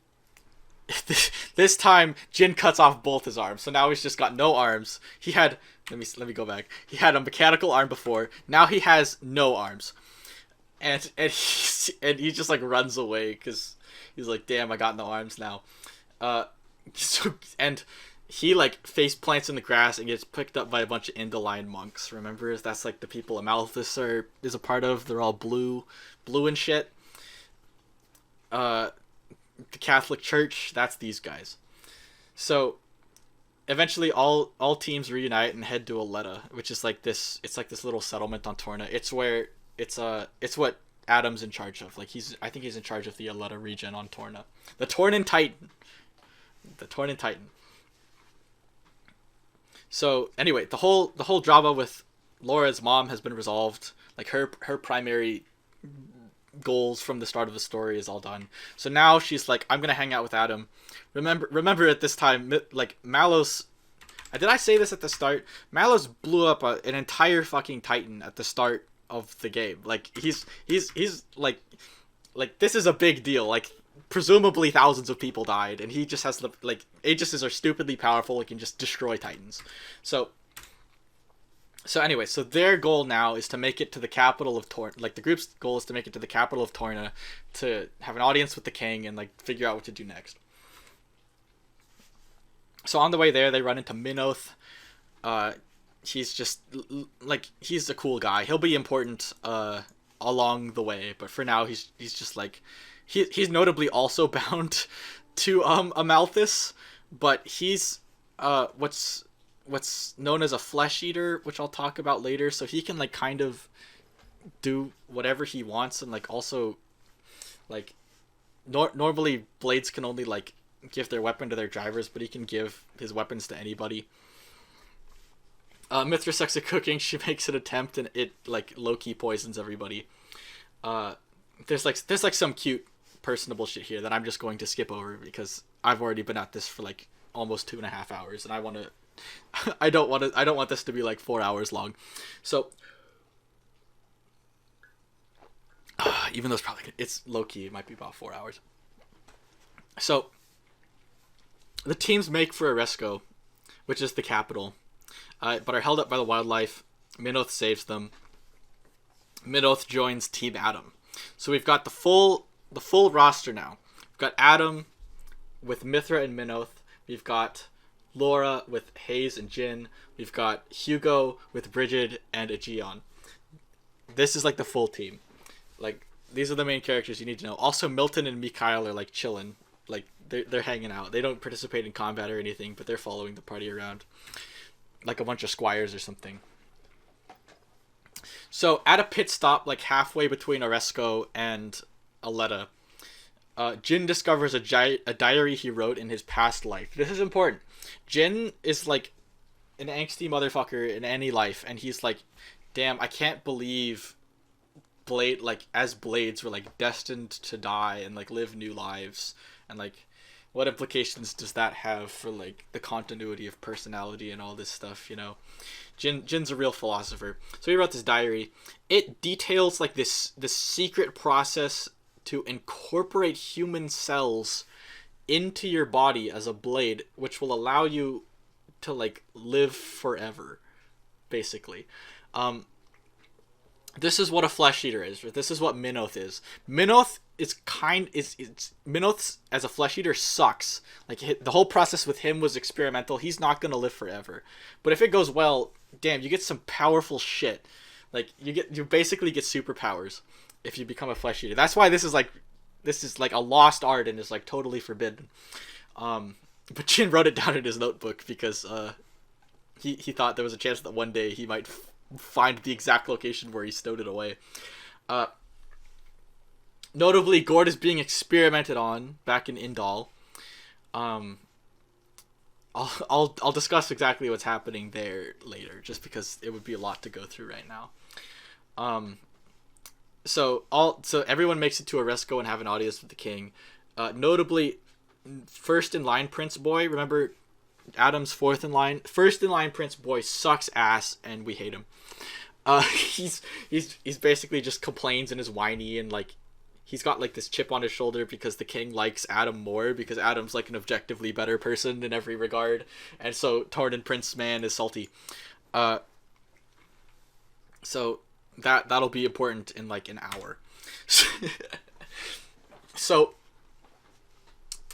this time Jin cuts off both his arms. So now he's just got no arms. He had let me go back. He had a mechanical arm before. Now he has no arms. And he just like runs away because he's like, damn, I got no arms now. And he like face plants in the grass and gets picked up by a bunch of Indoline monks. Remember, that's like the people Amalthus is a part of. They're all blue and shit. The Catholic Church, that's these guys. So eventually all teams reunite and head to Aletta, which is like this. It's like this little settlement on Torna. It's where it's what Adam's in charge of. Like I think he's in charge of the Aletta region on Torna. The Tornan Titan. So anyway, the whole drama with Laura's mom has been resolved. Like her primary goals from the start of the story is all done. So now she's like, I'm gonna hang out with Adam. Remember at this time, like Malos. Did I say this at the start? Malos blew up an entire fucking Titan at the start of the game. Like he's like this is a big deal. Like presumably thousands of people died, and he just has like Aegises are stupidly powerful. He can just destroy Titans. So anyway, so their goal now is to make it to the capital of Torna. Like the group's goal is to make it to the capital of Torna to have an audience with the king and like figure out what to do next. So on the way there, they run into Minoth. He's just like, he's a cool guy. He'll be important along the way, but for now he's just like he's notably also bound to Amalthus, but he's what's known as a flesh eater, which I'll talk about later. So he can like kind of do whatever he wants, and like also like normally blades can only like give their weapon to their drivers, but he can give his weapons to anybody. Mithra sucks at cooking. She makes an attempt and it like low-key poisons everybody. There's like some cute personable shit here that I'm just going to skip over because I've already been at this for like almost 2.5 hours, and I don't want this to be like 4 hours long. So even though it's low-key, it might be about 4 hours. So the teams make for Oresco, which is the capital, but are held up by the wildlife. Minoth saves them. Minoth joins Team Adam. So we've got the full roster now. We've got Adam with Mithra and Minoth. We've got Laura with Hayes and Jin. We've got Hugo with Brigid and Aegeon. This is like the full team. Like these are the main characters you need to know. Also, Milton and Mikhail are like chilling. Like they're hanging out. They don't participate in combat or anything, but they're following the party around like a bunch of squires or something. So at a pit stop like halfway between Oresco and Aletta, Jin discovers a diary he wrote in his past life. This is important. Jin is like an angsty motherfucker in any life, and he's like, damn, I can't believe blades were like destined to die and like live new lives, and like what implications does that have for like the continuity of personality and all this stuff, you know? Jin's a real philosopher. So he wrote this diary. It details like this secret process to incorporate human cells into your body as a blade, which will allow you to like live forever, basically. This is what a flesh eater is. This is what Minoth is. Minoth Minoth as a flesh eater sucks. Like the whole process with him was experimental. He's not gonna live forever. But if it goes well, damn, you get some powerful shit. Like you basically get superpowers if you become a flesh eater. That's why this is like a lost art and is like totally forbidden. But Jin wrote it down in his notebook because he thought there was a chance that one day he might find the exact location where he stowed it away. Notably, Gord is being experimented on back in Indal. I'll discuss exactly what's happening there later, just because it would be a lot to go through right now. Um, so everyone makes it to Oresco and have an audience with the king. Notably, first in line Prince Boy. Remember, Adam's fourth in line. First in line Prince Boy sucks ass, and we hate him. He's basically just complains and is whiny, and like he's got like this chip on his shoulder because the king likes Adam more, because Adam's like an objectively better person in every regard, and so Torna Prince Man is salty. So that'll be important in like an hour. So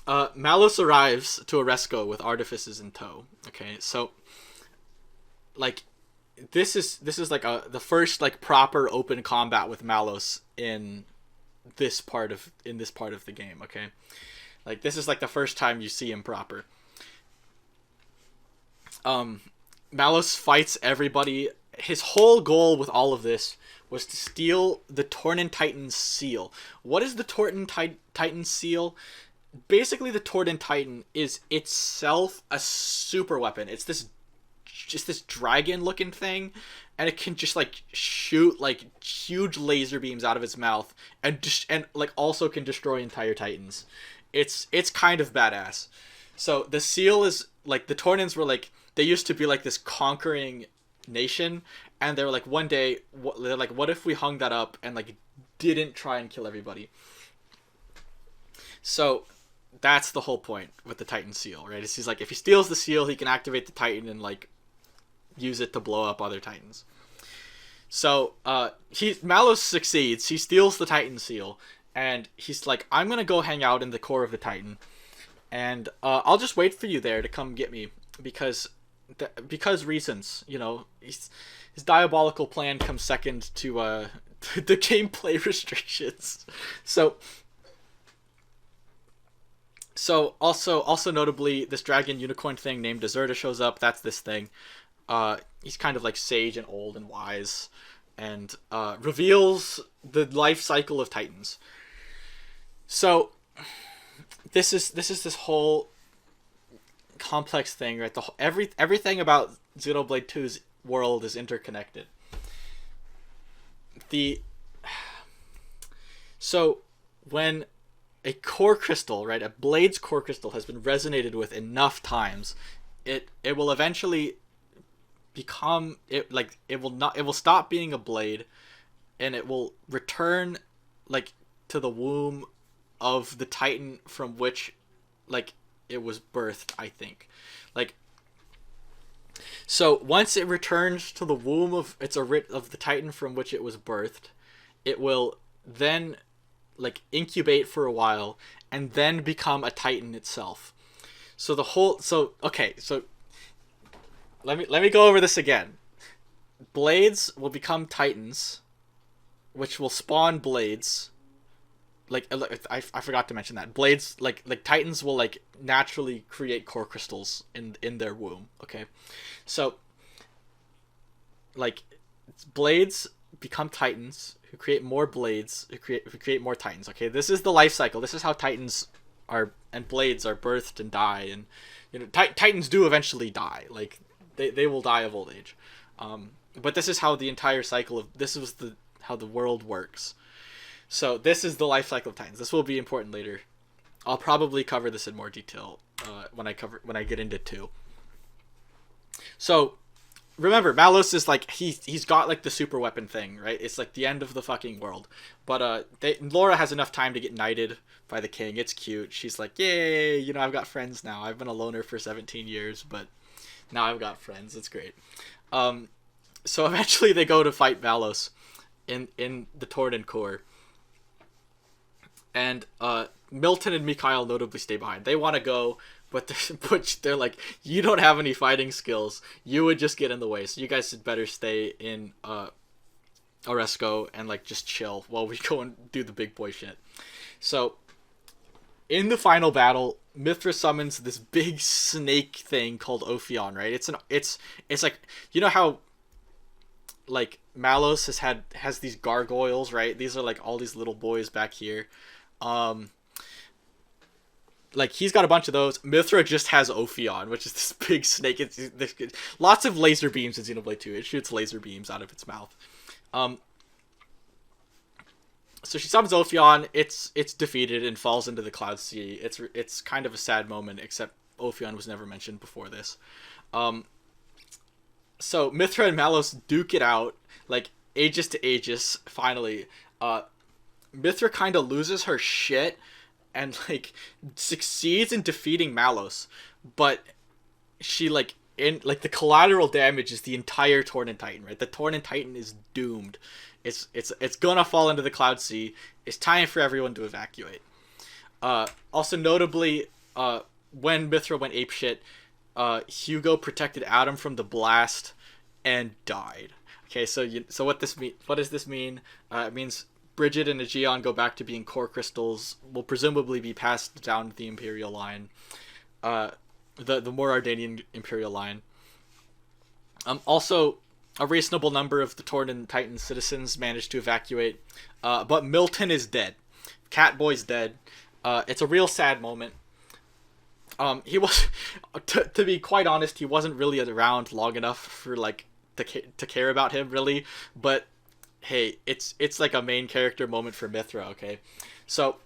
Malos arrives to Oresco with artifices in tow. Okay, so like this is like the first like proper open combat with Malos in this part of the game. Okay, like this is like the first time you see him proper. Malos fights everybody. His whole goal with all of this was to steal the Tornan Titan's seal. What is the Titan seal? Basically, the Tornan Titan is itself a super weapon. It's this dragon looking thing, and it can just like shoot like huge laser beams out of its mouth, and like also can destroy entire titans. It's kind of badass. So the seal is like, the Tornans were like, they used to be like this conquering nation, and they were like, one day they're like, what if we hung that up and like didn't try and kill everybody? So that's the whole point with the Titan seal, right? He's like, if he steals the seal, he can activate the Titan and like use it to blow up other Titans. So Malos succeeds. He steals the Titan seal, and he's like, I'm gonna go hang out in the core of the Titan, and I'll just wait for you there to come get me, because reasons, you know. His diabolical plan comes second to the gameplay restrictions. So also notably, this dragon unicorn thing named Deserta shows up. That's this thing. He's kind of like sage and old and wise, and reveals the life cycle of Titans. So this is this whole complex thing, right? Everything about Xenoblade 2's world is interconnected. So when a core crystal, right, a blade's core crystal has been resonated with enough times, it will eventually become it will stop being a blade, and it will return like to the womb of the Titan from which like it was birthed, I think. Like, so once it returns to the womb of the Titan from which it was birthed, it will then like incubate for a while and then become a Titan itself. So let me go over this again. Blades will become Titans, which will spawn blades. Like I forgot to mention that blades like Titans will like naturally create core crystals in their womb. Okay, so like blades become Titans, who create more blades, who create more Titans. Okay, this is the life cycle. This is how Titans are and blades are birthed and die, and you know Titans do eventually die. Like they will die of old age. But this is how the entire cycle of how the world works. So this is the life cycle of Titans. This will be important later. I'll probably cover this in more detail when I get into 2. So remember, Malos is like he's got like the super weapon thing, right? It's like the end of the fucking world. But Laura has enough time to get knighted by the king. It's cute. She's like, yay, you know, I've got friends now. I've been a loner for 17 years, but now I've got friends. It's great. So eventually they go to fight Malos in the Tornan core. And Milton and Mikhail notably stay behind. They want to go, but they're like, you don't have any fighting skills. You would just get in the way. So you guys had better stay in Oresco and like just chill while we go and do the big boy shit. So in the final battle, Mithra summons this big snake thing called Ophion, right? It's like, you know how like Malos has these gargoyles, right? These are like all these little boys back here. like he's got a bunch of those. Mithra just has Ophion, which is this big snake. It's lots of laser beams in Xenoblade 2. It shoots laser beams out of its mouth. So she summons Ophion. It's defeated and falls into the Cloud Sea. It's kind of a sad moment, except Ophion was never mentioned before this. So Mithra and Malos duke it out, like Aegis to Aegis. Finally, Mithra kind of loses her shit and like succeeds in defeating Malos, but she like the collateral damage is the entire Torna Titan, right? The Torna Titan is doomed. It's gonna fall into the Cloud Sea. It's time for everyone to evacuate. Also notably, when Mithra went apeshit, Hugo protected Adam from the blast and died. Okay, so what does this mean? It means Bridget and Aegeon go back to being core crystals. Will presumably be passed down the Imperial line, the more Ardanian Imperial line. Also, a reasonable number of the Torna Titan citizens managed to evacuate, but Milton is dead. Catboy's dead. It's a real sad moment. He was, to be quite honest, he wasn't really around long enough for like to care about him really. But hey, it's like a main character moment for Mithra. Okay, so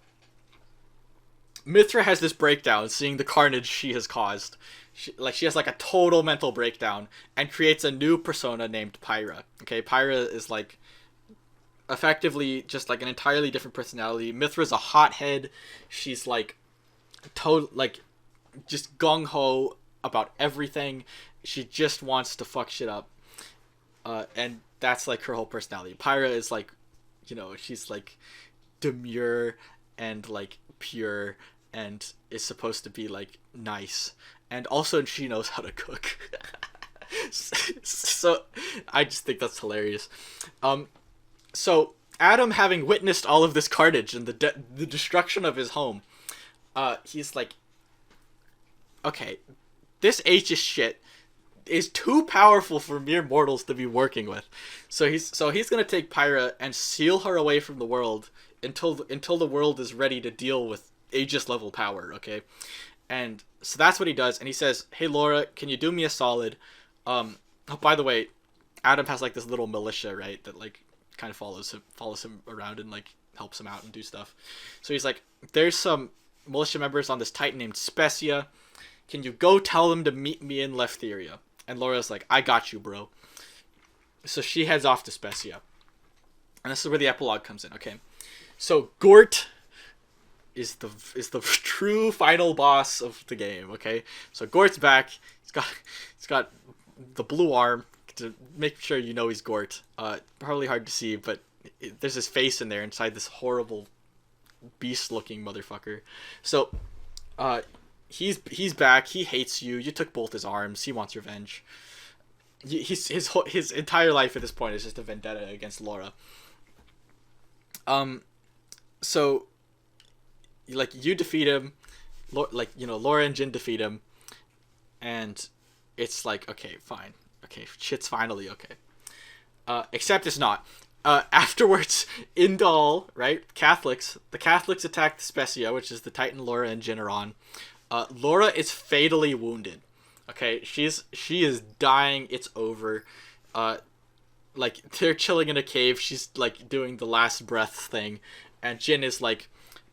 Mithra has this breakdown, seeing the carnage she has caused. She has like a total mental breakdown and creates a new persona named Pyra. Okay, Pyra is like effectively just like an entirely different personality. Mithra's a hothead. She's like just gung ho about everything. She just wants to fuck shit up, and that's like her whole personality. Pyra is like, she's like demure and like pure and is supposed to be like nice. And also she knows how to cook. So I just think that's hilarious. So Adam, having witnessed all of this carnage and the destruction of his home, he's like, okay, this Aegis shit is too powerful for mere mortals to be working with. So he's gonna take Pyra and seal her away from the world until the world is ready to deal with Aegis level power. Okay. And so that's what he does, and he says, "Hey Laura, can you do me a solid?" Oh, by the way, Adam has like this little militia, right, that like kind of follows him around and like helps him out and do stuff. So he's like, "There's some militia members on this Titan named Specia. Can you go tell them to meet me in Leftheria?" And Laura's like, "I got you, bro." So she heads off to Specia, and this is where the epilogue comes in. Okay, so Gort is the true final boss of the game. Okay, so Gort's back. He's got the blue arm to make sure he's Gort. Probably hard to see, but there's his face in there inside this horrible beast-looking motherfucker. So he's back. He hates you. You took both his arms. He wants revenge. His entire life at this point is just a vendetta against Laura. So like you defeat him, Laura and Jin defeat him, and it's like, okay, fine, okay, shit's finally okay. Except it's not. Afterwards, Indal, right, the Catholics attack the Specia, which is the Titan Laura and Jin are on. Laura is fatally wounded. Okay, she is dying. It's over. Like they're chilling in a cave. She's like doing the last breath thing, and Jin is like,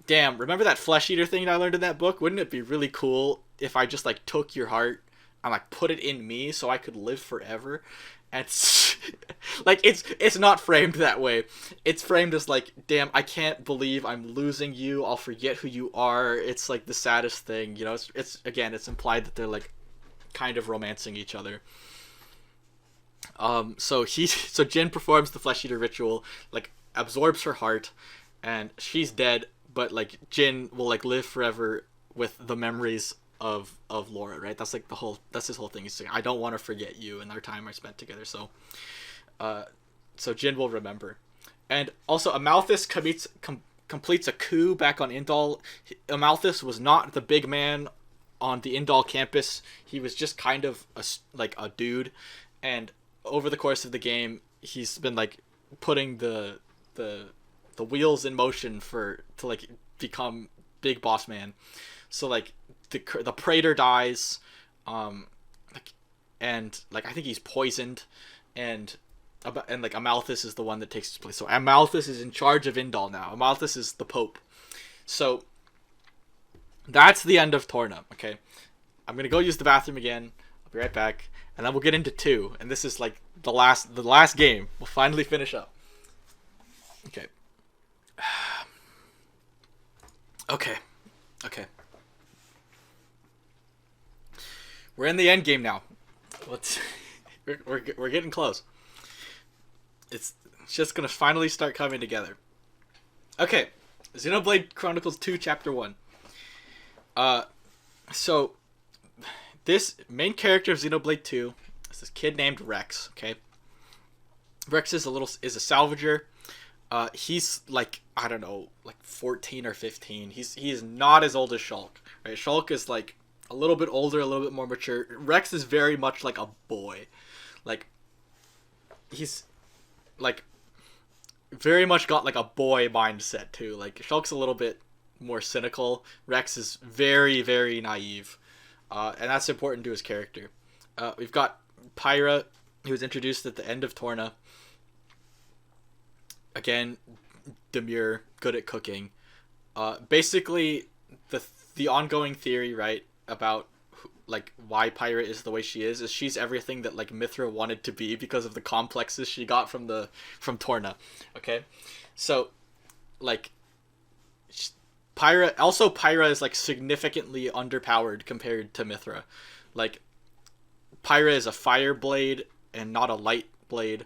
"Damn, remember that flesh eater thing I learned in that book? Wouldn't it be really cool if I just like took your heart and like put it in me so I could live forever?" And it's like it's not framed that way. It's framed as like, "Damn, I can't believe I'm losing you. I'll forget who you are." It's like the saddest thing, It's implied that they're like kind of romancing each other. So Jin performs the flesh eater ritual, like absorbs her heart, and she's dead. But like Jin will like live forever with the memories of Laura, right? That's like that's his whole thing. He's saying, "I don't want to forget you and our time I spent together." So Jin will remember. And also Amalthus completes a coup back on Indal. Amalthus was not the big man on the Indal campus. He was just kind of a dude, and over the course of the game, he's been like putting the wheels in motion to like become big boss man. So like the praetor dies, like, and like I think he's poisoned, and like Amalthus is the one that takes his place. So Amalthus is in charge of Indal now. Amalthus is the Pope. So that's the end of Torna. Okay, I'm gonna go use the bathroom again. I'll be right back, and then we'll get into 2. And this is like the last game. We'll finally finish up. Okay. Okay. We're in the end game now. Let's. we're getting close. It's just gonna finally start coming together. Okay, Xenoblade Chronicles 2, Chapter 1. So this main character of Xenoblade 2 is this kid named Rex. Okay, Rex is a salvager. He's like, I don't know, like 14 or 15. He's not as old as Shulk. Right, Shulk is like a little bit older, a little bit more mature. Rex is very much like a boy. Like, he's like very much got like a boy mindset too. Like Shulk's a little bit more cynical. Rex is very, very naive, and that's important to his character. We've got Pyra, who was introduced at the end of Torna. Again, demure, good at cooking. Basically, the ongoing theory, right, about like why Pyra is the way she is she's everything that like Mithra wanted to be because of the complexes she got from Torna. Okay, so like Pyra is like significantly underpowered compared to Mithra. Like Pyra is a fire blade and not a light blade.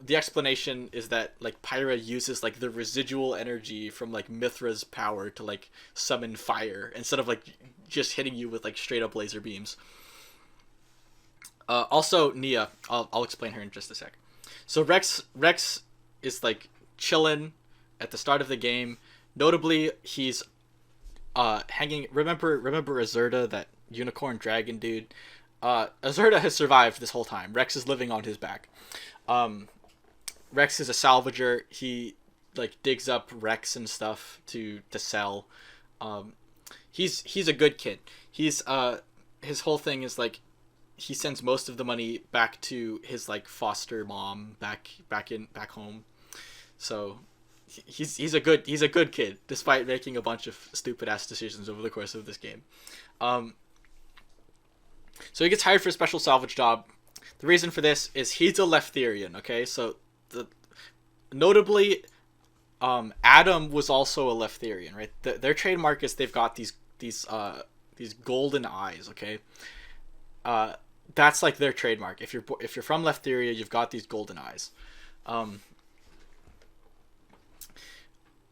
The explanation is that like Pyra uses like the residual energy from like Mithra's power to like summon fire instead of like just hitting you with like straight up laser beams. Also Nia, I'll explain her in just a sec. So Rex is like chillin' at the start of the game. Notably, he's hanging. Remember Azurda, that unicorn dragon dude. Azurda has survived this whole time. Rex is living on his back. Rex is a salvager. He like digs up wrecks and stuff to sell. He's a good kid. He's his whole thing is like he sends most of the money back to his like foster mom back home. So he's a good kid despite making a bunch of stupid ass decisions over the course of this game. So he gets hired for a special salvage job. The reason for this is he's a Leftherian, okay? So notably, Adam was also a Leftherian, right? Their trademark is they've got these golden eyes, okay? That's like their trademark. If you're from Leftheria, you've got these golden eyes.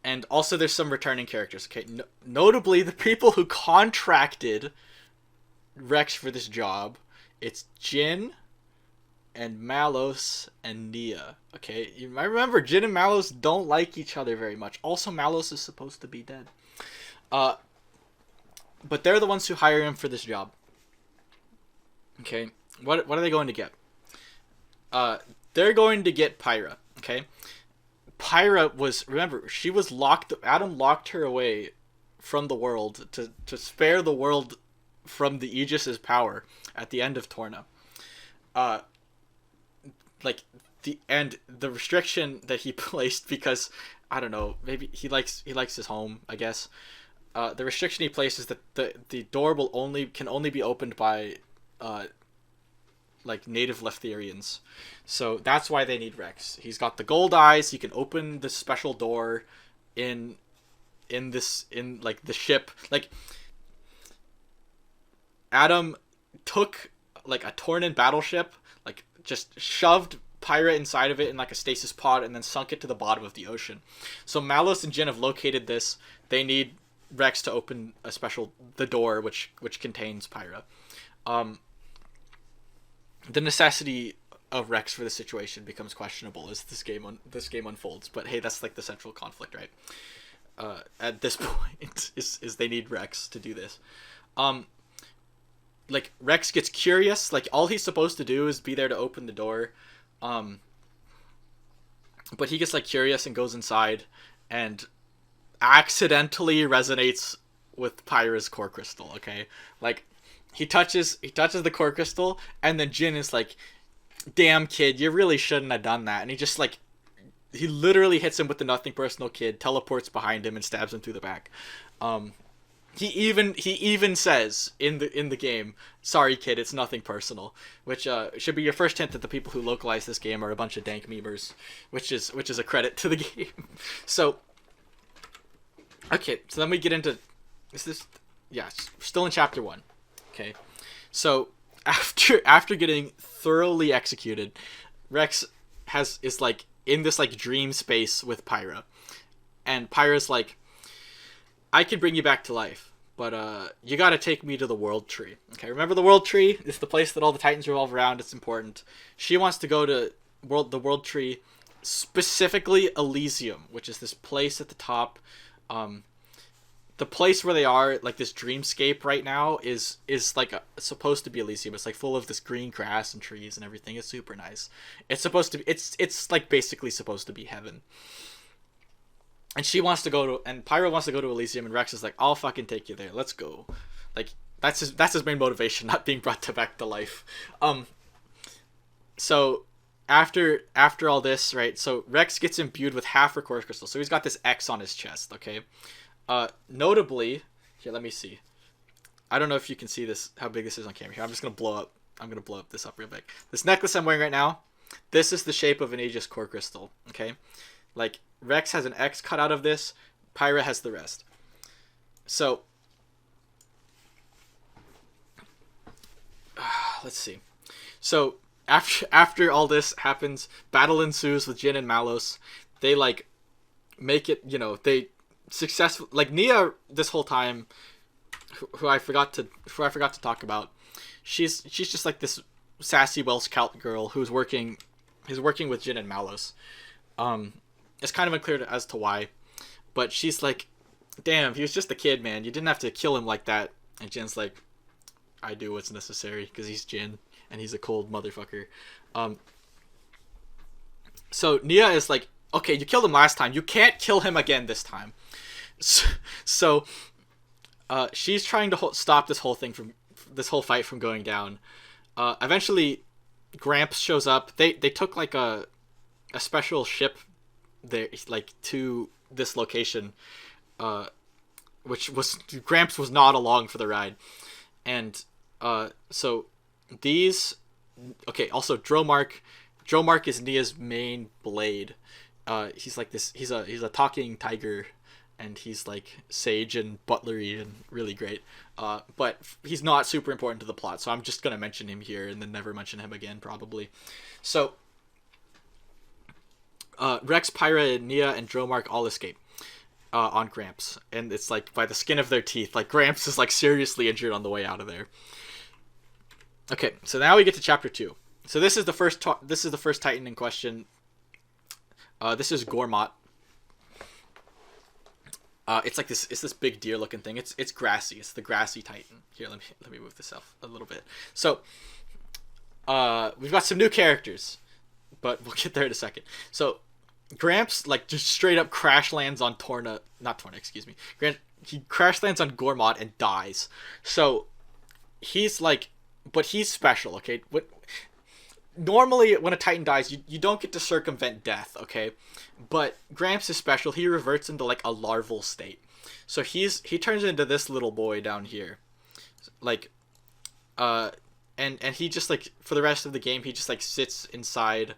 And also there's some returning characters, okay? Notably, the people who contracted Rex for this job, it's Jin and Malos and Nia. Okay, you might remember Jin and Malos don't like each other very much. Also, Malos is supposed to be dead. But they're the ones who hire him for this job. Okay, what are they going to get? They're going to get Pyra. Okay, Pyra was, remember, she was locked. Adam locked her away from the world to spare the world from the Aegis's power at the end of Torna. Like the restriction that he placed, because I don't know, maybe he likes his home, I guess. The restriction he placed is that the door can only be opened by like native Leftherians. So that's why they need Rex. He's got the gold eyes. He can open this special door in like the ship. Like Adam took like a Tornan battleship, like just shoved Pyra inside of it in like a stasis pod and then sunk it to the bottom of the ocean. So Malos and Jin have located this. They need Rex to open the door which contains Pyra. The necessity of Rex for the situation becomes questionable as this game unfolds. But hey, that's like the central conflict, right? At this point, is they need Rex to do this. Like Rex gets curious. Like all he's supposed to do is be there to open the door. But he gets like curious and goes inside, and accidentally resonates with Pyra's core crystal. Okay, like he touches the core crystal, and then Jin is like, "Damn kid, you really shouldn't have done that," and he just like he literally hits him with the nothing personal kid, teleports behind him, and stabs him through the back. He even says in the game, "Sorry, kid, it's nothing personal," which should be your first hint that the people who localize this game are a bunch of dank memers, which is a credit to the game. So, okay, so then we get into still in chapter 1. Okay, so after getting thoroughly executed, Rex is like in this like dream space with Pyra, and Pyra's like, "I can bring you back to life, but you gotta take me to the World Tree." Okay, remember the World Tree? It's the place that all the Titans revolve around. It's important. She wants to go to the World Tree, specifically Elysium, which is this place at the top. The place where they are, like this dreamscape right now, is like supposed to be Elysium. It's like full of this green grass and trees and everything. It's super nice. It's supposed to be. It's like basically supposed to be heaven. And she wants to go to, and Pyra wants to go to Elysium, and Rex is like, "I'll fucking take you there. Let's go." Like that's his main motivation, not being brought back to life. So after all this, right? So Rex gets imbued with half her core crystal, so he's got this X on his chest. Okay. Notably, here, let me see. I don't know if you can see this, how big this is on camera. Here, I'm just gonna blow up this up real big. This necklace I'm wearing right now, this is the shape of an Aegis core crystal. Okay, like Rex has an X cut out of this. Pyra has the rest. So, let's see. So after all this happens, battle ensues with Jin and Malos. They like make it. They successful, like Nia this whole time, who I forgot to talk about. She's just like this sassy Welsh Celt girl who's working with Jin and Malos. It's kind of unclear as to why, but she's like, "Damn, he was just a kid, man. You didn't have to kill him like that." And Jin's like, "I do what's necessary," because he's Jin and he's a cold motherfucker. So Nia is like, "Okay, you killed him last time. You can't kill him again this time." So she's trying to stop this whole fight from going down. Eventually, Gramps shows up. They took like a special ship there, like to this location, which was Gramps was not along for the ride, and so these. Okay, also Dromark is Nia's main blade. He's like this. He's a talking tiger. And he's like sage and butlery and really great, but he's not super important to the plot, so I'm just gonna mention him here and then never mention him again probably. So Rex, Pyra, and Nia and Dromark all escape on Gramps, and it's like by the skin of their teeth. Like Gramps is like seriously injured on the way out of there. Okay, so now we get to chapter 2. So this is the first Titan in question. This is Gormott. It's like this. It's this big deer looking thing. It's grassy. It's the grassy Titan. Here, let me move this up a little bit. So, we've got some new characters, but we'll get there in a second. So, Gramps like just straight up crash lands on not Torna, excuse me. He crash lands on Gormott and dies. So, he's like, but he's special. Okay, normally when a Titan dies, you don't get to circumvent death, okay? But Gramps is special. He reverts into like a larval state. So he turns into this little boy down here. Like and he just like for the rest of the game he just like sits inside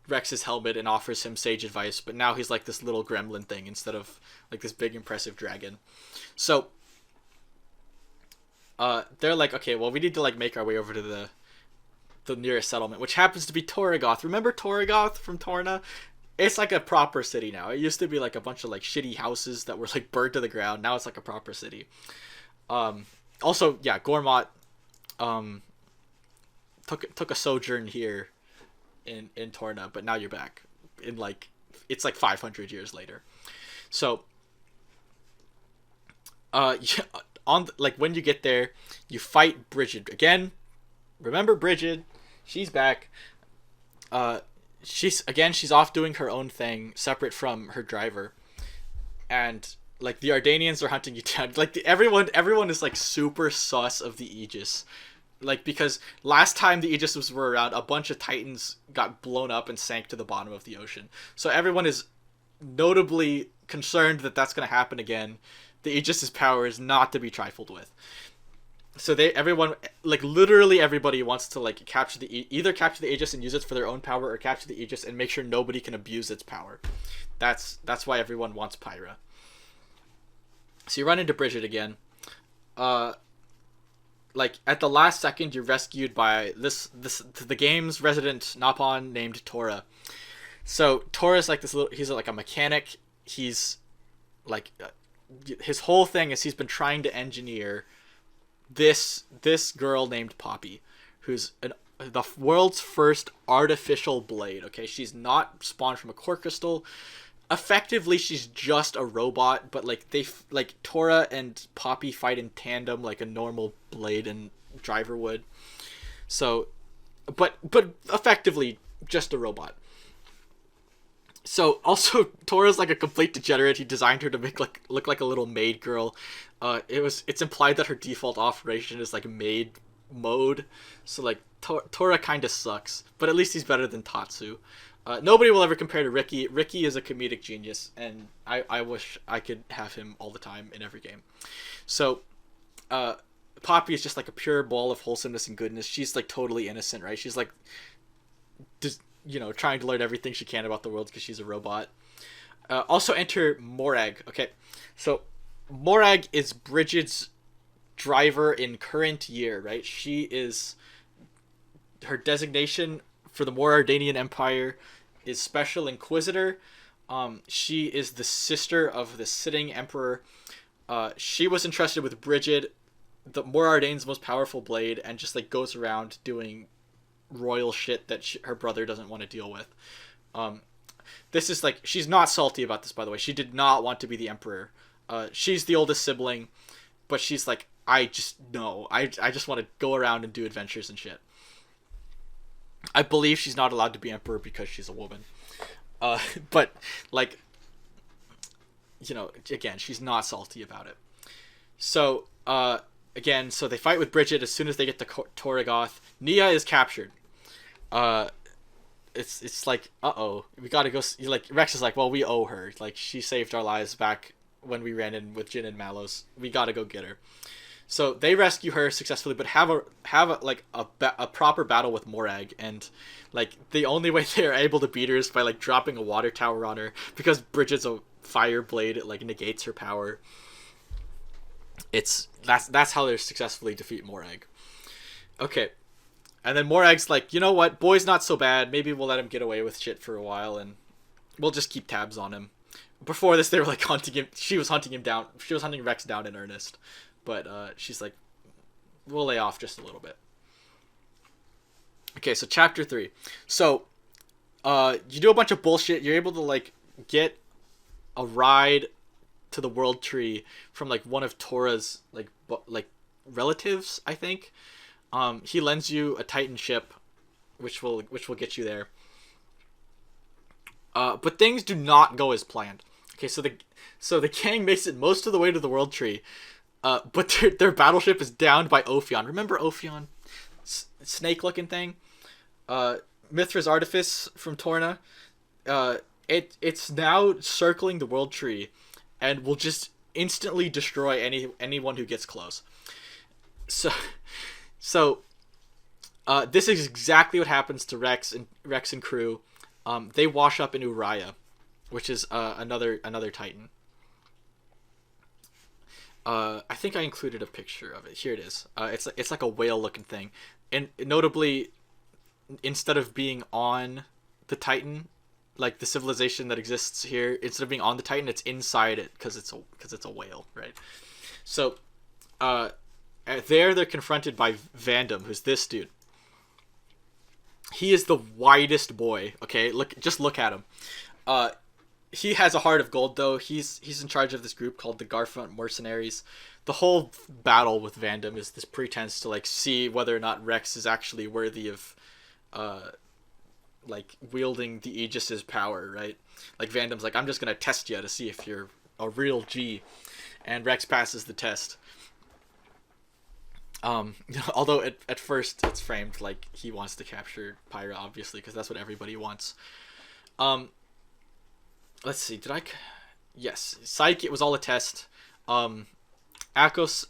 Rex's helmet and offers him sage advice, but now he's like this little gremlin thing instead of like this big impressive dragon. So they're like, "Okay, well we need to like make our way over to the nearest settlement," which happens to be Torrigoth. Remember Torrigoth from Torna? It's like a proper city now. It used to be like a bunch of like shitty houses that were like burned to the ground. Now it's like a proper city. Also, yeah, Gormott took a sojourn here in Torna, but now you're back in like it's like 500 years later. So like when you get there, you fight Bridget again. Remember Bridget? She's back. She's off doing her own thing, separate from her driver. and like the Ardanians are hunting you down. Like everyone is like super sus of the Aegis, like because last time the Aegis were around, a bunch of Titans got blown up and sank to the bottom of the ocean. So everyone is notably concerned that that's going to happen again. The Aegis's power is not to be trifled with. So everyone, like literally everybody wants to like either capture the Aegis and use it for their own power, or capture the Aegis and make sure nobody can abuse its power. That's why everyone wants Pyra. So you run into Bridget again. Like at the last second, you're rescued by the game's resident Napon named Torra. So Torra's like he's like a mechanic. He's like his whole thing is he's been trying to engineer this girl named Poppy, who's the world's first artificial blade. Okay, she's not spawned from a core crystal. Effectively, she's just a robot, but like Torra and Poppy fight in tandem like a normal blade and driver would. So, but effectively just a robot. So also Torra's like a complete degenerate. He designed her to look like a little maid girl. It's implied that her default operation is like maid mode. So like Torra kind of sucks, but at least he's better than Tatsu. Nobody will ever compare to Ricky. Ricky is a comedic genius, and I wish I could have him all the time in every game. So, Poppy is just like a pure ball of wholesomeness and goodness. She's like totally innocent, right? She's like, just trying to learn everything she can about the world because she's a robot. Also enter Morag. Okay, so Morag is Bridget's driver in current year, right? She is her designation for the Mordanian Empire is Special Inquisitor. She is the sister of the sitting emperor. She was entrusted with Bridget, the Morardane's most powerful blade, and just like goes around doing royal shit that her brother doesn't want to deal with. This is like, she's not salty about this, by the way. She did not want to be the emperor. She's the oldest sibling, but she's like, I just want to go around and do adventures and shit. I believe she's not allowed to be emperor because she's a woman. But like, again, she's not salty about it. So, again, so they fight with Bridget as soon as they get to Torrigoth. Nia is captured. It's like, we gotta go. Like, Rex is like, well, we owe her. Like, she saved our lives back when we ran in with Jin and Malos. We gotta go get her. So they rescue her successfully, but have a proper battle with Morag, and like the only way they're able to beat her is by like dropping a water tower on her, because Bridget's a fire blade. It like negates her power. That's how they successfully defeat Morag. Okay, and then Morag's like, you know what, boy's not so bad. Maybe we'll let him get away with shit for a while, and we'll just keep tabs on him. Before this, they were like hunting him. She was hunting him down. She was hunting Rex down in earnest. But she's like, we'll lay off just a little bit. Okay, so chapter 3. So you do a bunch of bullshit. You're able to like get a ride to the world tree from like one of Torra's like relatives, I think. He lends you a Titan ship, which will get you there. But things do not go as planned. Okay, so the gang makes it most of the way to the world tree. But their battleship is downed by Ophion. Remember Ophion? Snake-looking thing? Mithra's Artifice from Torna. It's now circling the world tree and will just instantly destroy anyone who gets close. So this is exactly what happens to Rex and crew. They wash up in Uriah, which is another Titan. I think I included a picture of it. Here it is. It's like a whale-looking thing, and notably, instead of being on the Titan, like the civilization that exists here, instead of being on the Titan, it's inside it because it's a whale, right? So, they're confronted by Vandam, who's this dude. He is the widest boy. Okay, just look at him. He has a heart of gold, though. He's in charge of this group called the Garfront Mercenaries. The whole battle with Vandam is this pretense to like see whether or not Rex is actually worthy of, like wielding the Aegis's power, right? Like Vandam's like, I'm just gonna test you to see if you're a real G, and Rex passes the test. Although at first it's framed like he wants to capture Pyra, obviously, because that's what everybody wants. Let's see. Yes, Psyche. It was all a test. Akos,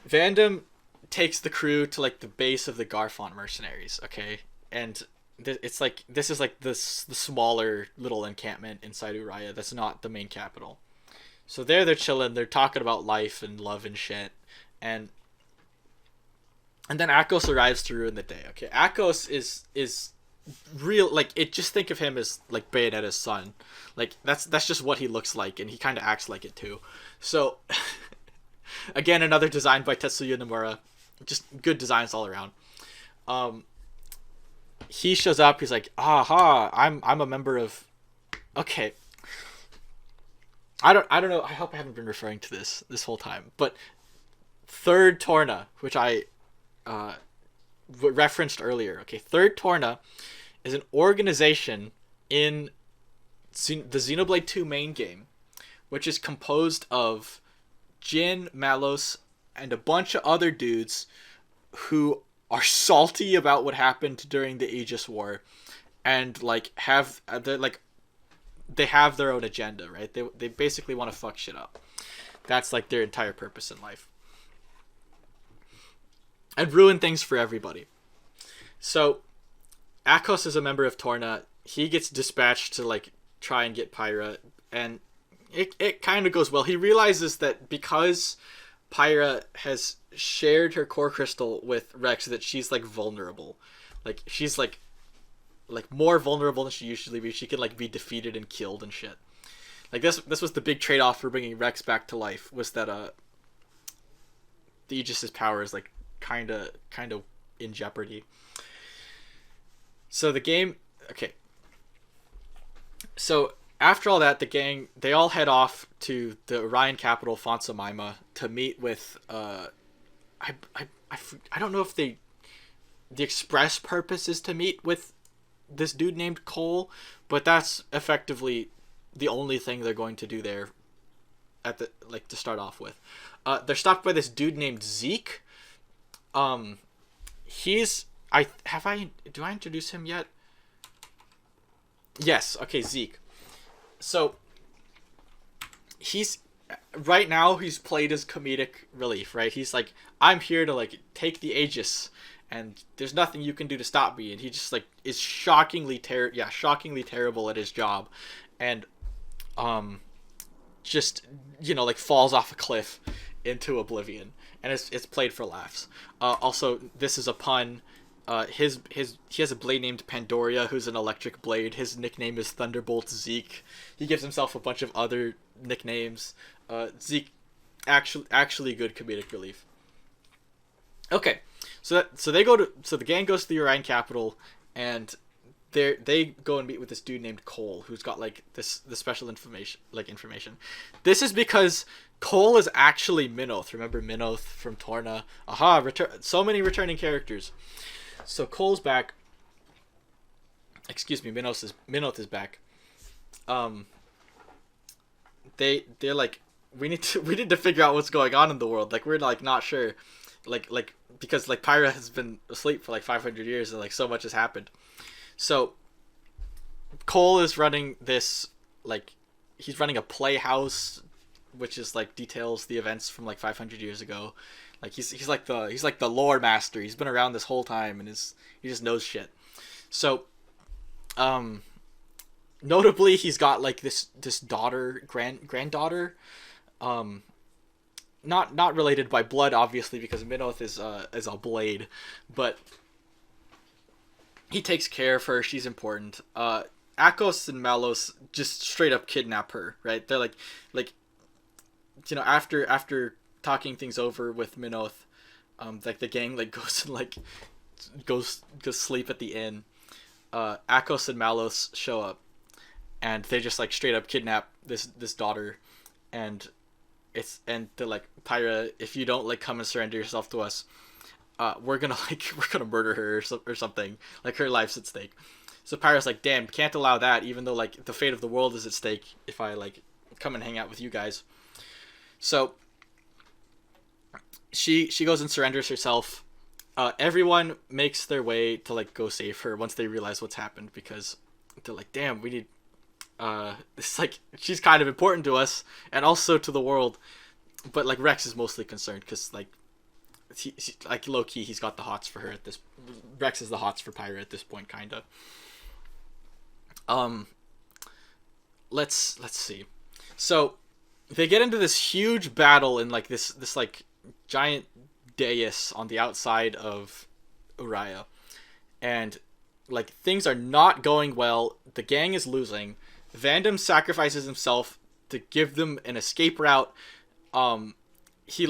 Vandam takes the crew to like the base of the Garfont mercenaries. Okay, and this is like the smaller little encampment inside Uriah. That's not the main capital. So they're chilling. They're talking about life and love and shit, and then Akos arrives to ruin the day. Okay, Akos is real. Like it. Just think of him as like Bayonetta's son. Like that's just what he looks like, and he kind of acts like it too. So again, another design by Tetsuya Nomura. Just good designs all around. He shows up. He's like, "Aha! I'm a member of." Okay. I don't know. I hope I haven't been referring to this whole time. But Third Torna, which I referenced earlier. Okay, Third Torna is an organization in the Xenoblade 2 main game, which is composed of Jin, Malos, and a bunch of other dudes who are salty about what happened during the Aegis War, and like they have their own agenda, right? They basically want to fuck shit up. That's like their entire purpose in life. And ruin things for everybody. So Akos is a member of Torna. He gets dispatched to like try and get Pyra, and it kind of goes well. He realizes that because Pyra has shared her core crystal with Rex, that she's like vulnerable. Like she's like more vulnerable than she usually be. She can like be defeated and killed and shit. Like this was the big trade-off for bringing Rex back to life, was that the Aegis's power is like kind of in jeopardy. So the game, okay. So after all that, the gang, they all head off to the Orion capital, Fonsomaima, to meet with I don't know if the express purpose is to meet with this dude named Cole, but that's effectively the only thing they're going to do there at the to start off with. They're stopped by this dude named Zeke. Do I introduce him yet? Yes, okay, Zeke. So he's right now he's played as comedic relief, right? He's like, I'm here to like take the Aegis, and there's nothing you can do to stop me. And he just like is shockingly terrible at his job, and just like falls off a cliff into oblivion, and it's played for laughs. Also, this is a pun. He has a blade named Pandoria, who's an electric blade. His nickname is Thunderbolt Zeke. He gives himself a bunch of other nicknames. Zeke, actually good comedic relief. Okay, so the gang goes to the Orion capital, and they go and meet with this dude named Cole, who's got like the special information. This is because Cole is actually Minoth. Remember Minoth from Torna? Aha! So many returning characters. So Cole's back. Excuse me, Minoth is back. They're like, we need to figure out what's going on in the world. Like we're like not sure, because like Pyra has been asleep for like 500 years and like so much has happened. So Cole is running this he's running a playhouse, which is like details the events from like 500 years ago. Like he's like the lore master. He's been around this whole time and he just knows shit. So notably he's got like this daughter, granddaughter, not related by blood obviously, because Minoth is a blade, but he takes care of her. She's important. Akos and Malos just straight up kidnap her, right? They're like after talking things over with Minoth, the gang goes and goes sleep at the inn. Akos and Malos show up, and they just straight up kidnap this daughter, and they're like, Pyra, if you don't come and surrender yourself to us, we're gonna murder her or something. Like her life's at stake. So Pyra's like, damn, can't allow that, even though like the fate of the world is at stake if I like come and hang out with you guys. So she goes and surrenders herself. Everyone makes their way to like go save her once they realize what's happened, because they're like, damn, we need it's like she's kind of important to us and also to the world. But like Rex is mostly concerned because like like low key he's got the hots for her at this. Rex is the hots for Pyra at this point, kinda. Let's see. So they get into this huge battle in like this like giant dais on the outside of Uriah, and like things are not going well. The gang is losing. Vandam sacrifices himself to give them an escape route. He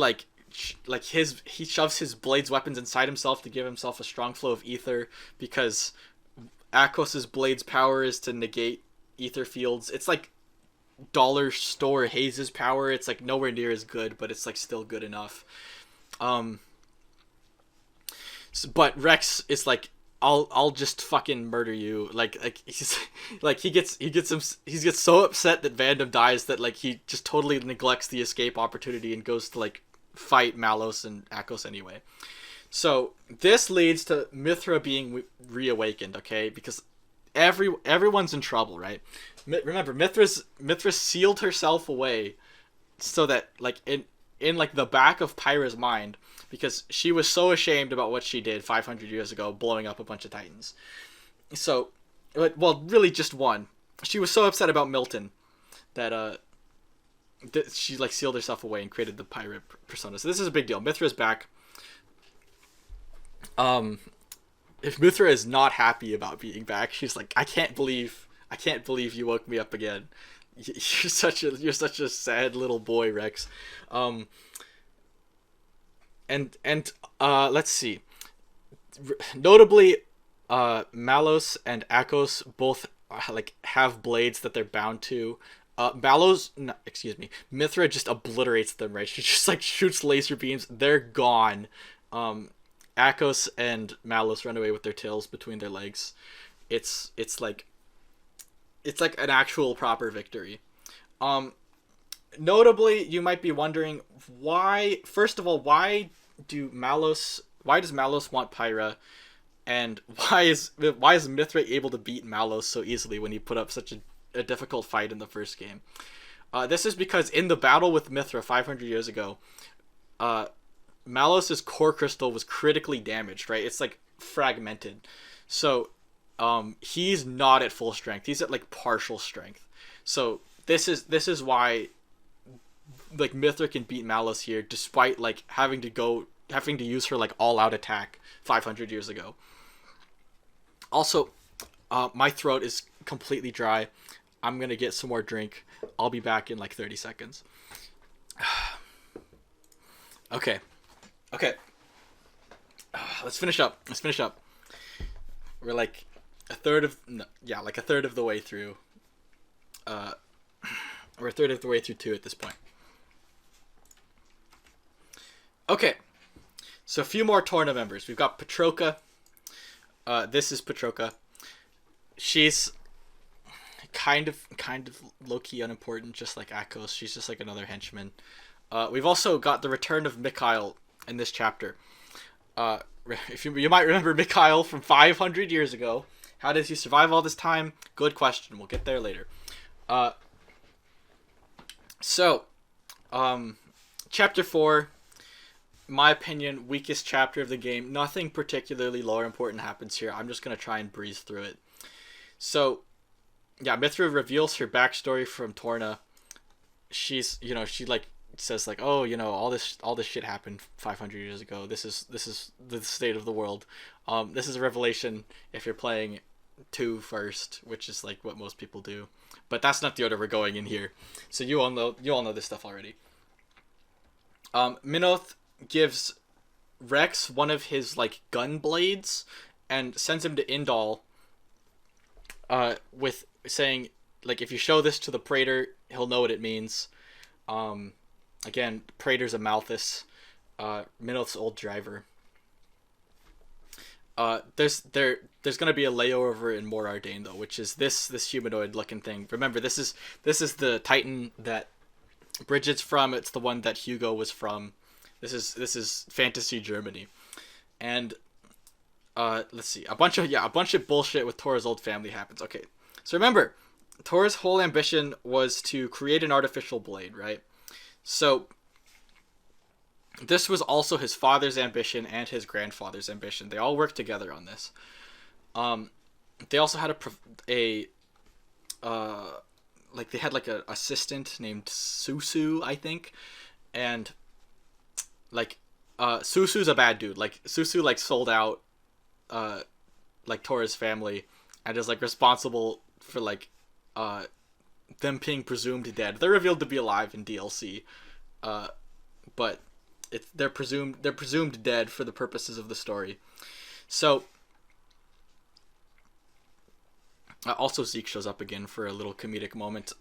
he shoves his blade's weapons inside himself to give himself a strong flow of ether, because Akos's blade's power is to negate ether fields. It's like dollar store Haze's power. It's like nowhere near as good, but it's like still good enough. But Rex is like, I'll just fucking murder you. Like he's like he gets so upset that Vandam dies that like he just totally neglects the escape opportunity and goes to like fight Malos and Akos anyway. So this leads to Mithra being reawakened, okay? Because everyone's in trouble, right? Remember, Mithra sealed herself away so that like in like the back of Pyra's mind, because she was so ashamed about what she did 500 years ago, blowing up a bunch of Titans. So, well, really just one. She was so upset about Milton that she like sealed herself away and created the pirate persona. So this is a big deal. Mithra's back. If Mithra is not happy about being back, she's like, I can't believe you woke me up again. You're such a sad little boy, Rex. And let's see. Notably, Malos and Akos both like have blades that they're bound to. Mithra just obliterates them, right? She just like shoots laser beams. They're gone. Akos and Malos run away with their tails between their legs. It's like an actual proper victory. Notably, you might be wondering why. First of all, why does Malos want Pyra, and why is Mithra able to beat Malos so easily when he put up such a difficult fight in the first game? This is because in the battle with Mithra 500 years ago, Malos's core crystal was critically damaged. Right, it's like fragmented, so he's not at full strength. He's at like partial strength. So this is why like Mithra can beat Malos here, despite like having to use her like all out attack 500 years ago. Also, my throat is completely dry. I'm gonna get some more drink. I'll be back in like 30 seconds. Okay. Let's finish up. We're like a third of the way through. We're a third of the way through 2 at this point. Okay, so a few more Torna members. We've got Patroka. This is Patroka. She's kind of low-key unimportant, just like Akos. She's just like another henchman. We've also got the return of Mikhail in this chapter. If you might remember Mikhail from 500 years ago. How does he survive all this time? Good question. We'll get there later. Chapter 4, my opinion, weakest chapter of the game. Nothing particularly lore important happens here. I'm just going to try and breeze through it. So, yeah, Mithra reveals her backstory from Torna. She like says like, oh, all this shit happened 500 years ago. This is the state of the world. This is a revelation if you're playing 2 first, which is like what most people do. But that's not the order we're going in here. So you all know this stuff already. Minoth gives Rex one of his like gun blades and sends him to Indal with saying like, if you show this to the Praetor, he'll know what it means. Again, Praetor's a Malthus, Minoth's old driver. there's gonna be a layover in Morardane though, which is this humanoid looking thing. Remember, this is the Titan that Bridget's from. It's the one that Hugo was from. This is fantasy Germany, and let's see, a bunch of bullshit with Tora's old family happens. Okay, so remember, Tora's whole ambition was to create an artificial blade, right? So this was also his father's ambition and his grandfather's ambition. They all worked together on this. Um, they also had a like they had like a assistant named Susu, I think, and like Susu's a bad dude. Like Susu like sold out uh like Tora's family and is like responsible for like uh them being presumed dead. They're revealed to be alive in DLC, uh, but they're presumed dead for the purposes of the story. So also Zeke shows up again for a little comedic moment.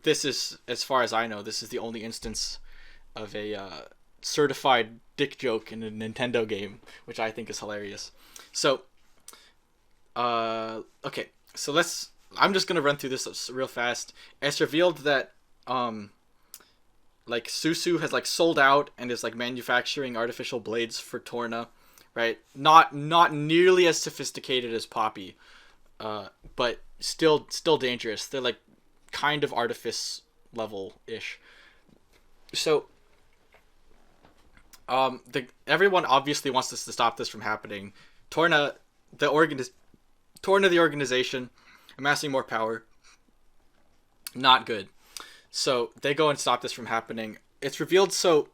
This is, as far as I know, this is the only instance of a certified dick joke in a Nintendo game, which I think is hilarious. So, okay, so I'm just gonna run through this real fast. It's revealed that like Susu has like sold out and is like manufacturing artificial blades for Torna, right? Not nearly as sophisticated as Poppy, but still dangerous. They're like kind of artifice level ish. So everyone obviously wants us to stop this from happening. Torna, Torna the organization, amassing more power. Not good. So they go and stop this from happening. It's revealed. So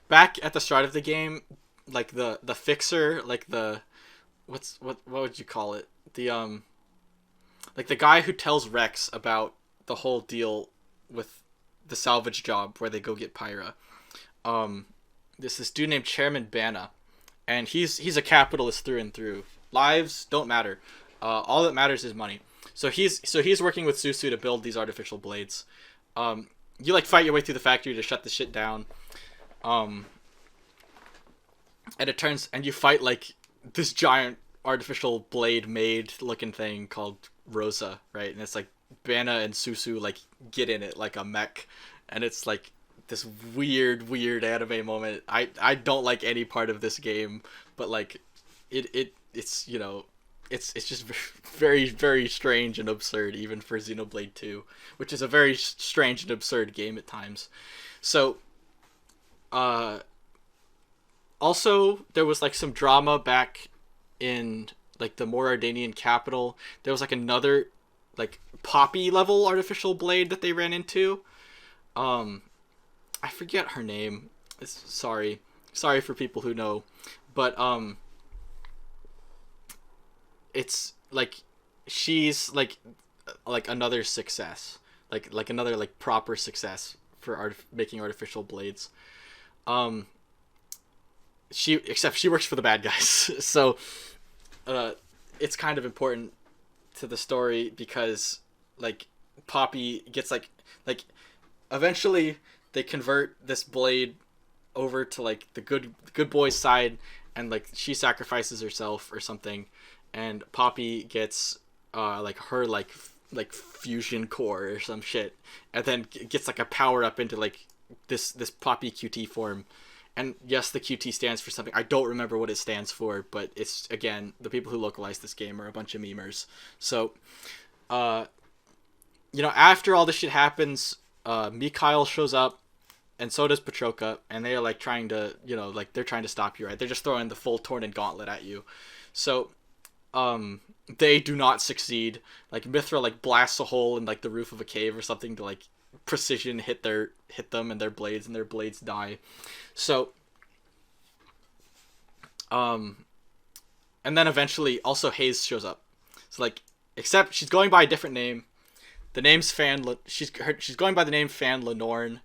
back at the start of the game, like the fixer, like the what would you call it? The like the guy who tells Rex about the whole deal with the salvage job where they go get Pyra. This dude named Chairman Bana, and he's a capitalist through and through. Lives don't matter. All that matters is money. So he's working with Susu to build these artificial blades. You like fight your way through the factory to shut the shit down. And you fight like this giant artificial blade made looking thing called Rosa, right? And it's like Bana and Susu like get in it like a mech, and it's like this weird anime moment. I don't like any part of this game, but like it's you know it's just very strange and absurd even for Xenoblade 2, which is a very strange and absurd game at times. So also there was like some drama back in like the Morardanian capital. There was like another like Poppy level artificial blade that they ran into. I forget her name. Sorry for people who know, but it's like she's like another success, like another like proper success for making artificial blades. Except she works for the bad guys, so it's kind of important to the story because like Poppy gets like eventually they convert this blade over to like the good boys side, and like she sacrifices herself or something, and Poppy gets like her like fusion core or some shit, and then gets like a power up into like this Poppy QT form. And yes, the QT stands for something. I don't remember what it stands for, but it's, again, the people who localized this game are a bunch of memers. So, after all this shit happens, Mikhail shows up, and so does Petroka, and they are, like, trying to, they're trying to stop you, right? They're just throwing the full Torna gauntlet at you. So, they do not succeed. Like, Mithra, like, blasts a hole in, like, the roof of a cave or something to, like, precision hit them and their blades die. So and then eventually also Hayes shows up. So like, except she's going by a different name. The name's she's going by the name Fan Lenorn.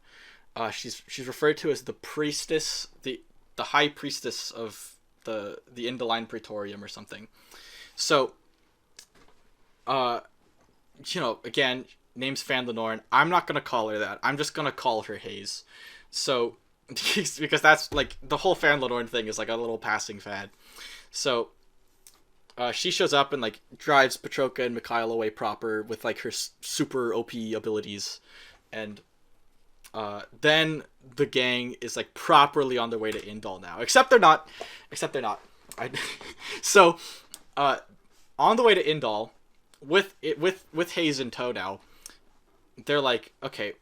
She's referred to as the priestess, the high priestess of the Indaline Praetorium or something. So again, name's Fan Lenorn. I'm not gonna call her that. I'm just gonna call her Hayes. So because that's like the whole Fan Lenorn thing is like a little passing fad. So she shows up and like drives Petroka and Mikhail away proper with like her super OP abilities, and then the gang is like properly on their way to Indal now. Except they're not. I, so, on the way to Indal, with Hayes in tow now, they're like, okay,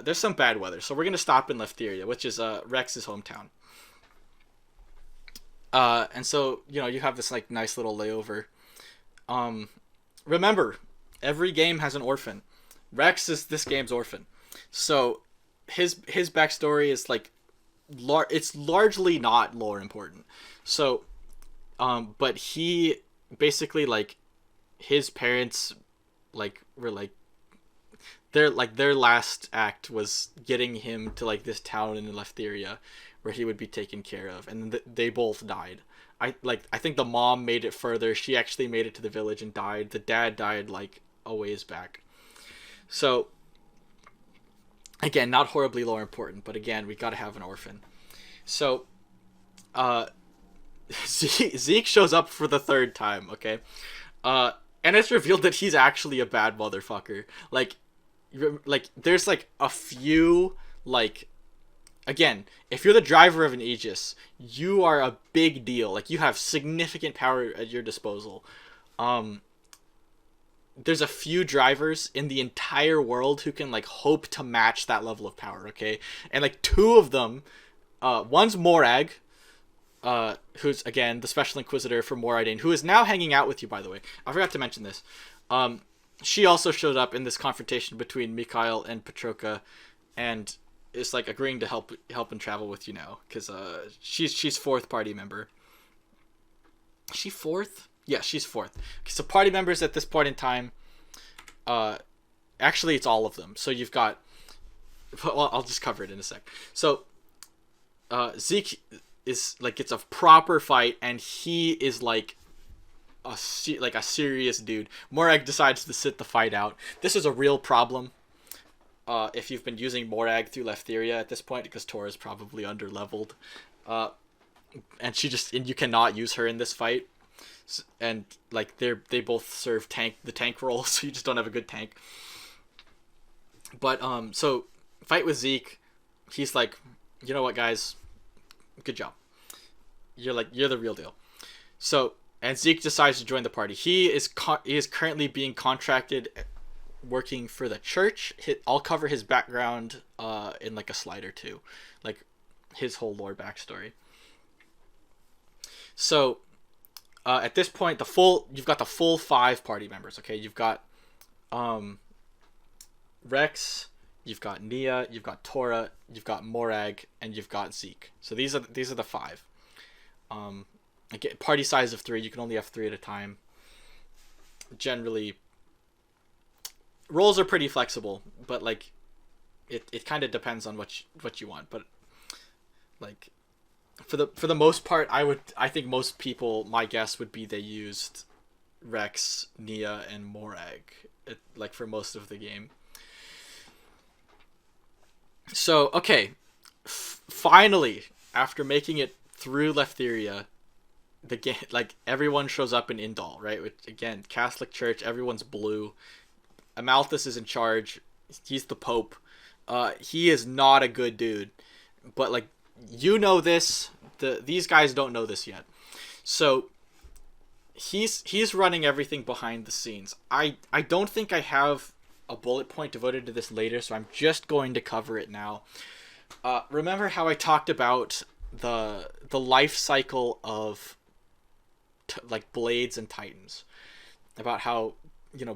there's some bad weather, so we're gonna stop in Leftheria, which is Rex's hometown. And so you have this like nice little layover. Remember, every game has an orphan. Rex is this game's orphan, so his backstory is like, it's largely not lore important. So, but he basically like his parents were like their last act was getting him to like this town in Leftheria where he would be taken care of, and they both died. I think the mom made it further. She actually made it to the village and died. The dad died like a ways back. So again, not horribly lore important, but again, we got to have an orphan. So Zeke shows up for the third time, okay? And it's revealed that he's actually a bad motherfucker. Like there's like a few, like, again, if you're the driver of an Aegis, you are a big deal. Like, you have significant power at your disposal. There's a few drivers in the entire world who can like hope to match that level of power, okay? And like two of them, one's Morag, who's again the Special Inquisitor for Moradin, who is now hanging out with you, by the way. I forgot to mention this. She also showed up in this confrontation between Mikhail and Petroka, and is like agreeing to help and travel with you now, because she's fourth party member. Is she fourth? Yeah, she's fourth. Okay, so party members at this point in time, actually it's all of them. So you've got, well, I'll just cover it in a sec. So Zeke is like, it's a proper fight, and he is like a serious dude. Morag decides to sit the fight out. This is a real problem if you've been using Morag through Leftheria at this point, because Tor is probably underleveled, and you cannot use her in this fight, and like they both serve the tank role, so you just don't have a good tank. But so fight with Zeke, he's like, you know what, guys, good job, you're the real deal. So, and Zeke decides to join the party. He is currently being contracted, working for the church. I'll cover his background in like a slide or two, like his whole lore backstory. So at this point, you've got the full 5 party members. Okay, you've got Rex, you've got Nia, you've got Torna, you've got Morag, and you've got Zeke. So these are the 5. Again, party size of 3. You can only have 3 at a time. Generally, roles are pretty flexible, but like it kind of depends on what you want. But like for the most part, I think most people, my guess would be they used Rex, Nia, and Morag like for most of the game. So okay, finally, after making it through Leftheria, the game, like, everyone shows up in Indal, right? Which, again, Catholic Church, everyone's blue. Amalthus is in charge. He's the Pope. He is not a good dude, but like, you know this. These guys don't know this yet. So he's running everything behind the scenes. I don't think I have a bullet point devoted to this later, so I'm just going to cover it now. Remember how I talked about the life cycle of like Blades and Titans, about how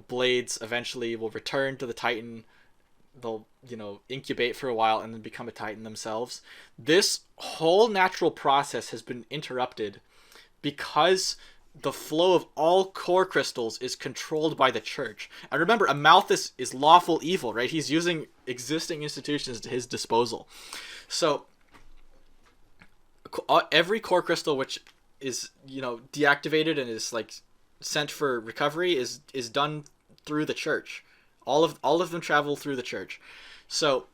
Blades eventually will return to the Titan, they'll incubate for a while and then become a Titan themselves. This whole natural process has been interrupted because the flow of all core crystals is controlled by the church. And remember, Amalthus is lawful evil, right? He's using existing institutions to his disposal. So every core crystal which is deactivated and is like sent for recovery is done through the church. All of them travel through the church. So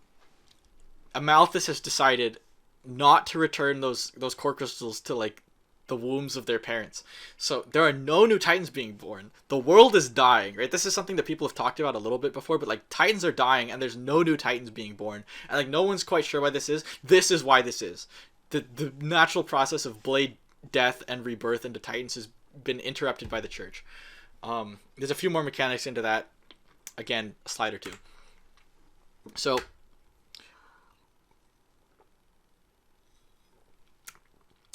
Amalthus has decided not to return those core crystals to like the wombs of their parents. So there are no new Titans being born. The world is dying, right? This is something that people have talked about a little bit before, but like Titans are dying and there's no new Titans being born. And like no one's quite sure why this is. This is why this is. The natural process of blade death and rebirth into Titans has been interrupted by the church. There's a few more mechanics into that. Again, a slide or two. So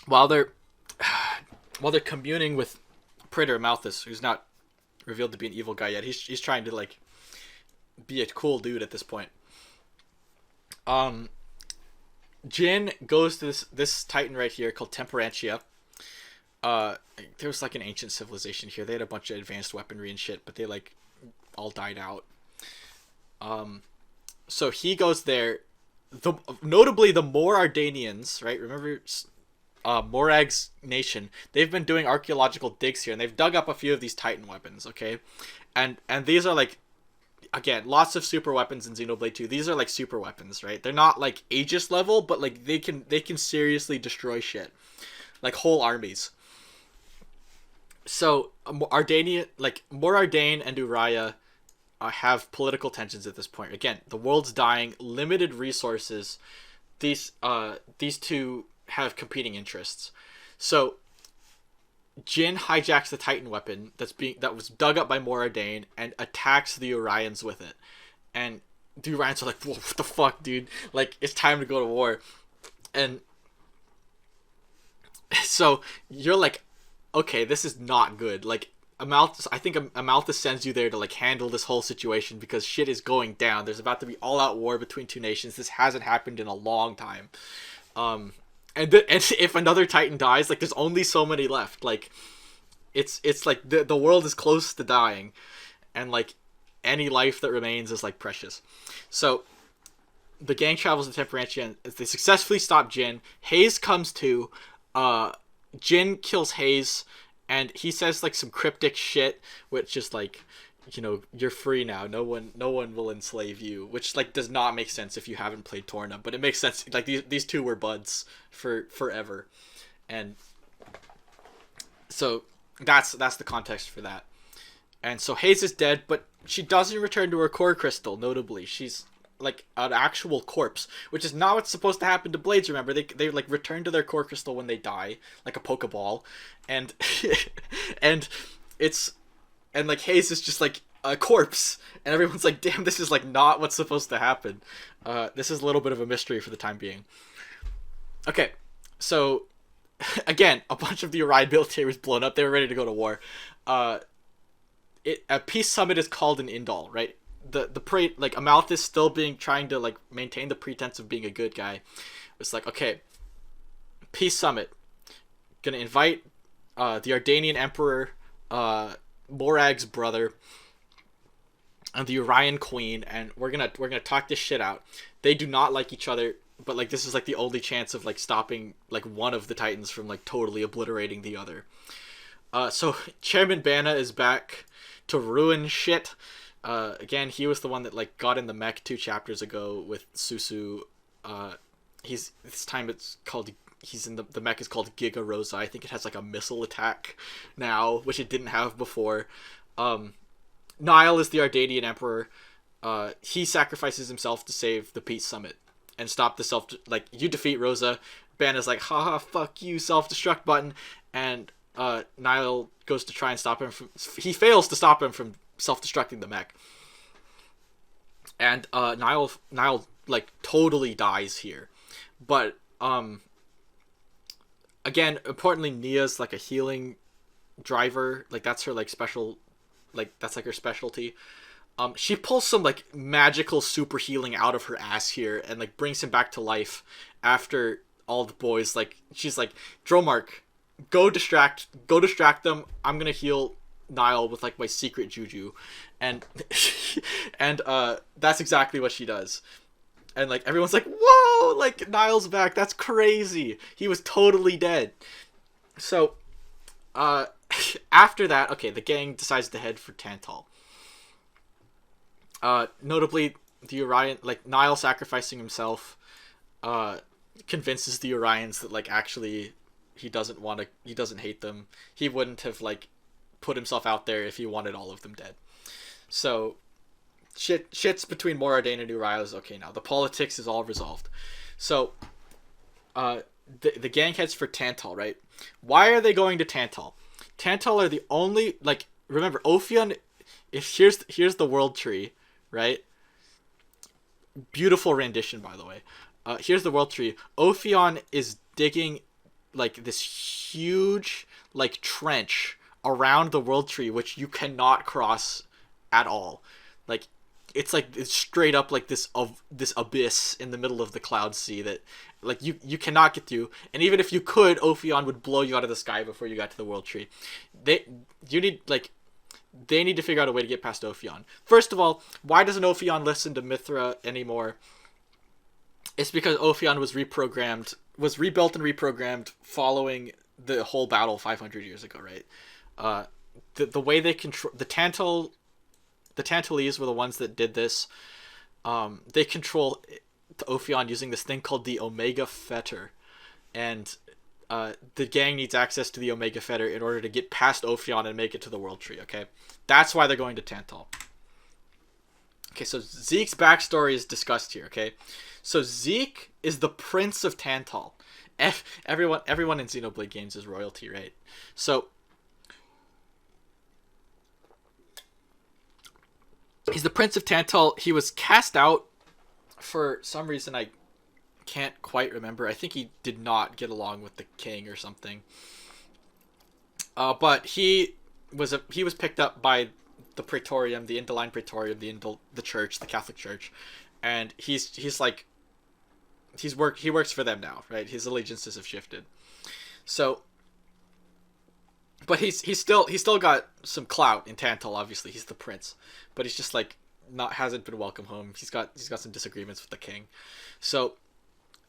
while they're communing with Praetor Malthus, who's not revealed to be an evil guy yet, he's trying to like be a cool dude at this point. Jin goes to this Titan right here called Temperantia. There was like an ancient civilization here. They had a bunch of advanced weaponry and shit, but they like all died out. So he goes there. Notably, the Morardanians, right? Remember, Morag's nation. They've been doing archaeological digs here, and they've dug up a few of these Titan weapons. Okay, and these are like, again, lots of super weapons in Xenoblade 2. These are like super weapons, right? They're not like Aegis level, but like they can seriously destroy shit, like whole armies. So Morardane and Uriah have political tensions at this point. Again, the world's dying, limited resources. These two have competing interests. So Jin hijacks the Titan weapon that was dug up by Morardane and attacks the Urians with it. And the Urians are like, what the fuck, dude? Like, it's time to go to war. And so you're like, okay, this is not good. Like, I think Amalthus sends you there to like handle this whole situation because shit is going down. There's about to be all-out war between two nations. This hasn't happened in a long time. And if another Titan dies, like there's only so many left. Like, it's like the world is close to dying, and like any life that remains is like precious. So the gang travels to Temperantia and they successfully stop Jin. Hayes comes to. Jin kills Hayes, and he says like some cryptic shit, which is like, you know, you're free now. No one will enslave you, which like does not make sense if you haven't played Torna, but it makes sense. Like these two were buds for forever, and so that's the context for that. And so Hayes is dead, but she doesn't return to her core crystal. Notably, she's like an actual corpse, which is not what's supposed to happen to blades. Remember, they like return to their core crystal when they die, like a Pokeball, and and like Hayes is just like a corpse, and everyone's like, damn, this is like not what's supposed to happen. This is a little bit of a mystery for the time being. Okay, so again, a bunch of the Orion military was blown up. They were ready to go to war. A peace summit is called an Indol, right? Like Amalthus still trying to like maintain the pretense of being a good guy. It's like, okay, peace summit, gonna invite the Ardanian emperor, Morag's brother, and the Orion queen, and we're gonna talk this shit out. They do not like each other, but like this is like the only chance of like stopping like one of the Titans from like totally obliterating the other. So Chairman Bana is back to ruin shit. Again, he was the one that like got in the mech 2 chapters ago with Susu. This time it's called. He's in the mech is called Giga Rosa. I think it has like a missile attack now, which it didn't have before. Nile is the Ardanian emperor. He sacrifices himself to save the peace summit and stop the you defeat Rosa. Banna's like, haha, fuck you, self-destruct button, and Nile goes to try and stop him he fails to stop him from self-destructing the mech. And Nile like totally dies here. But again, importantly, Nia's like a healing driver. Like that's her like special, like that's like her specialty. She pulls some like magical super healing out of her ass here and like brings him back to life after all the boys like she's like, Dromark, go distract them. I'm gonna heal Nile with like my secret juju, and that's exactly what she does. And like everyone's like, whoa, like Nile's back, that's crazy, he was totally dead. So after that, okay, the gang decides to head for Tantal. Notably, the Orion, like Nile sacrificing himself convinces the Orions that like actually he doesn't hate them. He wouldn't have like put himself out there if he wanted all of them dead. So shit's between Moradin and Uriah is okay now. The politics is all resolved. So the gang heads for Tantal, right? Why are they going to Tantal? Tantal are the only, like, remember, Ophion, if here's the world tree, right? Beautiful rendition, by the way. Here's the world tree. Ophion is digging like this huge like trench around the world tree, which you cannot cross at all. Like it's straight up like this abyss in the middle of the cloud sea that like you cannot get through. And even if you could, Ophion would blow you out of the sky before you got to the world tree. They need to figure out a way to get past Ophion. First of all, why doesn't Ophion listen to Mithra anymore? It's because Ophion was rebuilt and reprogrammed following the whole battle 500 years ago, right? The way they control the Tantalese were the ones that did this. They control Ophion using this thing called the Omega Fetter, and the gang needs access to the Omega Fetter in order to get past Ophion and make it to the World Tree. Okay, that's why they're going to Tantal. Okay, so Zeke's backstory is discussed here. Okay, so Zeke is the Prince of Tantal. Everyone in Xenoblade games is royalty, right? So he's the Prince of Tantal. He was cast out for some reason I can't quite remember. I think he did not get along with the king or something. But he was picked up by the Praetorium, the Indoline Praetorium, the church, the Catholic Church, and he works for them now, right? His allegiances have shifted. So, but he's still got some clout in Tantal. Obviously, he's the prince, but he's just like hasn't been welcome home. He's got some disagreements with the king. So,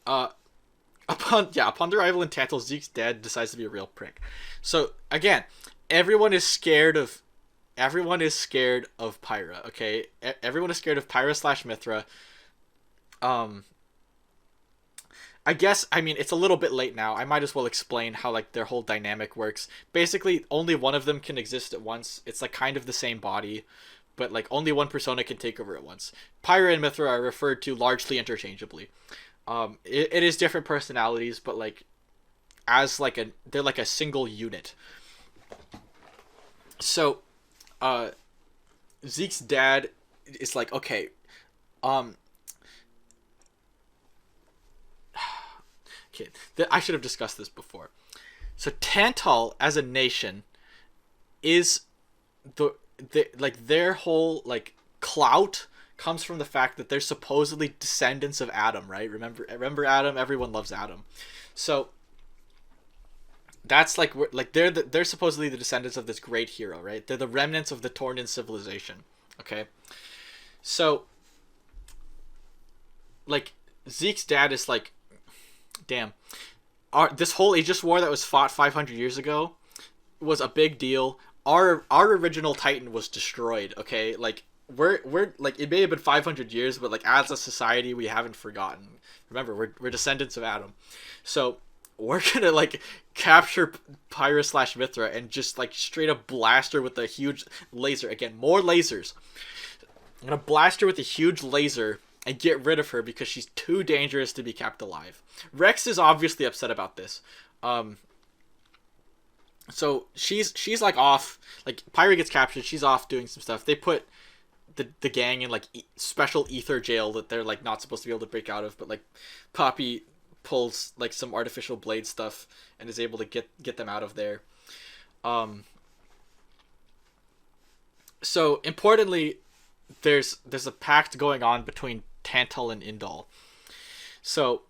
upon the arrival in Tantal, Zeke's dad decides to be a real prick. So again, everyone is scared of Pyra. Okay, everyone is scared of Pyra / Mithra. I guess, I mean, it's a little bit late now. I might as well explain how, like, their whole dynamic works. Basically, only one of them can exist at once. It's, like, kind of the same body, but, like, only one persona can take over at once. Pyra and Mithra are referred to largely interchangeably. It is different personalities, but, like, they're, like, a single unit. So, Zeke's dad is like, okay, okay, I should have discussed this before. So Tantal as a nation is their whole like clout comes from the fact that they're supposedly descendants of Adam, right? Remember Adam? Everyone loves Adam. So that's like they're supposedly the descendants of this great hero, right? They're the remnants of the Tornan civilization. Okay, so like Zeke's dad is like, damn, this whole Aegis War that was fought 500 years ago was a big deal. Our original Titan was destroyed. Okay, like we're like, it may have been 500 years, but like as a society we haven't forgotten. Remember, we're descendants of Adam, so we're gonna like capture Pyra / Mithra and just like straight up blast her with a huge laser. Again, more lasers. I'm gonna blast her with a huge laser and get rid of her because she's too dangerous to be kept alive. Rex is obviously upset about this. So she's like off, like Pyra gets captured, she's off doing some stuff. They put the gang in like special ether jail that they're like not supposed to be able to break out of, but like Poppy pulls like some artificial blade stuff and is able to get them out of there. So importantly, there's a pact going on between Tantal and Indal. So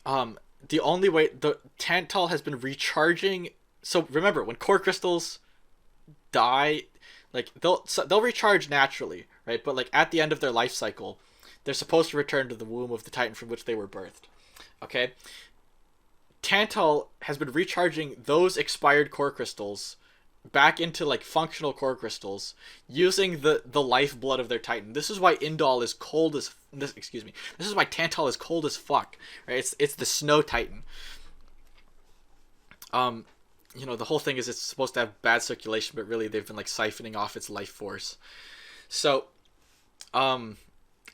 the only way the Tantal has been recharging. So remember, when core crystals die, like they'll recharge naturally, right? But like at the end of their life cycle, they're supposed to return to the womb of the Titan from which they were birthed. Okay, Tantal has been recharging those expired core crystals back into like functional core crystals using the lifeblood of their Titan. This is why Indal is cold as this is why Tantal is cold as fuck, right? It's the snow Titan. The whole thing is it's supposed to have bad circulation, but really they've been like siphoning off its life force. So, and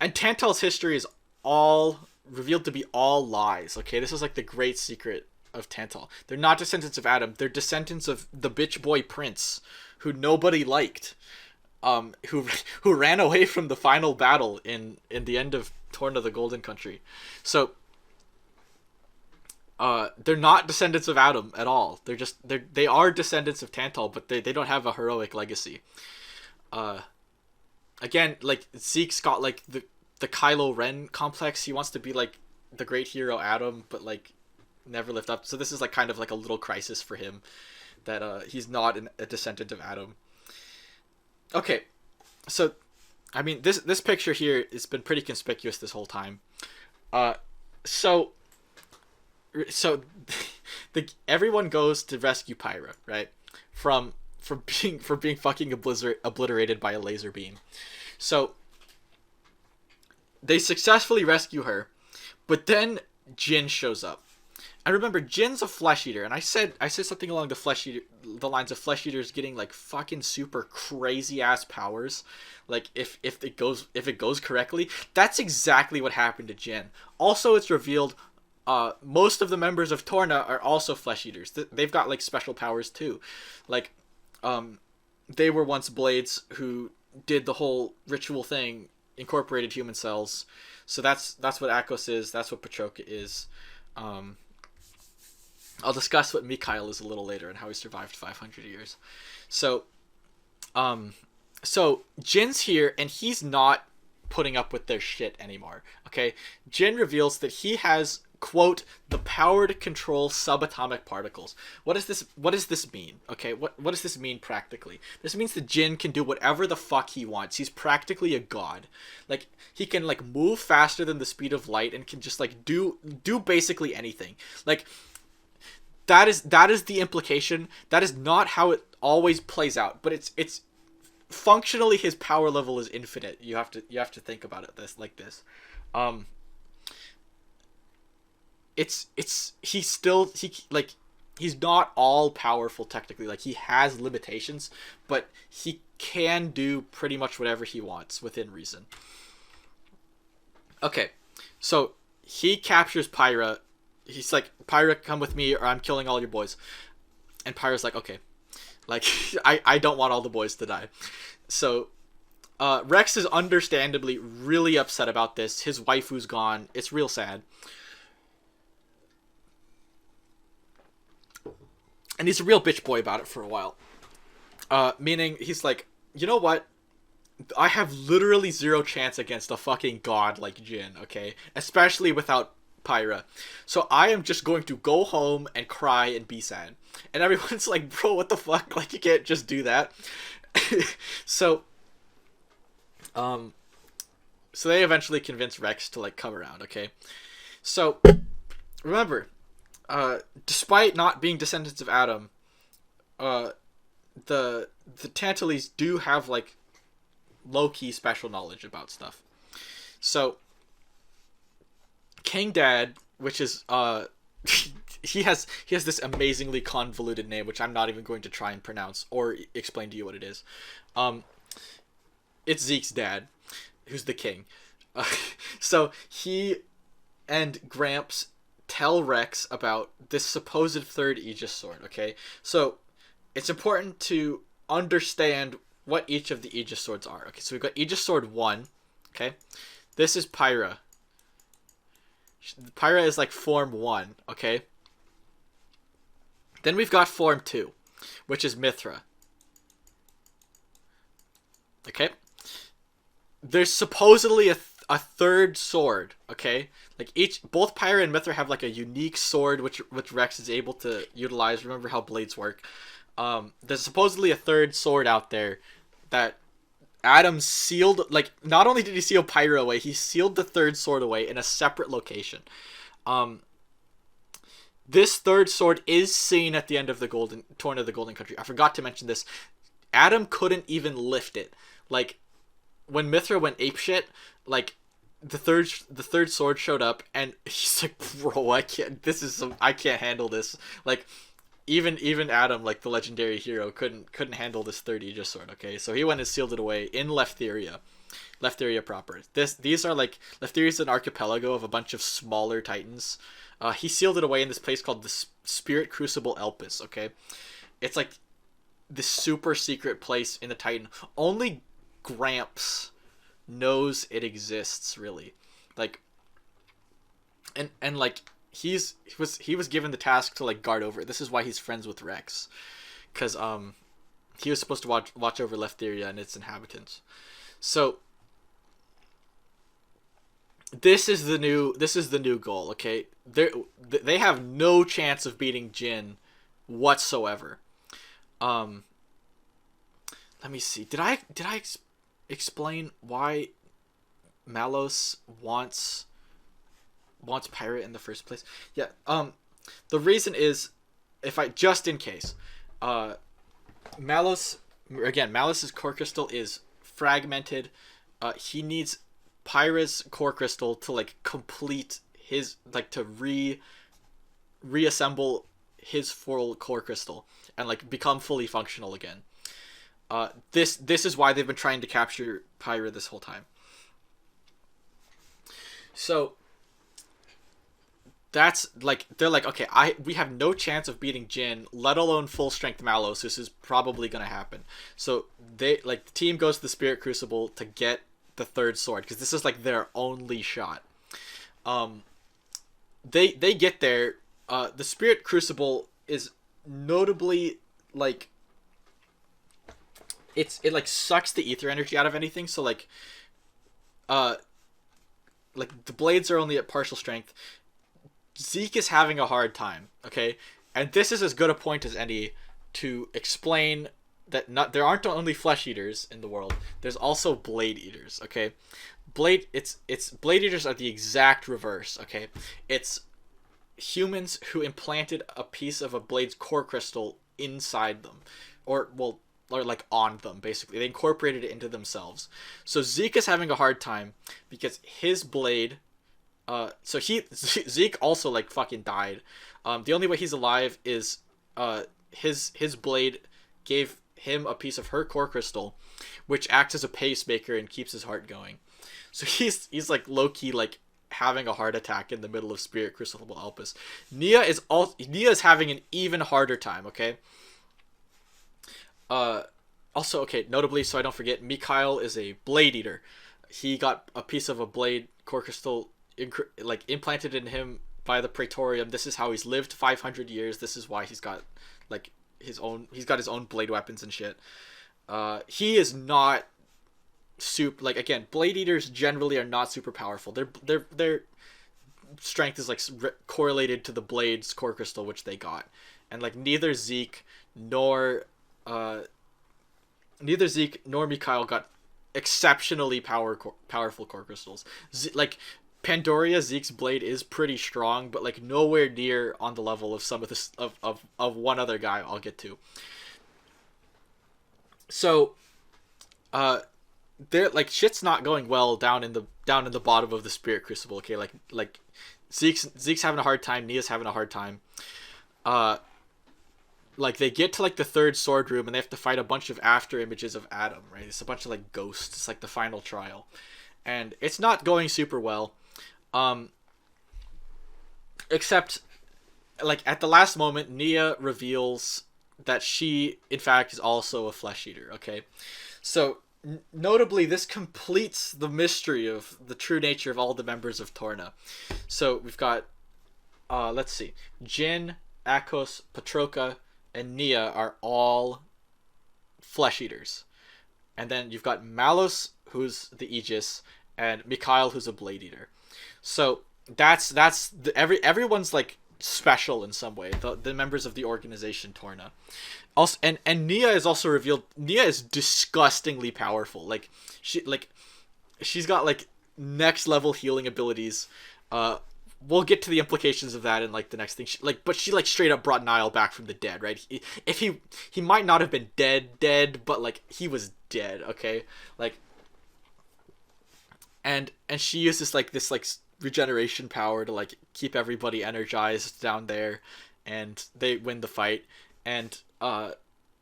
Tantal's history is all revealed to be all lies. Okay, this is like the great secret of Tantal. They're not descendants of Adam. They're descendants of the bitch boy prince, who nobody liked, who ran away from the final battle in the end of Torna, the Golden Country. So, they're not descendants of Adam at all. They are descendants of Tantal, but they don't have a heroic legacy. Again, like Zeke's got like the Kylo Ren complex. He wants to be like the great hero Adam, but like never lived up. So this is like kind of like a little crisis for him that he's not a descendant of Adam. Okay, so I mean this picture here has been pretty conspicuous this whole time. So everyone goes to rescue Pyra, right? From being fucking obliterated by a laser beam. So they successfully rescue her, but then Jin shows up. And remember, Jin's a flesh eater, and I said something along the lines of flesh eaters getting like fucking super crazy ass powers. Like if it goes correctly, that's exactly what happened to Jin. Also, it's revealed most of the members of Torna are also flesh eaters. They've got like special powers too. Like they were once blades who did the whole ritual thing, incorporated human cells. So that's what Akos is. That's what Patroka is. I'll discuss what Mikhail is a little later and how he survived 500 years. So Jin's here, and he's not putting up with their shit anymore. Okay, Jin reveals that he has, quote, the power to control subatomic particles. What does this mean? Okay, what does this mean practically? This means that Jin can do whatever the fuck he wants. He's practically a god. Like, he can like move faster than the speed of light and can just like do basically anything. Like, that is the implication. That is not how it always plays out, but it's functionally his power level is infinite. You have to think about it this. He's not all powerful technically. Like, he has limitations, but he can do pretty much whatever he wants within reason. Okay, so he captures Pyra. He's like, Pyra, come with me or I'm killing all your boys. And Pyra's like, okay. Like, I don't want all the boys to die. So Rex is understandably really upset about this. His waifu's gone. It's real sad. And he's a real bitch boy about it for a while. Meaning, he's like, you know what? I have literally zero chance against a fucking god like Jin, okay? Especially without Pyra. So I am just going to go home and cry and be sad. And everyone's like, bro, what the fuck? Like, you can't just do that. So they eventually convince Rex to like come around, okay? So remember, despite not being descendants of Adam, the Tantalese do have like low-key special knowledge about stuff. So King Dad, which is he has this amazingly convoluted name, which I'm not even going to try and pronounce or explain to you what it is. It's Zeke's dad, who's the king. So he and Gramps tell Rex about this supposed third Aegis sword, okay? So it's important to understand what each of the Aegis swords are. Okay, so we've got Aegis Sword 1, okay? This is Pyra. Pyra is like form 1, okay? Then we've got form 2, which is Mithra. Okay? There's supposedly a third sword, okay? Like both Pyra and Mithra have like a unique sword which Rex is able to utilize. Remember how blades work. There's supposedly a third sword out there that Adam sealed. Like, not only did he seal Pyra away, he sealed the third sword away in a separate location. This third sword is seen at the end of the Torna of the Golden Country. I forgot to mention this. Adam couldn't even lift it. Like, when Mithra went apeshit, like, the third sword showed up, and he's like, bro, I can't handle this. Like, even Adam, like the legendary hero, couldn't handle this third Aegis sword. Okay, so he went and sealed it away in Leftheria proper. These are like Leftheria is an archipelago of a bunch of smaller titans. He sealed it away in this place called the Spirit Crucible Elpis. Okay, it's like this super secret place in the Titan. Only Gramps knows it exists, really. Like, and like he was given the task to like guard over it. This is why he's friends with Rex, because he was supposed to watch over Leftheria and its inhabitants. So this is the new goal. Okay, they have no chance of beating Jin whatsoever. Let me see. Did I explain why Malos wants Pirate in the first place? Yeah. The reason is, if I just in case, Malos's core crystal is fragmented. He needs Pyra's core crystal to like complete his to reassemble his full core crystal and like become fully functional again. This is why they've been trying to capture Pyra this whole time. So that's like they're like, okay, we have no chance of beating Jin, let alone full strength Malos. This is probably gonna happen. So the team goes to the Spirit Crucible to get the third sword because this is like their only shot. They get there. The Spirit Crucible is notably like it like sucks the ether energy out of anything. So like the blades are only at partial strength. Zeke is having a hard time, okay? And this is as good a point as any to explain that there aren't only flesh eaters in the world. There's also blade eaters, okay? Blade eaters are the exact reverse, okay? It's humans who implanted a piece of a blade's core crystal inside them, or like on them, basically. They incorporated it into themselves. So Zeke is having a hard time because his blade. Zeke also like fucking died. The only way he's alive is his blade gave him a piece of her core crystal, which acts as a pacemaker and keeps his heart going. So he's like low key like having a heart attack in the middle of Spirit Crucible Elpis. Nia is having an even harder time. Okay. Also, okay, notably, so I don't forget, Mikhail is a blade eater. He got a piece of a blade core crystal implanted in him by the Praetorium. This is how he's lived 500 years. This is why he's got like his own blade weapons and shit. He is not super, like, again, blade eaters generally are not super powerful. Their strength is like correlated to the blade's core crystal, which they got. And like neither Zeke nor Mikhail got exceptionally powerful core crystals. Pandoria, Zeke's blade is pretty strong, but like nowhere near on the level of some of this of one other guy I'll get to. So, they're like shit's not going well down in the bottom of the Spirit Crucible. Okay, like Zeke's having a hard time. Nia's having a hard time. Like they get to like the third sword room and they have to fight a bunch of after images of Adam. Right, it's a bunch of like ghosts. It's like the final trial, and it's not going super well. Except, like, at the last moment, Nia reveals that she, in fact, is also a flesh eater, okay? So, notably, this completes the mystery of the true nature of all the members of Torna. So, we've got, let's see, Jin, Akos, Patroka, and Nia are all flesh eaters. And then you've got Malos, who's the Aegis, and Mikhail, who's a blade eater. So everyone's like special in some way. The members of the organization Torna. Also, and Nia is also revealed. Nia is disgustingly powerful. Like she's got like next level healing abilities. We'll get to the implications of that in like the next thing. But she like straight up brought Niall back from the dead, right? He might not have been dead, but like he was dead. Okay, like. And she uses like this like regeneration power to like keep everybody energized down there, and they win the fight. And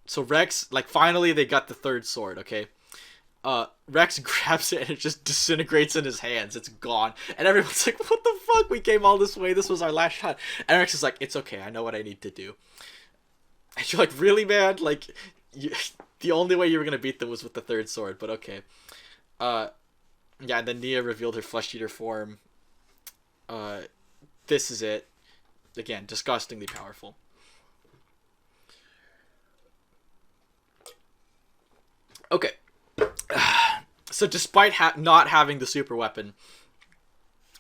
so Rex, like, finally they got the third sword. Okay, Rex grabs it and it just disintegrates in his hands. It's gone, and everyone's like, "What the fuck? We came all this way. This was our last shot." And Rex is like, "It's okay. I know what I need to do." And you're like, "Really, man? Like, the only way you were gonna beat them was with the third sword." But okay. Yeah. And then Nia revealed her flesh eater form. This is it. Again, disgustingly powerful. Okay. So despite not having the super weapon,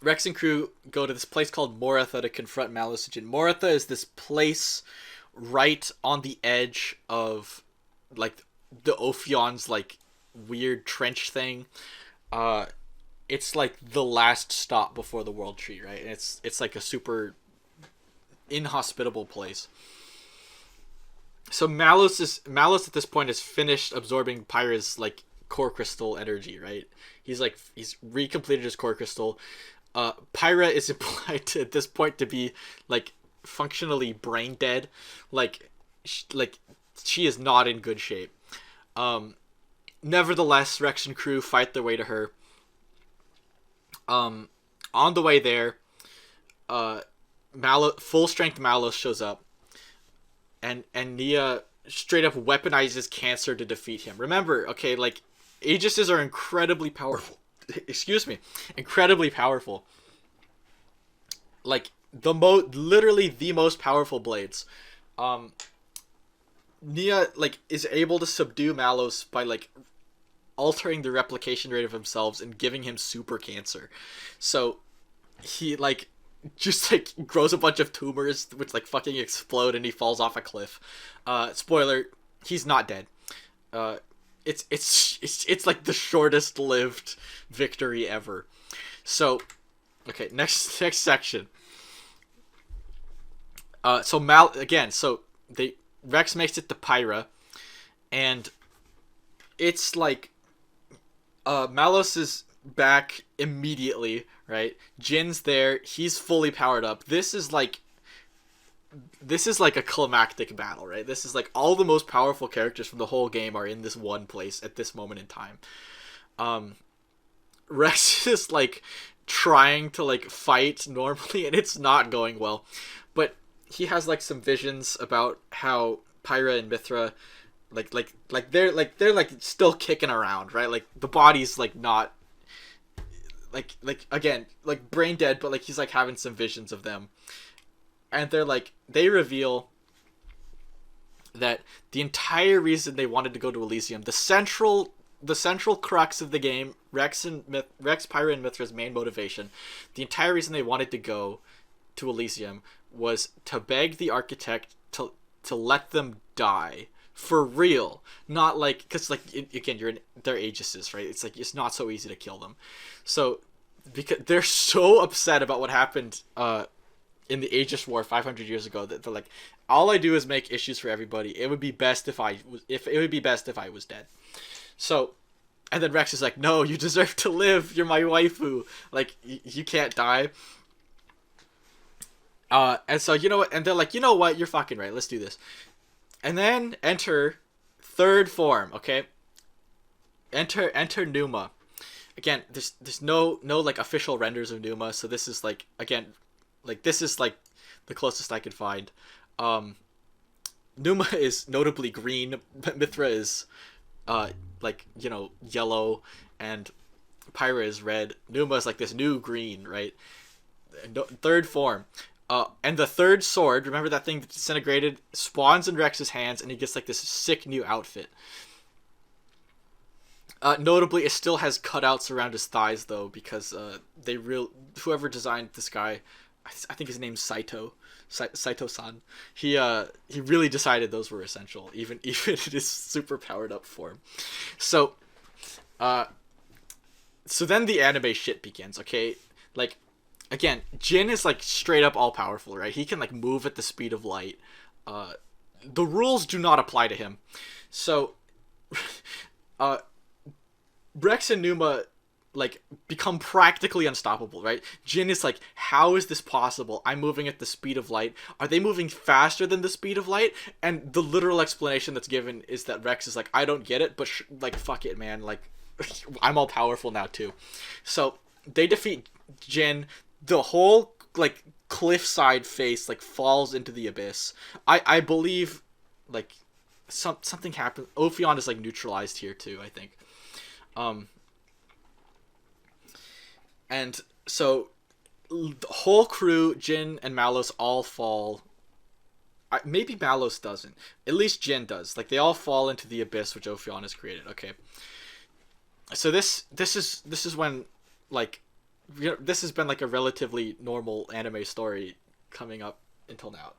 Rex and crew go to this place called Moratha to confront Malocygin. Moratha is this place right on the edge of, like, the Ophion's, like, weird trench thing. It's like the last stop before the World Tree, right? And it's like a super inhospitable place. So Malos at this point has finished absorbing Pyra's, like, core crystal energy, right? He's recompleted his core crystal. Pyra is implied to, at this point, to be, like, functionally brain dead. Like she is not in good shape. Nevertheless, Rex and crew fight their way to her. On the way there, full strength Malos shows up, and Nia straight up weaponizes cancer to defeat him. Remember, okay, like, Aegises are incredibly powerful. Excuse me, incredibly powerful. Like, literally the most powerful blades. Nia, like, is able to subdue Malos by, like, altering the replication rate of himself and giving him super cancer. So he, like, just, like, grows a bunch of tumors which, like, fucking explode, and he falls off a cliff. Spoiler, he's not dead. It's like the shortest lived victory ever. So, okay, next section. So Rex makes it to Pyra, and it's like, Malos is back immediately, right? Jin's there, he's fully powered up. This is like a climactic battle, right? This is like all the most powerful characters from the whole game are in this one place at this moment in time. Rex is, like, trying to, like, fight normally, and it's not going well. But he has, like, some visions about how Pyra and Mithra, they're still kicking around, right? Like, the body's, like, not, like again, like, brain dead, but, like, he's, like, having some visions of them. And they reveal that the entire reason they wanted to go to Elysium, the central crux of the game, Rex, Pyra, and Mithra's main motivation, the entire reason they wanted to go to Elysium was to beg the architect to let them die. For real. Not, like, because, like, again, they're Aegises, right? It's, like, it's not so easy to kill them. So, because they're so upset about what happened, in the Aegis War 500 years ago, that they're like, all I do is make issues for everybody. It would be best if I was dead. So, and then Rex is like, no, you deserve to live. You're my waifu. Like, you can't die. And so, you know what? And they're like, you know what? You're fucking right. Let's do this. And then enter third form. Okay. Enter Numa. Again, there's no like official renders of Numa. So this is, like, again, like, this is, like, the closest I could find. Numa is notably green. Mithra is, like, you know, yellow, and Pyra is red. Numa is, like, this new green, right? Third form. And the third sword, remember that thing that disintegrated, spawns in Rex's hands, and he gets, like, this sick new outfit. Notably, it still has cutouts around his thighs, though, because whoever designed this guy, I think his name's Saito-san. He really decided those were essential, even in his super powered up form. So then the anime shit begins. Okay, like, again, Jin is, like, straight up all powerful, right? He can, like, move at the speed of light. The rules do not apply to him. So, Rex and Numa like become practically unstoppable, right? Jin is like, how is this possible? I'm moving at the speed of light. Are they moving faster than the speed of light? And the literal explanation that's given is that Rex is like, I don't get it, but like, fuck it, man. Like, I'm all powerful now too. So they defeat Jin. The whole like cliffside face like falls into the abyss. I believe like something happened. Ophion is like neutralized here too, I think. And so the whole crew, Jin and Malos, all fall. Maybe Malos doesn't. At least Jin does. Like, they all fall into the abyss which Ophion has created. Okay. So this is when, like, this has been like a relatively normal anime story coming up until now.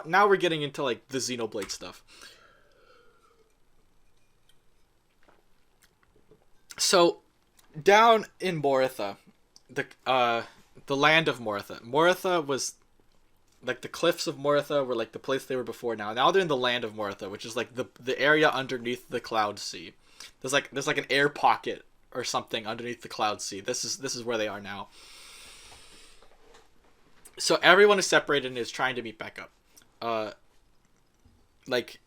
Now we're getting into like the Xenoblade stuff. So down in Moritha, the land of Moritha. Moritha was like the cliffs of Moritha were like the place they were before now. Now they're in the land of Moritha, which is like the area underneath the Cloud Sea. There's like an air pocket or something underneath the Cloud Sea. This is where they are now. So everyone is separated and is trying to meet back up. Like,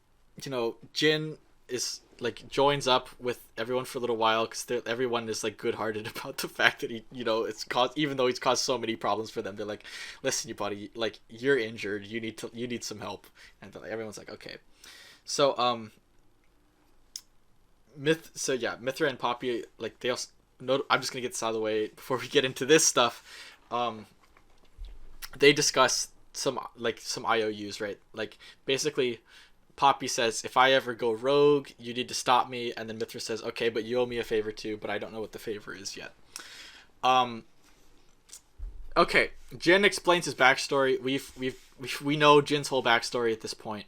you know, Jin is like joins up with everyone for a little while because everyone is like good-hearted about the fact that he, you know, it's caused, even though he's caused so many problems for them, they're like, listen, you buddy, like, you're injured, you need some help, and like, everyone's like, okay. So Mithra and Poppy, like, they also I'm just gonna get this out of the way before we get into this stuff. They discuss some IOUs, right? Like, basically, Poppy says, if I ever go rogue, you need to stop me. And then Mithra says, okay, but you owe me a favor too, but I don't know what the favor is yet. Okay, Jin explains his backstory. We know Jin's whole backstory at this point.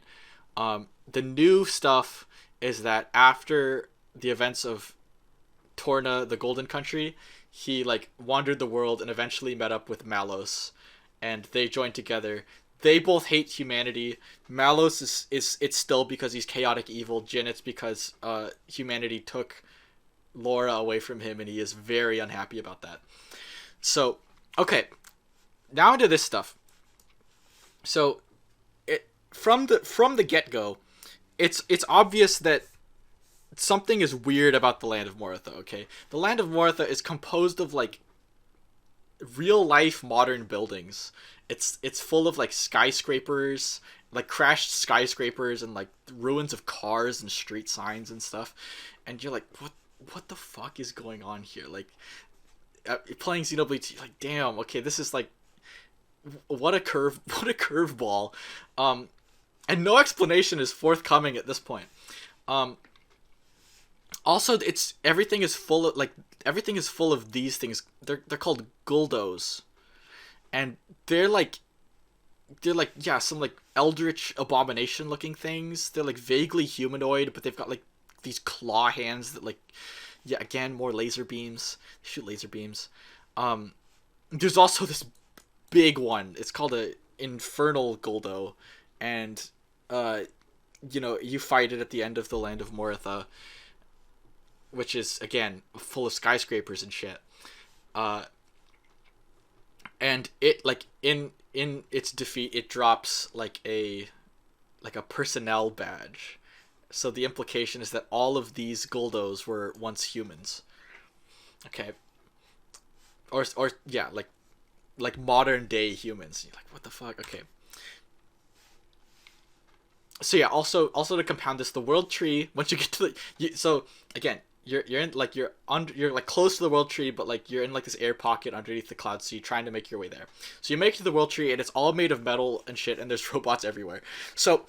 The new stuff is that after the events of Torna, the Golden Country, he like wandered the world and eventually met up with Malos, and they joined together. They both hate humanity. Malos it's still because he's chaotic evil. Jin, it's because humanity took Laura away from him, and he is very unhappy about that. So, okay, now into this stuff. So, from the get-go, it's obvious that something is weird about the land of Moritha. Okay, the land of Moritha is composed of like real life modern buildings. It's full of like skyscrapers, like crashed skyscrapers, and like ruins of cars and street signs and stuff. And you're like, what the fuck is going on here? Like, playing Xenoblade 2, like, damn, okay, this is like, what a curveball. And no explanation is forthcoming at this point. Also, everything is full of these things. They're called guldos, and they're like yeah, some like eldritch abomination looking things. They're like vaguely humanoid, but they've got like these claw hands that like, yeah, again, more laser beams. They shoot laser beams. There's also this big one. It's called a infernal guldo, and you know, you fight it at the end of the land of Moritha, which is, again, full of skyscrapers and shit. And it, like, in its defeat, it drops, like a personnel badge. So the implication is that all of these Guldos were once humans. Okay. Or yeah, like modern day humans. You're like, what the fuck? Okay. So yeah, also to compound this, the world tree, once you get to so again, you're like close to the world tree, but like you're in like this air pocket underneath the Cloud Sea, trying to make your way there. So you make it to the world tree, and it's all made of metal and shit, and there's robots everywhere. So,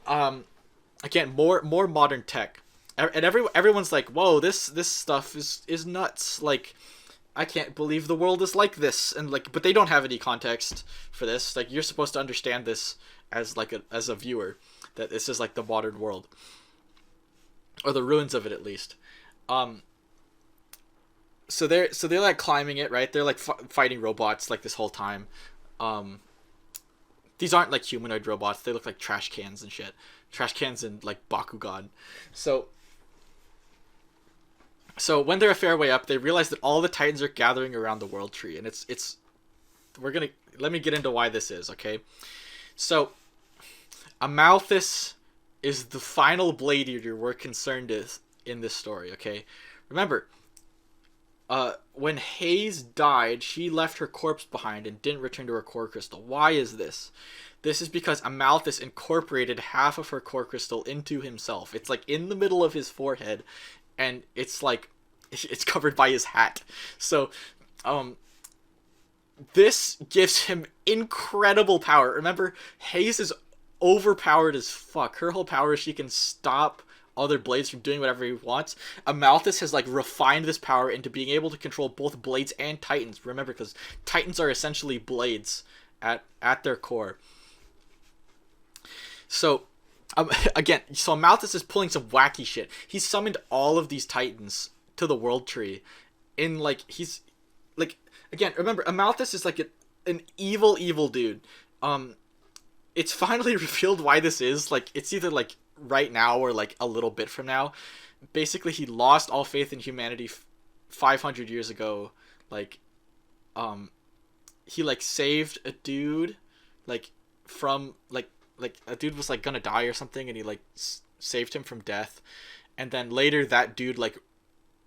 again, more modern tech, and everyone's like, whoa, this stuff is nuts. Like, I can't believe the world is like this, and like, but they don't have any context for this. Like, you're supposed to understand this as like as a viewer, that this is like the modern world, or the ruins of it at least. So they're like climbing it, right? They're like fighting robots like this whole time. These aren't like humanoid robots. They look like trash cans and shit. Trash cans and like Bakugan. So So when they're a fair way up, they realize that all the Titans are gathering around the World Tree, and it's we're gonna let me get into why this is, okay? So Amalthus is the final Blade Eater we're concerned with in this story, okay? Remember, when Hayes died, she left her corpse behind and didn't return to her core crystal. Why is this? This is because Amalthus incorporated half of her core crystal into himself. It's like in the middle of his forehead, and it's like it's covered by his hat. So, this gives him incredible power. Remember, Hayes is overpowered as fuck. Her whole power is she can stop other blades from doing whatever he wants. Amalthus has like refined this power into being able to control both blades and titans. Remember, because titans are essentially blades at their core. So again, so Amalthus is pulling some wacky shit. He summoned all of these titans to the World Tree in like he's like again, remember Amalthus is like an evil dude. It's finally revealed why this is. Like, it's either like right now or like a little bit from now. Basically, he lost all faith in humanity 500 years ago. Like, he like saved a dude, like from like a dude was like gonna die or something, and he like saved him from death. And then later, that dude like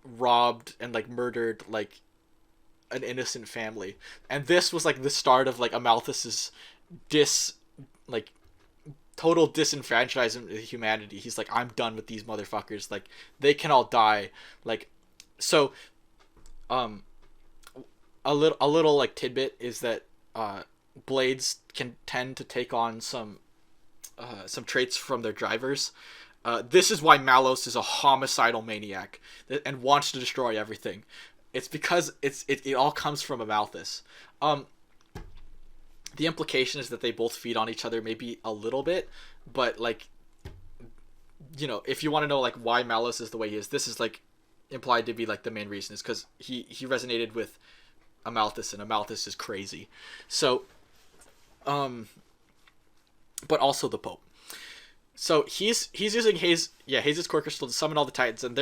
robbed and like murdered like an innocent family. And this was like the start of like Amalthus's like total disenfranchisement of humanity. He's like, I'm done with these motherfuckers. Like, they can all die. Like, so a little like tidbit is that blades can tend to take on some traits from their drivers. This is why Malos is a homicidal maniac and wants to destroy everything. It's because it all comes from Amalthus. The implication is that they both feed on each other, maybe a little bit, but like, you know, if you want to know like why Malos is the way he is, this is like implied to be like the main reason, is because he resonated with Amalthus, and Amalthus is crazy. So, but also the Pope. So he's using Hayes' core crystal to summon all the Titans, and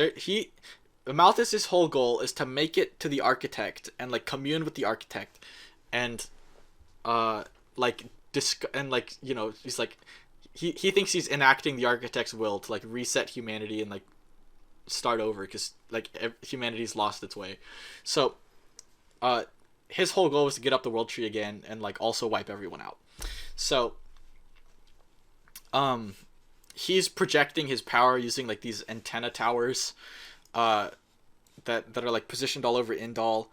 Amalthus's whole goal is to make it to the Architect and like commune with the Architect, and you know, he's like he thinks he's enacting the Architect's will to like reset humanity and like start over, because like humanity's lost its way. So his whole goal was to get up the World Tree again and like also wipe everyone out. So he's projecting his power using like these antenna towers that are like positioned all over Indal.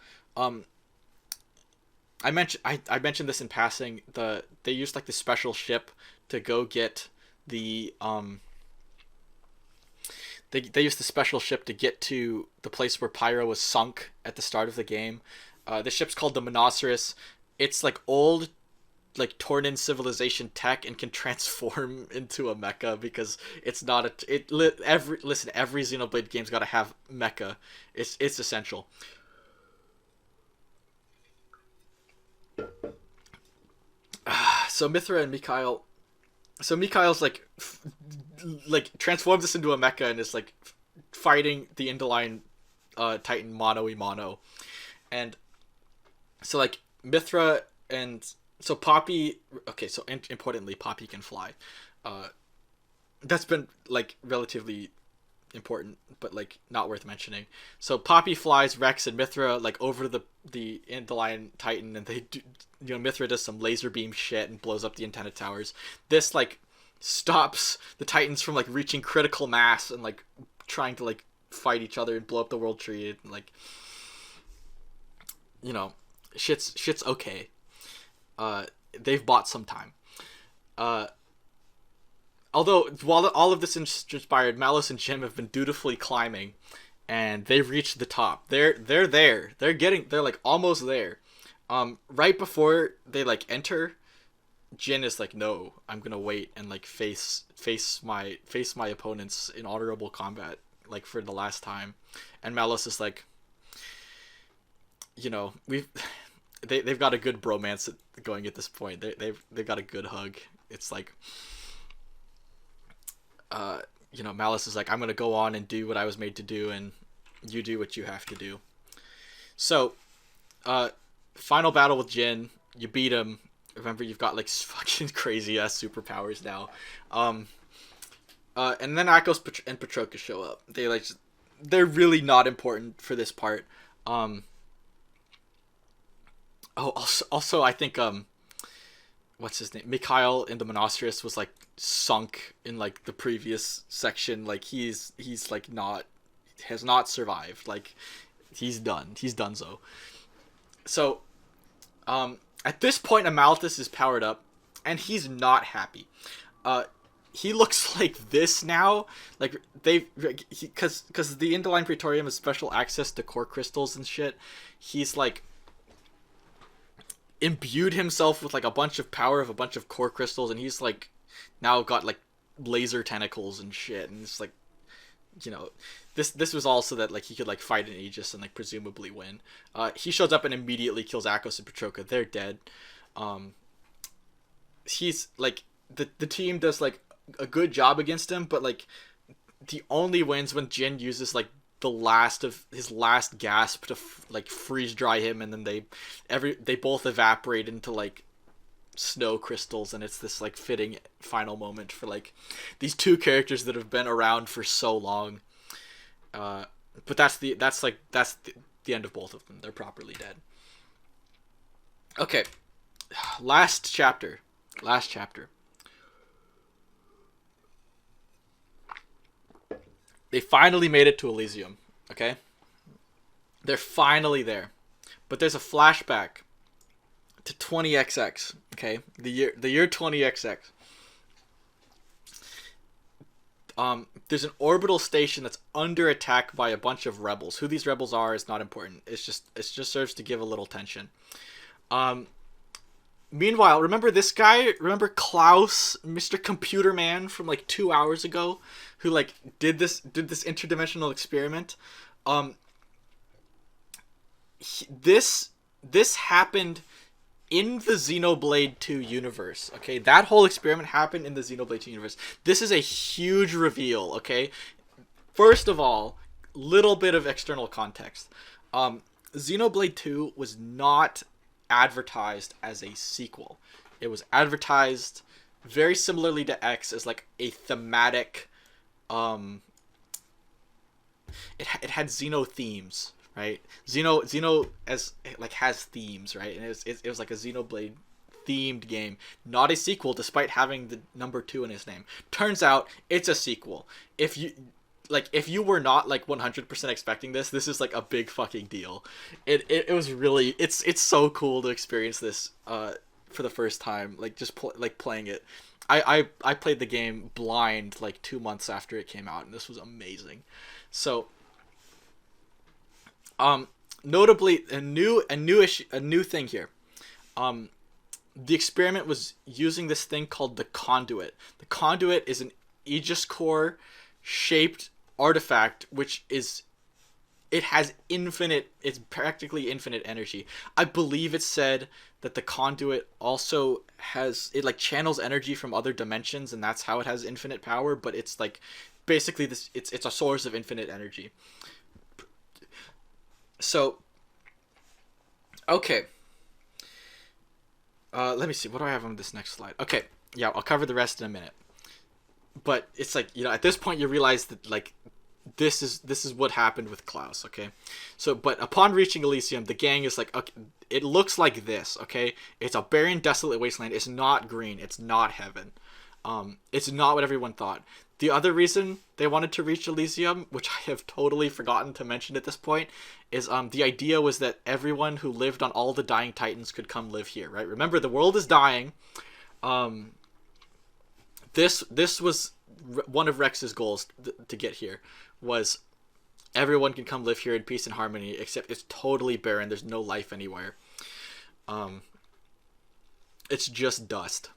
I mentioned this in passing. They used like the special ship to go get the they used the special ship to get to the place where Pyro was sunk at the start of the game. The ship's called the Monoceros. It's like old like Tornan civilization tech and can transform into a mecha, because it's not every Xenoblade game's got to have mecha. It's essential. So Mithra and Mikhail. So Mikhail's like transforms this into a mecha and is like fighting the Indaline Titan mano a mano, and so like Mithra and so Poppy. Okay, so importantly, Poppy can fly. That's been like relatively important, but like not worth mentioning. So Poppy flies Rex and Mithra like over the Indaline Titan, and they do, you know, Mithra does some laser beam shit and blows up the antenna towers. This like stops the Titans from like reaching critical mass and like trying to like fight each other and blow up the World Tree, and like, you know, shit's okay. They've bought some time. Although, while all of this inspired, Malos and Jim have been dutifully climbing, and they've reached the top. They're there. They're like almost there. Right before they like enter, Jin is like, "No, I'm gonna wait and like face my opponents in honorable combat, like for the last time." And Malos is like, you know, they've got a good bromance going at this point. They've got a good hug. It's like, you know, Malos is like, I'm gonna go on and do what I was made to do, and you do what you have to do. So, final battle with Jin. You beat him. Remember, you've got like fucking crazy ass superpowers now. And then Akos and Patroka show up. They're really not important for this part. Also, I think what's his name? Mikhail in the Monasterous was like sunk in like the previous section. Like he's like has not survived. Like he's done. He's donezo. So, at this point, Amalthus is powered up, and he's not happy. He looks like this now. Like because the Indoline Praetorium has special access to core crystals and shit. He's like imbued himself with like a bunch of power of a bunch of core crystals, and he's like now got like laser tentacles and shit, and it's like, you know, this was also that like he could like fight an Aegis and like presumably win. He shows up and immediately kills Akos and Patroka. They're dead. He's like the team does like a good job against him, but like the only wins when Jin uses like the last of his last gasp to like freeze dry him, and then they both evaporate into like snow crystals, and it's this like fitting final moment for like these two characters that have been around for so long. But that's the end of both of them. They're properly dead. Okay, last chapter. They finally made it to Elysium, okay? They're finally there. But there's a flashback to 20XX, okay? The year 20XX. There's an orbital station that's under attack by a bunch of rebels. Who these rebels are is not important. It just serves to give a little tension. Meanwhile, remember this guy? Remember Klaus, Mr. Computer Man from like 2 hours ago, who like did this interdimensional experiment? This happened in the Xenoblade 2 universe. Okay, that whole experiment happened in the Xenoblade 2 universe. This is a huge reveal. Okay, first of all, little bit of external context. Xenoblade 2 was not advertised as a sequel. It was advertised very similarly to X as like a thematic it had Xeno themes, right? Xeno as like has themes, right? And it was like a Xenoblade themed game, not a sequel despite having the number 2 in his name. Turns out it's a sequel. If you were not like 100% expecting this is like a big fucking deal. It was really it's so cool to experience this for the first time, like just playing it. I played the game blind like 2 months after it came out, and this was amazing. So notably a new thing here. The experiment was using this thing called the conduit. The conduit is an Aegis core shaped artifact, it's practically infinite energy. I believe it said that the conduit also it channels energy from other dimensions, and that's how it has infinite power, but it's like basically it's a source of infinite energy. So okay, let me see, what do I have on this next slide? Okay, yeah, I'll cover the rest in a minute. But it's like, you know, at this point you realize that like this is what happened with Klaus, okay? So, but upon reaching Elysium, the gang is like, okay, it looks like this, okay? It's a barren, desolate wasteland. It's not green. It's not heaven. It's not what everyone thought. The other reason they wanted to reach Elysium, which I have totally forgotten to mention at this point, is the idea was that everyone who lived on all the dying titans could come live here, right? Remember, the world is dying. This was one of Rex's goals to get here, was everyone can come live here in peace and harmony, except it's totally barren. There's no life anywhere. It's just dust.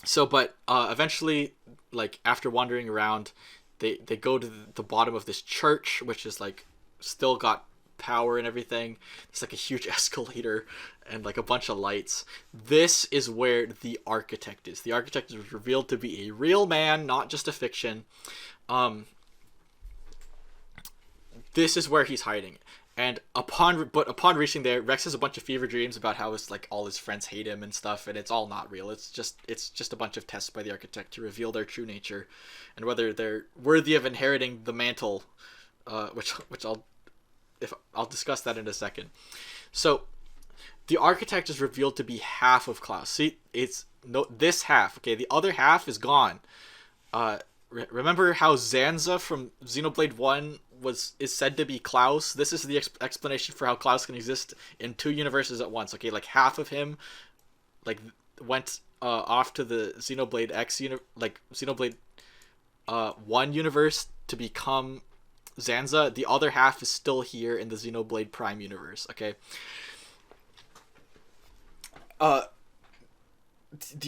So, but eventually, like after wandering around, they go to the bottom of this church, which is like still got power and everything. It's like a huge escalator and like a bunch of lights. This is where the architect is. The architect is revealed to be a real man, not just a fiction. this is where he's hiding. And upon reaching there, Rex has a bunch of fever dreams about how his like all his friends hate him and stuff, and it's all not real. It's just a bunch of tests by the architect to reveal their true nature, and whether they're worthy of inheriting the mantle, which I'll discuss that in a second. So, the architect is revealed to be half of Klaus. See, it's this half. Okay, the other half is gone. Remember how Zanza from Xenoblade 1 is said to be Klaus? This is the explanation for how Klaus can exist in two universes at once. Okay, like half of him like went off to the Xenoblade X Xenoblade 1 universe to become Zanza. The other half is still here in the Xenoblade Prime universe, okay? The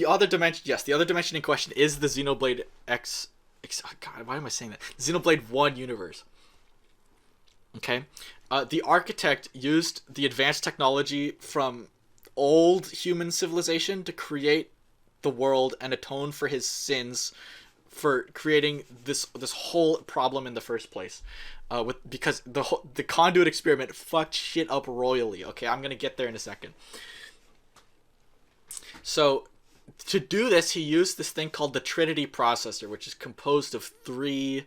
other dimension, yes, the other dimension in question is the Xenoblade X. Oh God, why am I saying that? Xenoblade 1 universe. Okay? The architect used the advanced technology from old human civilization to create the world and atone for his sins for creating this whole problem in the first place. Because the conduit experiment fucked shit up royally. Okay, I'm gonna get there in a second. So, to do this, he used this thing called the Trinity processor, which is composed of three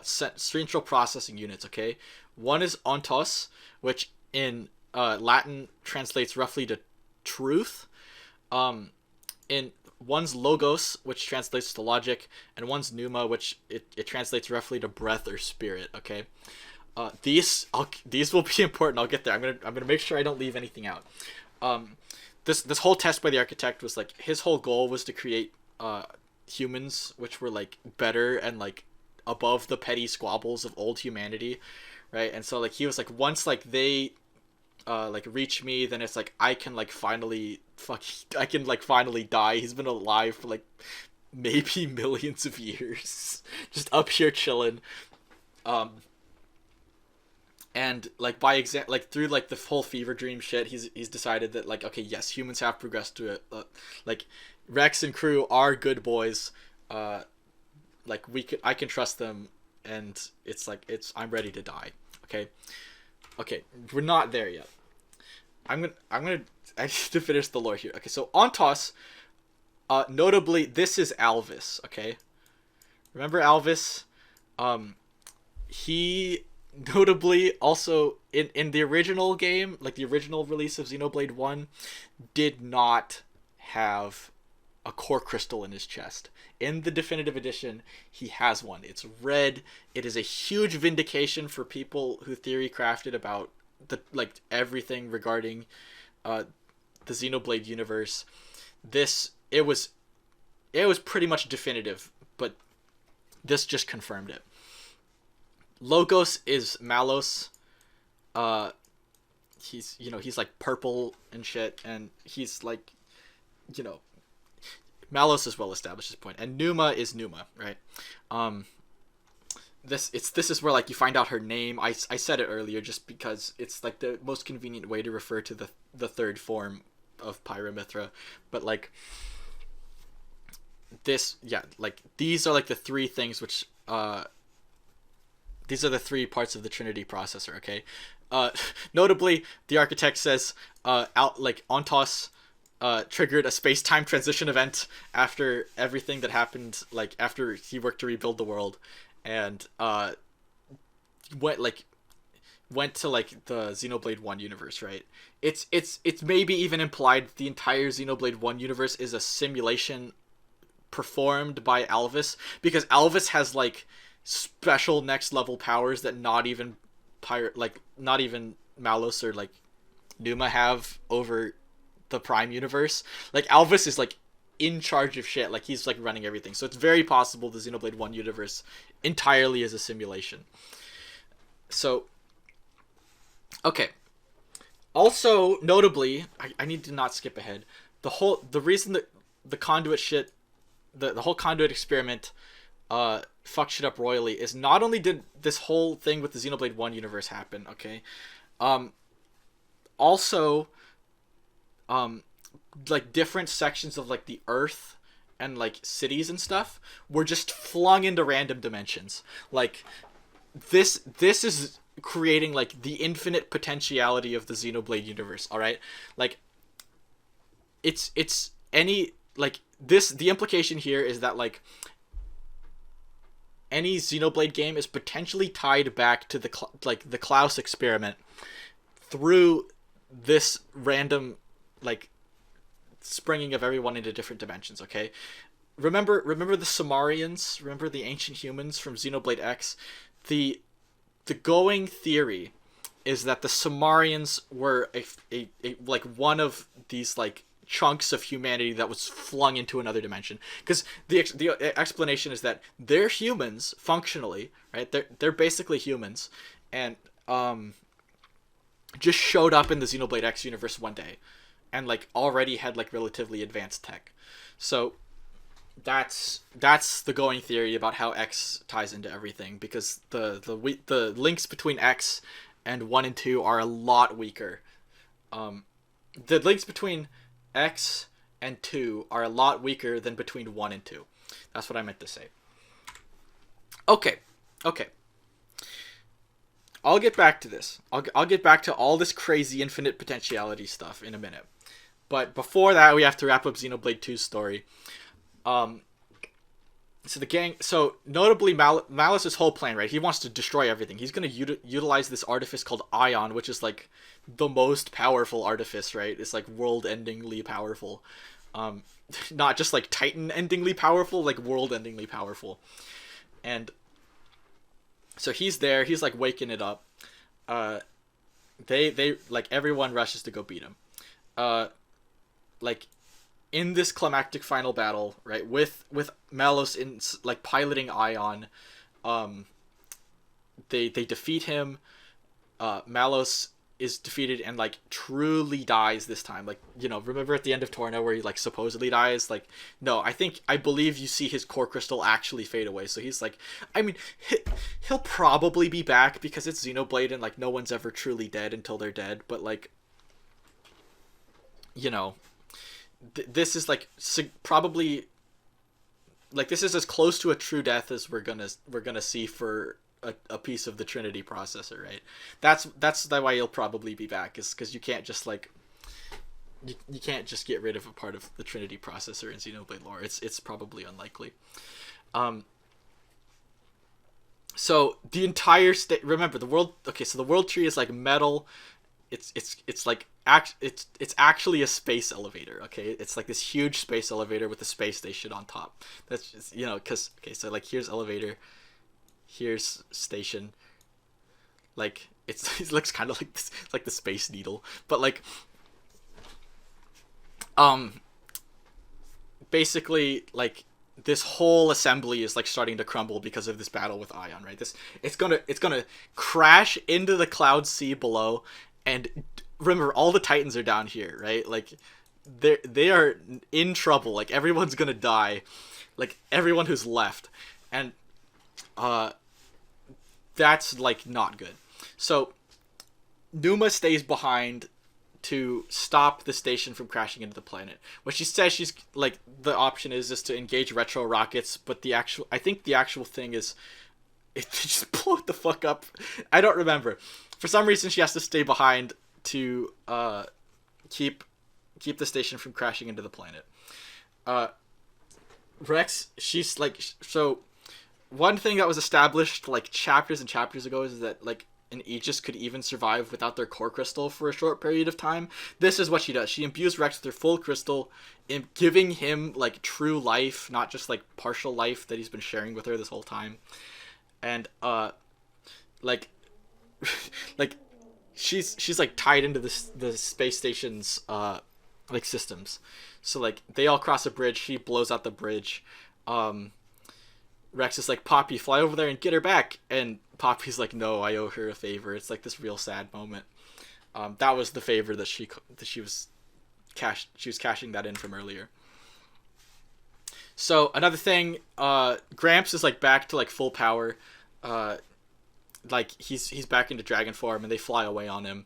central processing units, okay? One is ontos, which in Latin translates roughly to truth. In one's logos, which translates to logic, and one's pneuma, which it translates roughly to breath or spirit, okay? These will be important. I'll get there. I'm gonna make sure I don't leave anything out. This whole test by the architect was like his whole goal was to create humans which were like better and like above the petty squabbles of old humanity, right? And so like he was like, once like they like reach me, then it's like I can finally die. He's been alive for like maybe millions of years, just up here chilling. And like by through like the whole fever dream shit, he's decided that like, okay, yes, humans have progressed to it. Like Rex and crew are good boys. Like I can trust them, and I'm ready to die. Okay, we're not there yet. I need to finish the lore here. Okay, so Ontos, notably, this is Alvis. Okay, remember Alvis? He notably also in the original game, like the original release of Xenoblade 1, did not have a core crystal in his chest. In the definitive edition, he has one. It's red. It is a huge vindication for people who theory crafted about everything regarding the Xenoblade universe. It was pretty much definitive, but this just confirmed it. Logos is Malos. He's like purple and shit, and he's like, Malos is well established at this point, and Pneuma is Pneuma, right? This is where like you find out her name. I said it earlier just because it's like the most convenient way to refer to the third form of Pyramithra, but like these are like the three things which these are the three parts of the Trinity processor, okay? Notably, the architect says Ontos triggered a space-time transition event after everything that happened, like after he worked to rebuild the world, and went to like the Xenoblade 1 universe, right? It's maybe even implied the entire Xenoblade 1 universe is a simulation performed by Alvis, because Alvis has like special next level powers that not even Malos or like Pneuma have over the Prime universe. Like Alvis is like in charge of shit, like he's like running everything, so it's very possible the Xenoblade 1 universe entirely is a simulation. So okay, also notably, I need to not skip ahead, the reason that the conduit shit, the whole conduit experiment fuck shit up royally is not only did this whole thing with the Xenoblade 1 universe happen, okay, also like different sections of like the Earth and like cities and stuff were just flung into random dimensions. Like this is creating like the infinite potentiality of the Xenoblade universe. All right, like it's any like this. The implication here is that like any Xenoblade game is potentially tied back to the the Klaus experiment through this random like springing of everyone into different dimensions. Okay, remember the Sumerians, remember the ancient humans from Xenoblade X. The going theory is that the Sumerians were a like one of these like chunks of humanity that was flung into another dimension, because the explanation is that they're humans functionally, right? They're basically humans, and just showed up in the Xenoblade X universe one day and like already had like relatively advanced tech. So that's the going theory about how X ties into everything, because the links between X and 1 and 2 are a lot weaker. The links between X and 2 are a lot weaker than between 1 and 2. That's what I meant to say. Okay. I'll get back to this. I'll get back to all this crazy infinite potentiality stuff in a minute. But before that, we have to wrap up Xenoblade 2's story. So the gang, so notably Malice's whole plan, right? He wants to destroy everything. He's going to utilize this artifice called Ion, which is like the most powerful artifice, right? It's like world-endingly powerful. Not just like Titan-endingly powerful, like world-endingly powerful. And so he's there, he's like waking it up. They like everyone rushes to go beat him. Like in this climactic final battle, right, with Malos in like piloting Ion, they defeat him. Malos is defeated and like truly dies this time. Like, you know, remember at the end of Torna where he like supposedly dies? Like, no, I believe you see his core crystal actually fade away. So he's like, I mean, he'll probably be back because it's Xenoblade and like no one's ever truly dead until they're dead. But like, you know, this is like probably like this is as close to a true death as we're gonna see for a piece of the Trinity processor, right? That's why he'll probably be back, is because you can't just like you can't just get rid of a part of the Trinity processor in Xenoblade lore. It's probably unlikely. So the entire state. Remember the world. Okay, so the world tree is like metal. It's like it's actually a space elevator. Okay, it's like this huge space elevator with a space station on top. That's just, you know, because okay, so like here's elevator, here's station. Like it looks kind of like this, like the Space Needle, but like basically like this whole assembly is like starting to crumble because of this battle with Ion, right? It's gonna crash into the cloud sea below, and remember all the Titans are down here, right? Like they are in trouble. Like everyone's gonna die, like everyone who's left, and that's like not good. So Numa stays behind to stop the station from crashing into the planet. What she says, she's like, the option is to engage retro rockets, but I think the actual thing is it just blow it the fuck up. I don't remember. For some reason she has to stay behind to keep the station from crashing into the planet. Rex, she's like, so one thing that was established like chapters and chapters ago is that like an Aegis could even survive without their core crystal for a short period of time. This is what she does. She imbues Rex with her full crystal, giving him like true life, not just like partial life that he's been sharing with her this whole time. And like like she's like tied into the space station's like systems. So like they all cross a bridge, she blows out the bridge. Rex is like, Poppy, fly over there and get her back. And Poppy's like, no, I owe her a favor. It's like this real sad moment. That was the favor that she was cashing that in from earlier. So another thing, Gramps is like back to like full power. Like he's back into dragon form, and they fly away on him.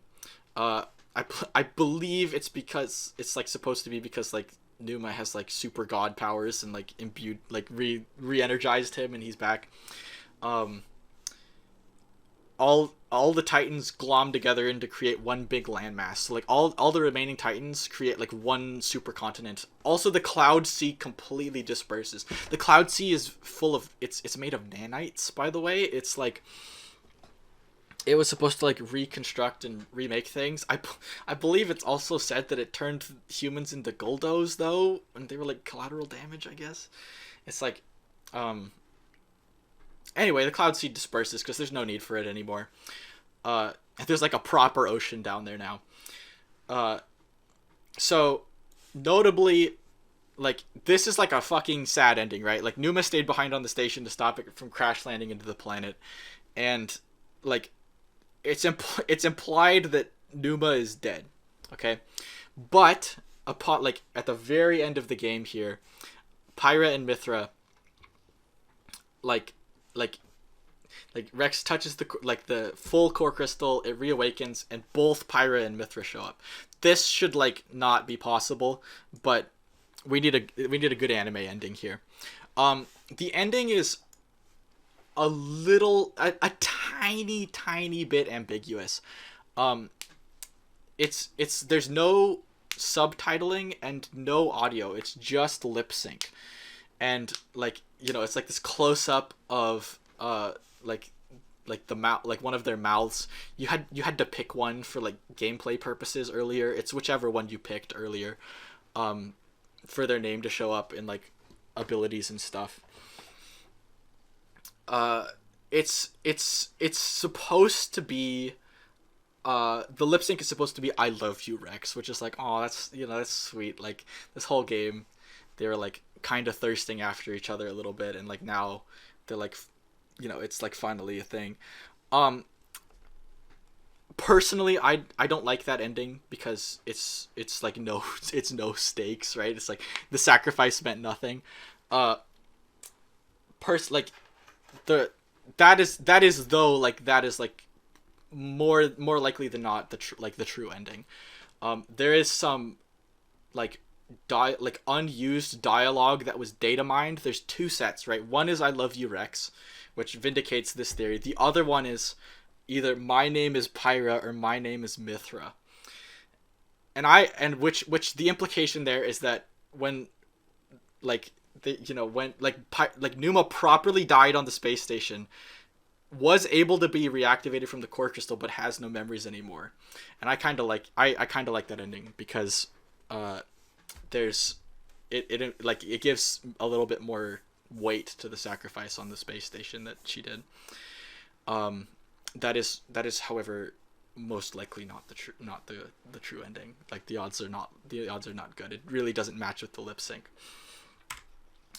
I believe it's because it's like supposed to be because like Numa has like super god powers and like imbued, like re-energized him, and he's back. all the Titans glom together and to create one big landmass. So like all the remaining Titans create like one supercontinent. Also, the Cloud Sea completely disperses. The Cloud Sea is full of it's made of nanites, by the way. It's like it was supposed to like reconstruct and remake things. I believe it's also said that it turned humans into Guldos though, and they were like collateral damage, I guess. It's like anyway, the Cloud Sea disperses because there's no need for it anymore. There's like a proper ocean down there now. So notably, like this is like a fucking sad ending, right? Like Numa stayed behind on the station to stop it from crash landing into the planet, and like it's implied that Numa is dead. Okay, but upon like at the very end of the game here, Pyra and Mithra like Rex touches the full core crystal, it reawakens, and both Pyra and Mithra show up. This should like not be possible, but we need a good anime ending here. The ending is a tiny bit ambiguous. It's there's no subtitling and no audio. It's just lip sync, and like it's like this close up of like the mouth, like one of their mouths. You had to pick one for like gameplay purposes earlier. It's whichever one you picked earlier, for their name to show up in like abilities and stuff. It's supposed to be the lip sync is supposed to be "I love you, Rex," which is like, oh, that's sweet. Like this whole game, they were like kind of thirsting after each other a little bit, and like now they're like, it's like finally a thing. Personally, I don't like that ending because it's like it's no stakes, right? It's like the sacrifice meant nothing. Like that is though, like that is like more likely than not the true ending. There is some like unused dialogue that was data mined. There's two sets, right? One is "I love you, Rex," which vindicates this theory. The other one is either "My name is Pyra" or "My name is Mithra." And which the implication there is that when like when like Numa properly died on the space station, was able to be reactivated from the core crystal, but has no memories anymore. And I kind of like that ending because there's it gives a little bit more weight to the sacrifice on the space station that she did. That is however most likely not the true ending. Like the odds are not good. It really doesn't match with the lip sync.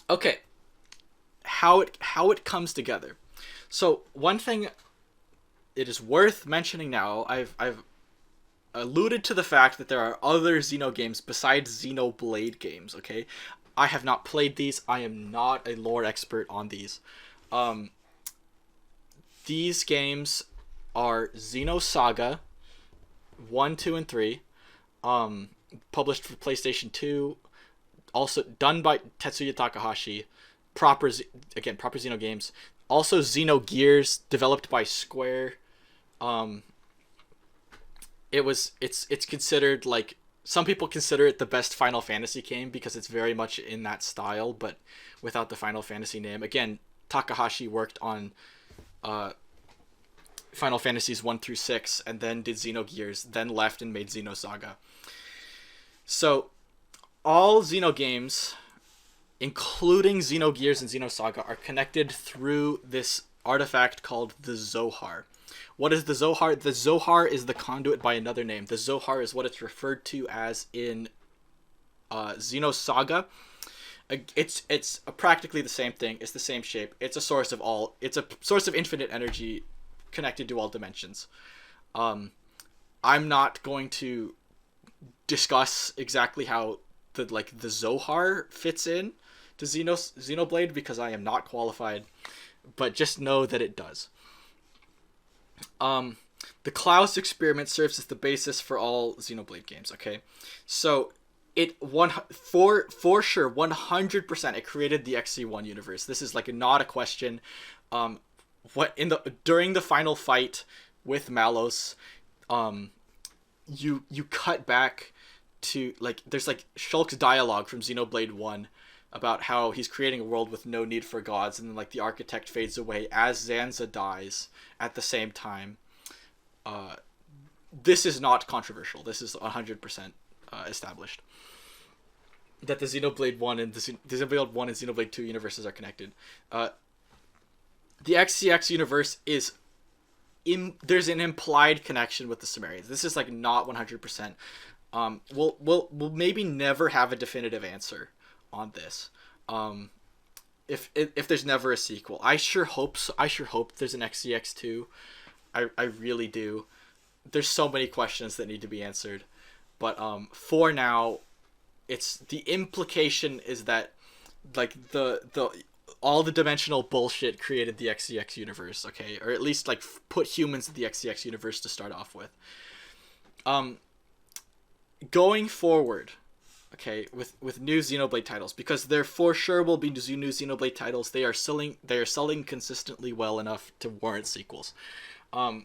Okay, how it comes together. So one thing it is worth mentioning now, I've alluded to the fact that there are other Xeno games besides Xenoblade games, okay? I have not played these. I am not a lore expert on these. These games are Xenosaga 1, 2, and 3, published for PlayStation 2, also done by Tetsuya Takahashi, proper Xeno games. Also Xenogears, developed by Square. It's considered like, some people consider it the best Final Fantasy game because it's very much in that style, but without the Final Fantasy name. Again, Takahashi worked on Final Fantasies 1 through 6 and then did Xenogears, then left and made Xenosaga. So all Xeno games, including Xenogears and Xenosaga, are connected through this artifact called the Zohar. What is the Zohar? The Zohar is the conduit by another name. The Zohar is what it's referred to as in Xenosaga. It's practically the same thing. It's the same shape. It's a source of infinite energy connected to all dimensions. I'm not going to discuss exactly how the Zohar fits in to Xenoblade because I am not qualified, but just know that it does. The Klaus experiment serves as the basis for all Xenoblade games, okay? So for sure 100% it created the XC1 universe. This is like not a question. what in the during the final fight with Malos, you cut back to like there's like Shulk's dialogue from Xenoblade 1 about how he's creating a world with no need for gods, and then like the architect fades away as Zanza dies at the same time. This is not controversial. This is 100% established that the Xenoblade 1 and the Xenoblade 1 and Xenoblade 2 universes are connected. The XCX universe is there's an implied connection with the Sumerians. This is like not 100%. We'll maybe never have a definitive answer on this. If there's never a sequel, I sure hope so. I sure hope there's an XCX 2. I really do. There's so many questions that need to be answered, but for now, it's the implication is that like the all the dimensional bullshit created the XCX universe, okay, or at least like put humans in the XCX universe to start off with. Going forward, okay, with new Xenoblade titles, because there for sure will be new Xenoblade titles. They are selling consistently well enough to warrant sequels. I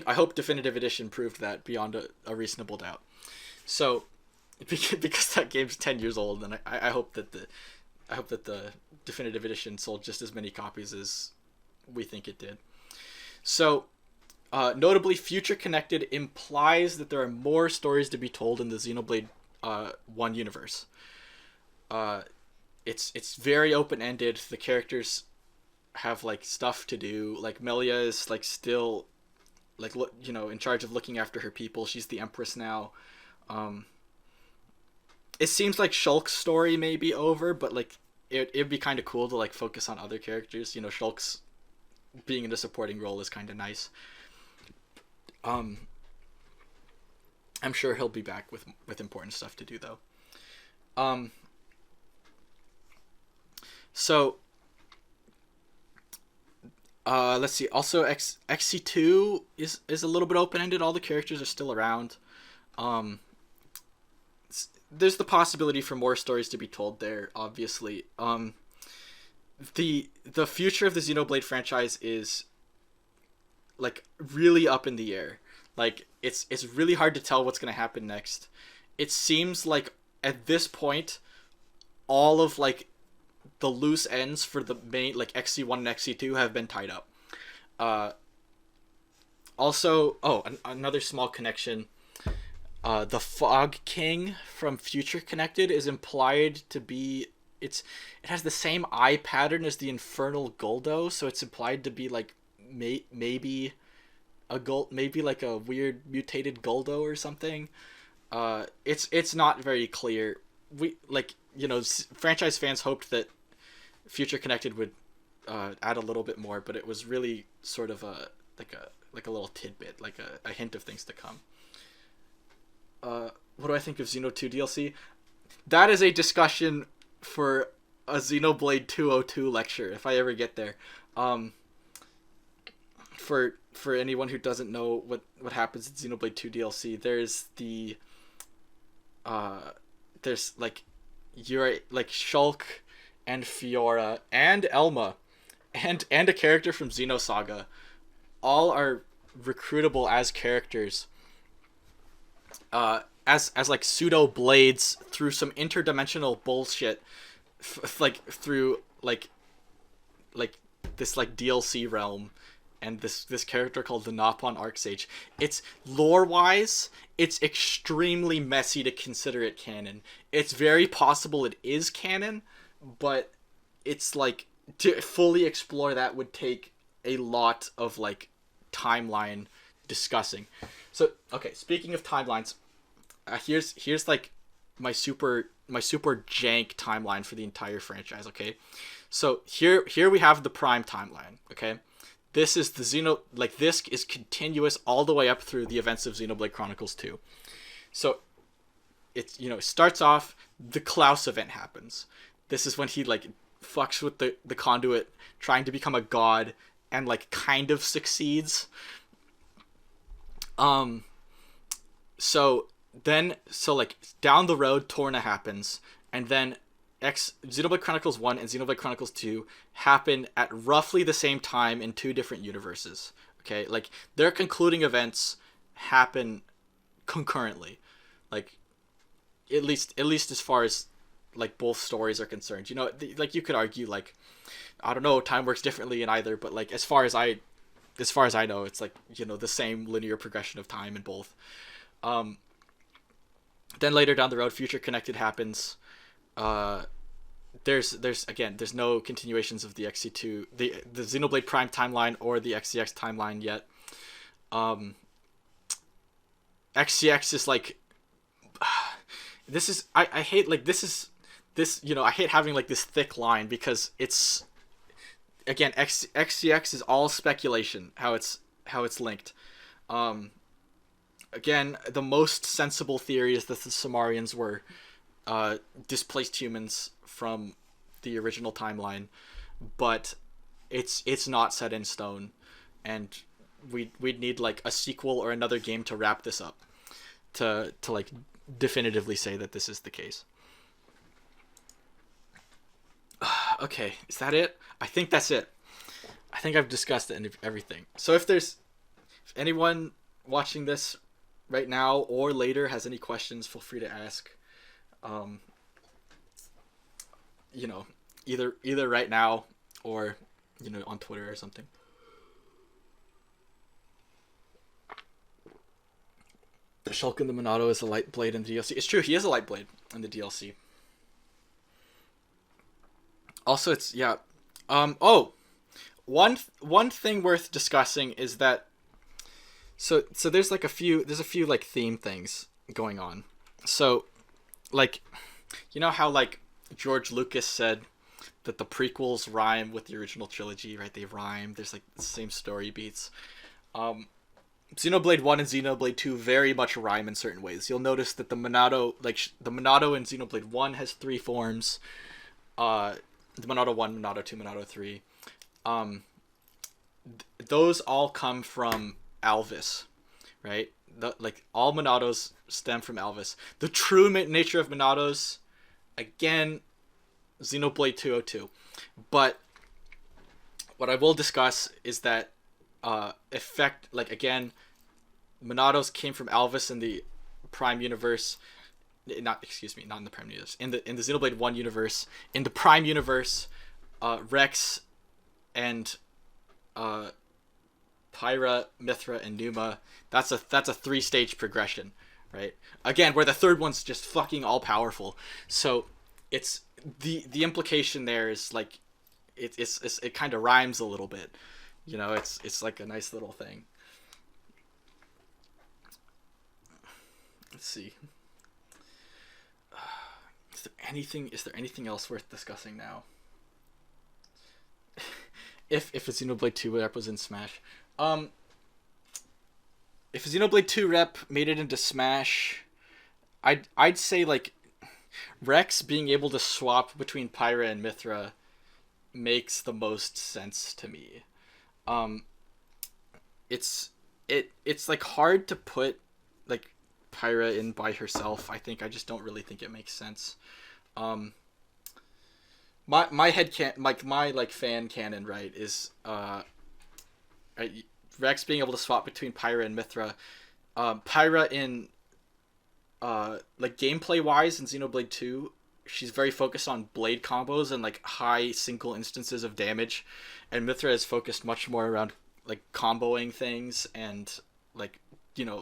hope Definitive Edition proved that beyond a reasonable doubt. So, because that game's 10 years old, and I hope that the Definitive Edition sold just as many copies as we think it did. So, notably, Future Connected implies that there are more stories to be told in the Xenoblade 1 universe. It's very open-ended. The characters have like stuff to do. Like Melia is like still like in charge of looking after her people. She's the Empress now. It seems like Shulk's story may be over, but like it'd be kind of cool to like focus on other characters. Shulk's being in a supporting role is kind of nice. I'm sure he'll be back with important stuff to do though. So let's see. Also, XC2 is a little bit open-ended. All the characters are still around. There's the possibility for more stories to be told there, obviously. The future of the Xenoblade franchise is like really up in the air. Like it's really hard to tell what's going to happen next. It seems like at this point all of like the loose ends for the main like XC1 and XC2 have been tied up. Also, another small connection. The Fog King from Future Connected is implied to be it has the same eye pattern as the Infernal Goldo, so it's implied to be like maybe like a weird mutated Goldo or something. It's not very clear. We franchise fans hoped that Future Connected would add a little bit more, but it was really sort of a little tidbit, like a hint of things to come. What do I think of Xeno 2 DLC? That is a discussion for a Xenoblade 202 lecture, if I ever get there. For anyone who doesn't know what happens in Xenoblade 2 DLC, there's like you're like Shulk and Fiora and Elma and a character from Xenosaga all are recruitable as characters as like pseudo blades through some interdimensional bullshit through like this like DLC realm and this character called the Napon Arcsage. It's lore-wise, it's extremely messy to consider it canon. It's very possible it is canon, but it's like to fully explore that would take a lot of like timeline discussing. So okay, speaking of timelines, here's like my super jank timeline for the entire franchise. Okay, so here we have the Prime timeline. Okay, this is the this is continuous all the way up through the events of Xenoblade Chronicles 2. So it's it starts off, the Klaus event happens. This is when he like fucks with the conduit trying to become a god and like kind of succeeds. So like down the road Torna happens, and then Xenoblade Chronicles 1 and Xenoblade Chronicles 2 happen at roughly the same time in two different universes. Okay, like their concluding events happen concurrently, like at least as far as like both stories are concerned. Like you could argue like I don't know, time works differently in either, but like as far as I know, it's like the same linear progression of time in both. Um, then later down the road, Future Connected happens. Uh, there's no continuations of the XC2, the Xenoblade Prime timeline or the XCX timeline yet. Um, XCX is like this is I hate like this I hate having like this thick line because it's again XCX is all speculation how it's linked. Um, Again, the most sensible theory is that the Sumerians were displaced humans from the original timeline, but it's not set in stone, and we'd need like a sequel or another game to wrap this up to like definitively say that this is the case. Okay, is that it? I think that's it. I think I've discussed everything. So if anyone watching this right now or later has any questions, feel free to ask. Um, either right now or on Twitter or something. Shulkin the Monado is a light blade in the DLC. It's true, he is a light blade in the DLC. Also, it's yeah. One thing worth discussing is that so there's a few like theme things going on. So like how like George Lucas said that the prequels rhyme with the original trilogy, right? They rhyme. There's like the same story beats. Xenoblade 1 and Xenoblade 2 very much rhyme in certain ways. You'll notice that the Monado, the Monado in Xenoblade 1 has 3 forms. The Monado 1, Monado 2, Monado 3. Those all come from Alvis, right? All Monados stem from Alvis. The true nature of Monados, again, Xenoblade 202. But what I will discuss is that again, Monados came from Alvis in the Prime universe. Not in the Prime universe. In the Xenoblade 1 universe. In the Prime universe, Rex and Pyra, Mithra, and Numa. That's a 3-stage progression, right? Again, where the third one's just fucking all powerful. So it's the implication there is like it kind of rhymes a little bit. It's like a nice little thing. Let's see. Is there anything else worth discussing now? if a Xenoblade 2 rep was in Smash. If a Xenoblade 2 rep made it into Smash, I'd say like Rex being able to swap between Pyra and Mithra makes the most sense to me. It's like hard to put like Pyra in by herself. I just don't really think it makes sense. My head can my fan canon, right, is Rex being able to swap between Pyra and Mithra. Pyra in like gameplay wise in Xenoblade 2, she's very focused on blade combos and like high single instances of damage, and Mithra is focused much more around like comboing things and like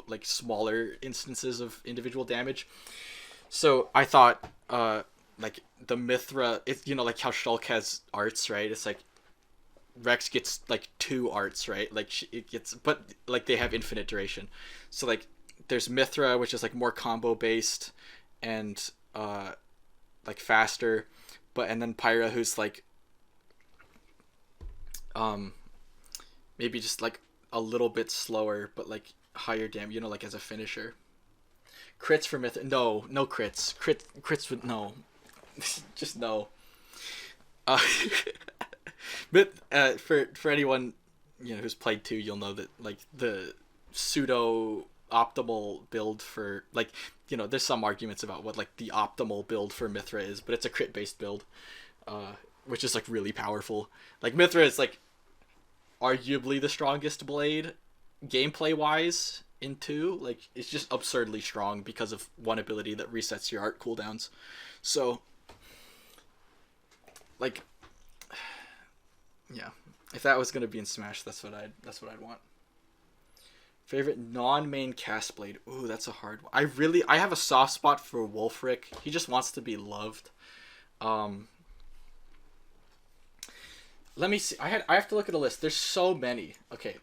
like smaller instances of individual damage. So I thought like the Mithra, it's like how Shulk has arts, right? It's like Rex gets like 2 arts, right? Like it gets, but like they have infinite duration. So like there's Mithra, which is like more combo based and like faster, and then Pyra, who's like maybe just like a little bit slower, but like higher damage, like as a finisher. Crits for Mithra? No crits. Crits would no. Just no. But for anyone who's played 2, you'll know that like the pseudo optimal build for like there's some arguments about what like the optimal build for Mithra is, but it's a crit based build, which is like really powerful. Like Mithra is like arguably the strongest blade gameplay wise in 2. Like it's just absurdly strong because of one ability that resets your art cooldowns. So like yeah, if that was gonna be in Smash, that's what I'd want. Favorite non-main cast blade. Ooh, that's a hard one. I have a soft spot for Wulfric. He just wants to be loved. Let me see. I have to look at a list. There's so many. Okay.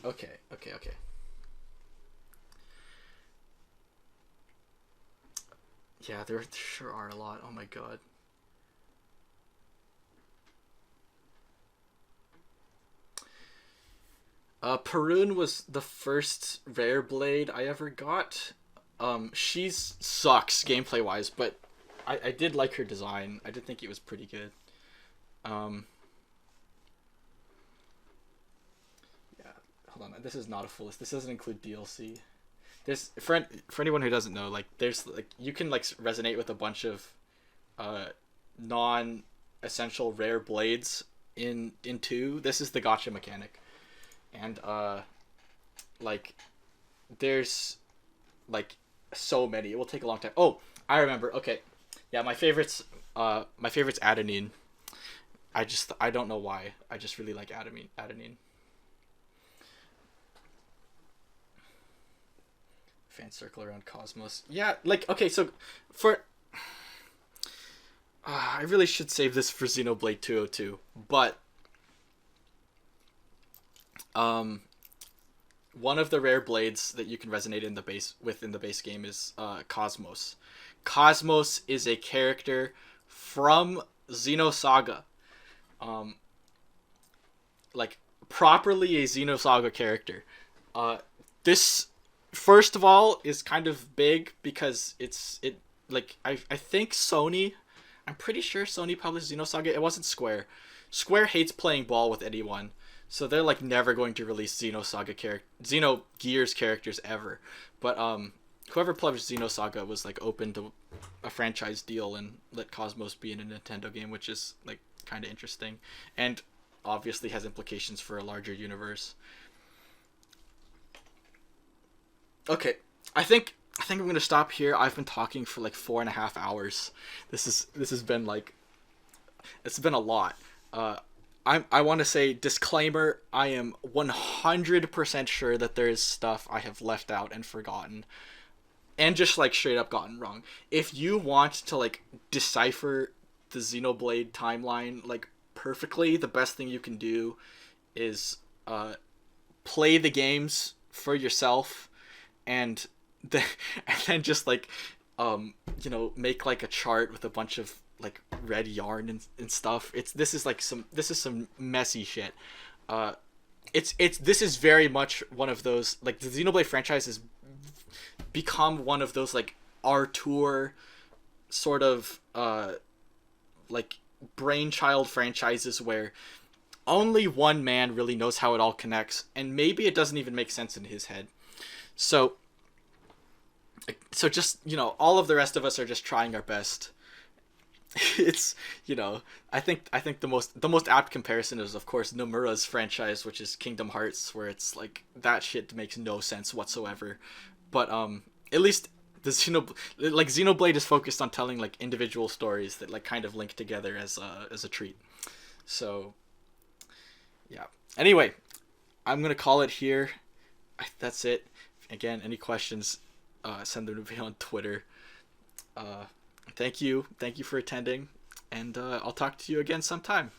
Okay. Yeah, there sure are a lot. Oh my god. Perun was the first rare blade I ever got. She sucks gameplay wise, but I did like her design. I did think it was pretty good. Yeah, hold on. This is not a full list. This doesn't include DLC. This for anyone who doesn't know, like there's like you can like resonate with a bunch of non-essential rare blades in 2. This is the gotcha mechanic. And like there's like so many. It will take a long time. Oh, I remember. Okay. Yeah, my favorite's Adenine. I don't know why. I just really like Adenine. Fan circle around Cosmos. Yeah, like okay, so for I really should save this for Xenoblade 202, but one of the rare blades that you can resonate in the base game is Cosmos. Cosmos is a character from Xenosaga. Like properly a Xenosaga character. This first of all is kind of big because I think Sony, I'm pretty sure Sony published Xenosaga. It wasn't Square. Square hates playing ball with anyone. So they're like never going to release Xenogears characters ever. But whoever published Xenosaga was like open to a franchise deal and let Cosmos be in a Nintendo game, which is like kind of interesting and obviously has implications for a larger universe. Okay, I think I'm gonna stop here. I've been talking for like 4.5 hours. This has been like, it's been a lot. I want to say disclaimer. I am 100% sure that there is stuff I have left out and forgotten, and just like straight up gotten wrong. If you want to like decipher the Xenoblade timeline like perfectly, the best thing you can do is play the games for yourself, and then just like make like a chart with a bunch of like red yarn and stuff. This is some messy shit. This is very much one of those, like the Xenoblade franchise has become one of those like Artour sort of like brainchild franchises where only one man really knows how it all connects, and maybe it doesn't even make sense in his head. So just, all of the rest of us are just trying our best. It's, I think the most apt comparison is of course Nomura's franchise, which is Kingdom Hearts, where it's like that shit makes no sense whatsoever. But at least the Xenoblade is focused on telling like individual stories that like kind of link together as a treat. So yeah. Anyway, I'm gonna call it here. That's it. Again, any questions, send them to me on Twitter. Thank you for attending, and I'll talk to you again sometime.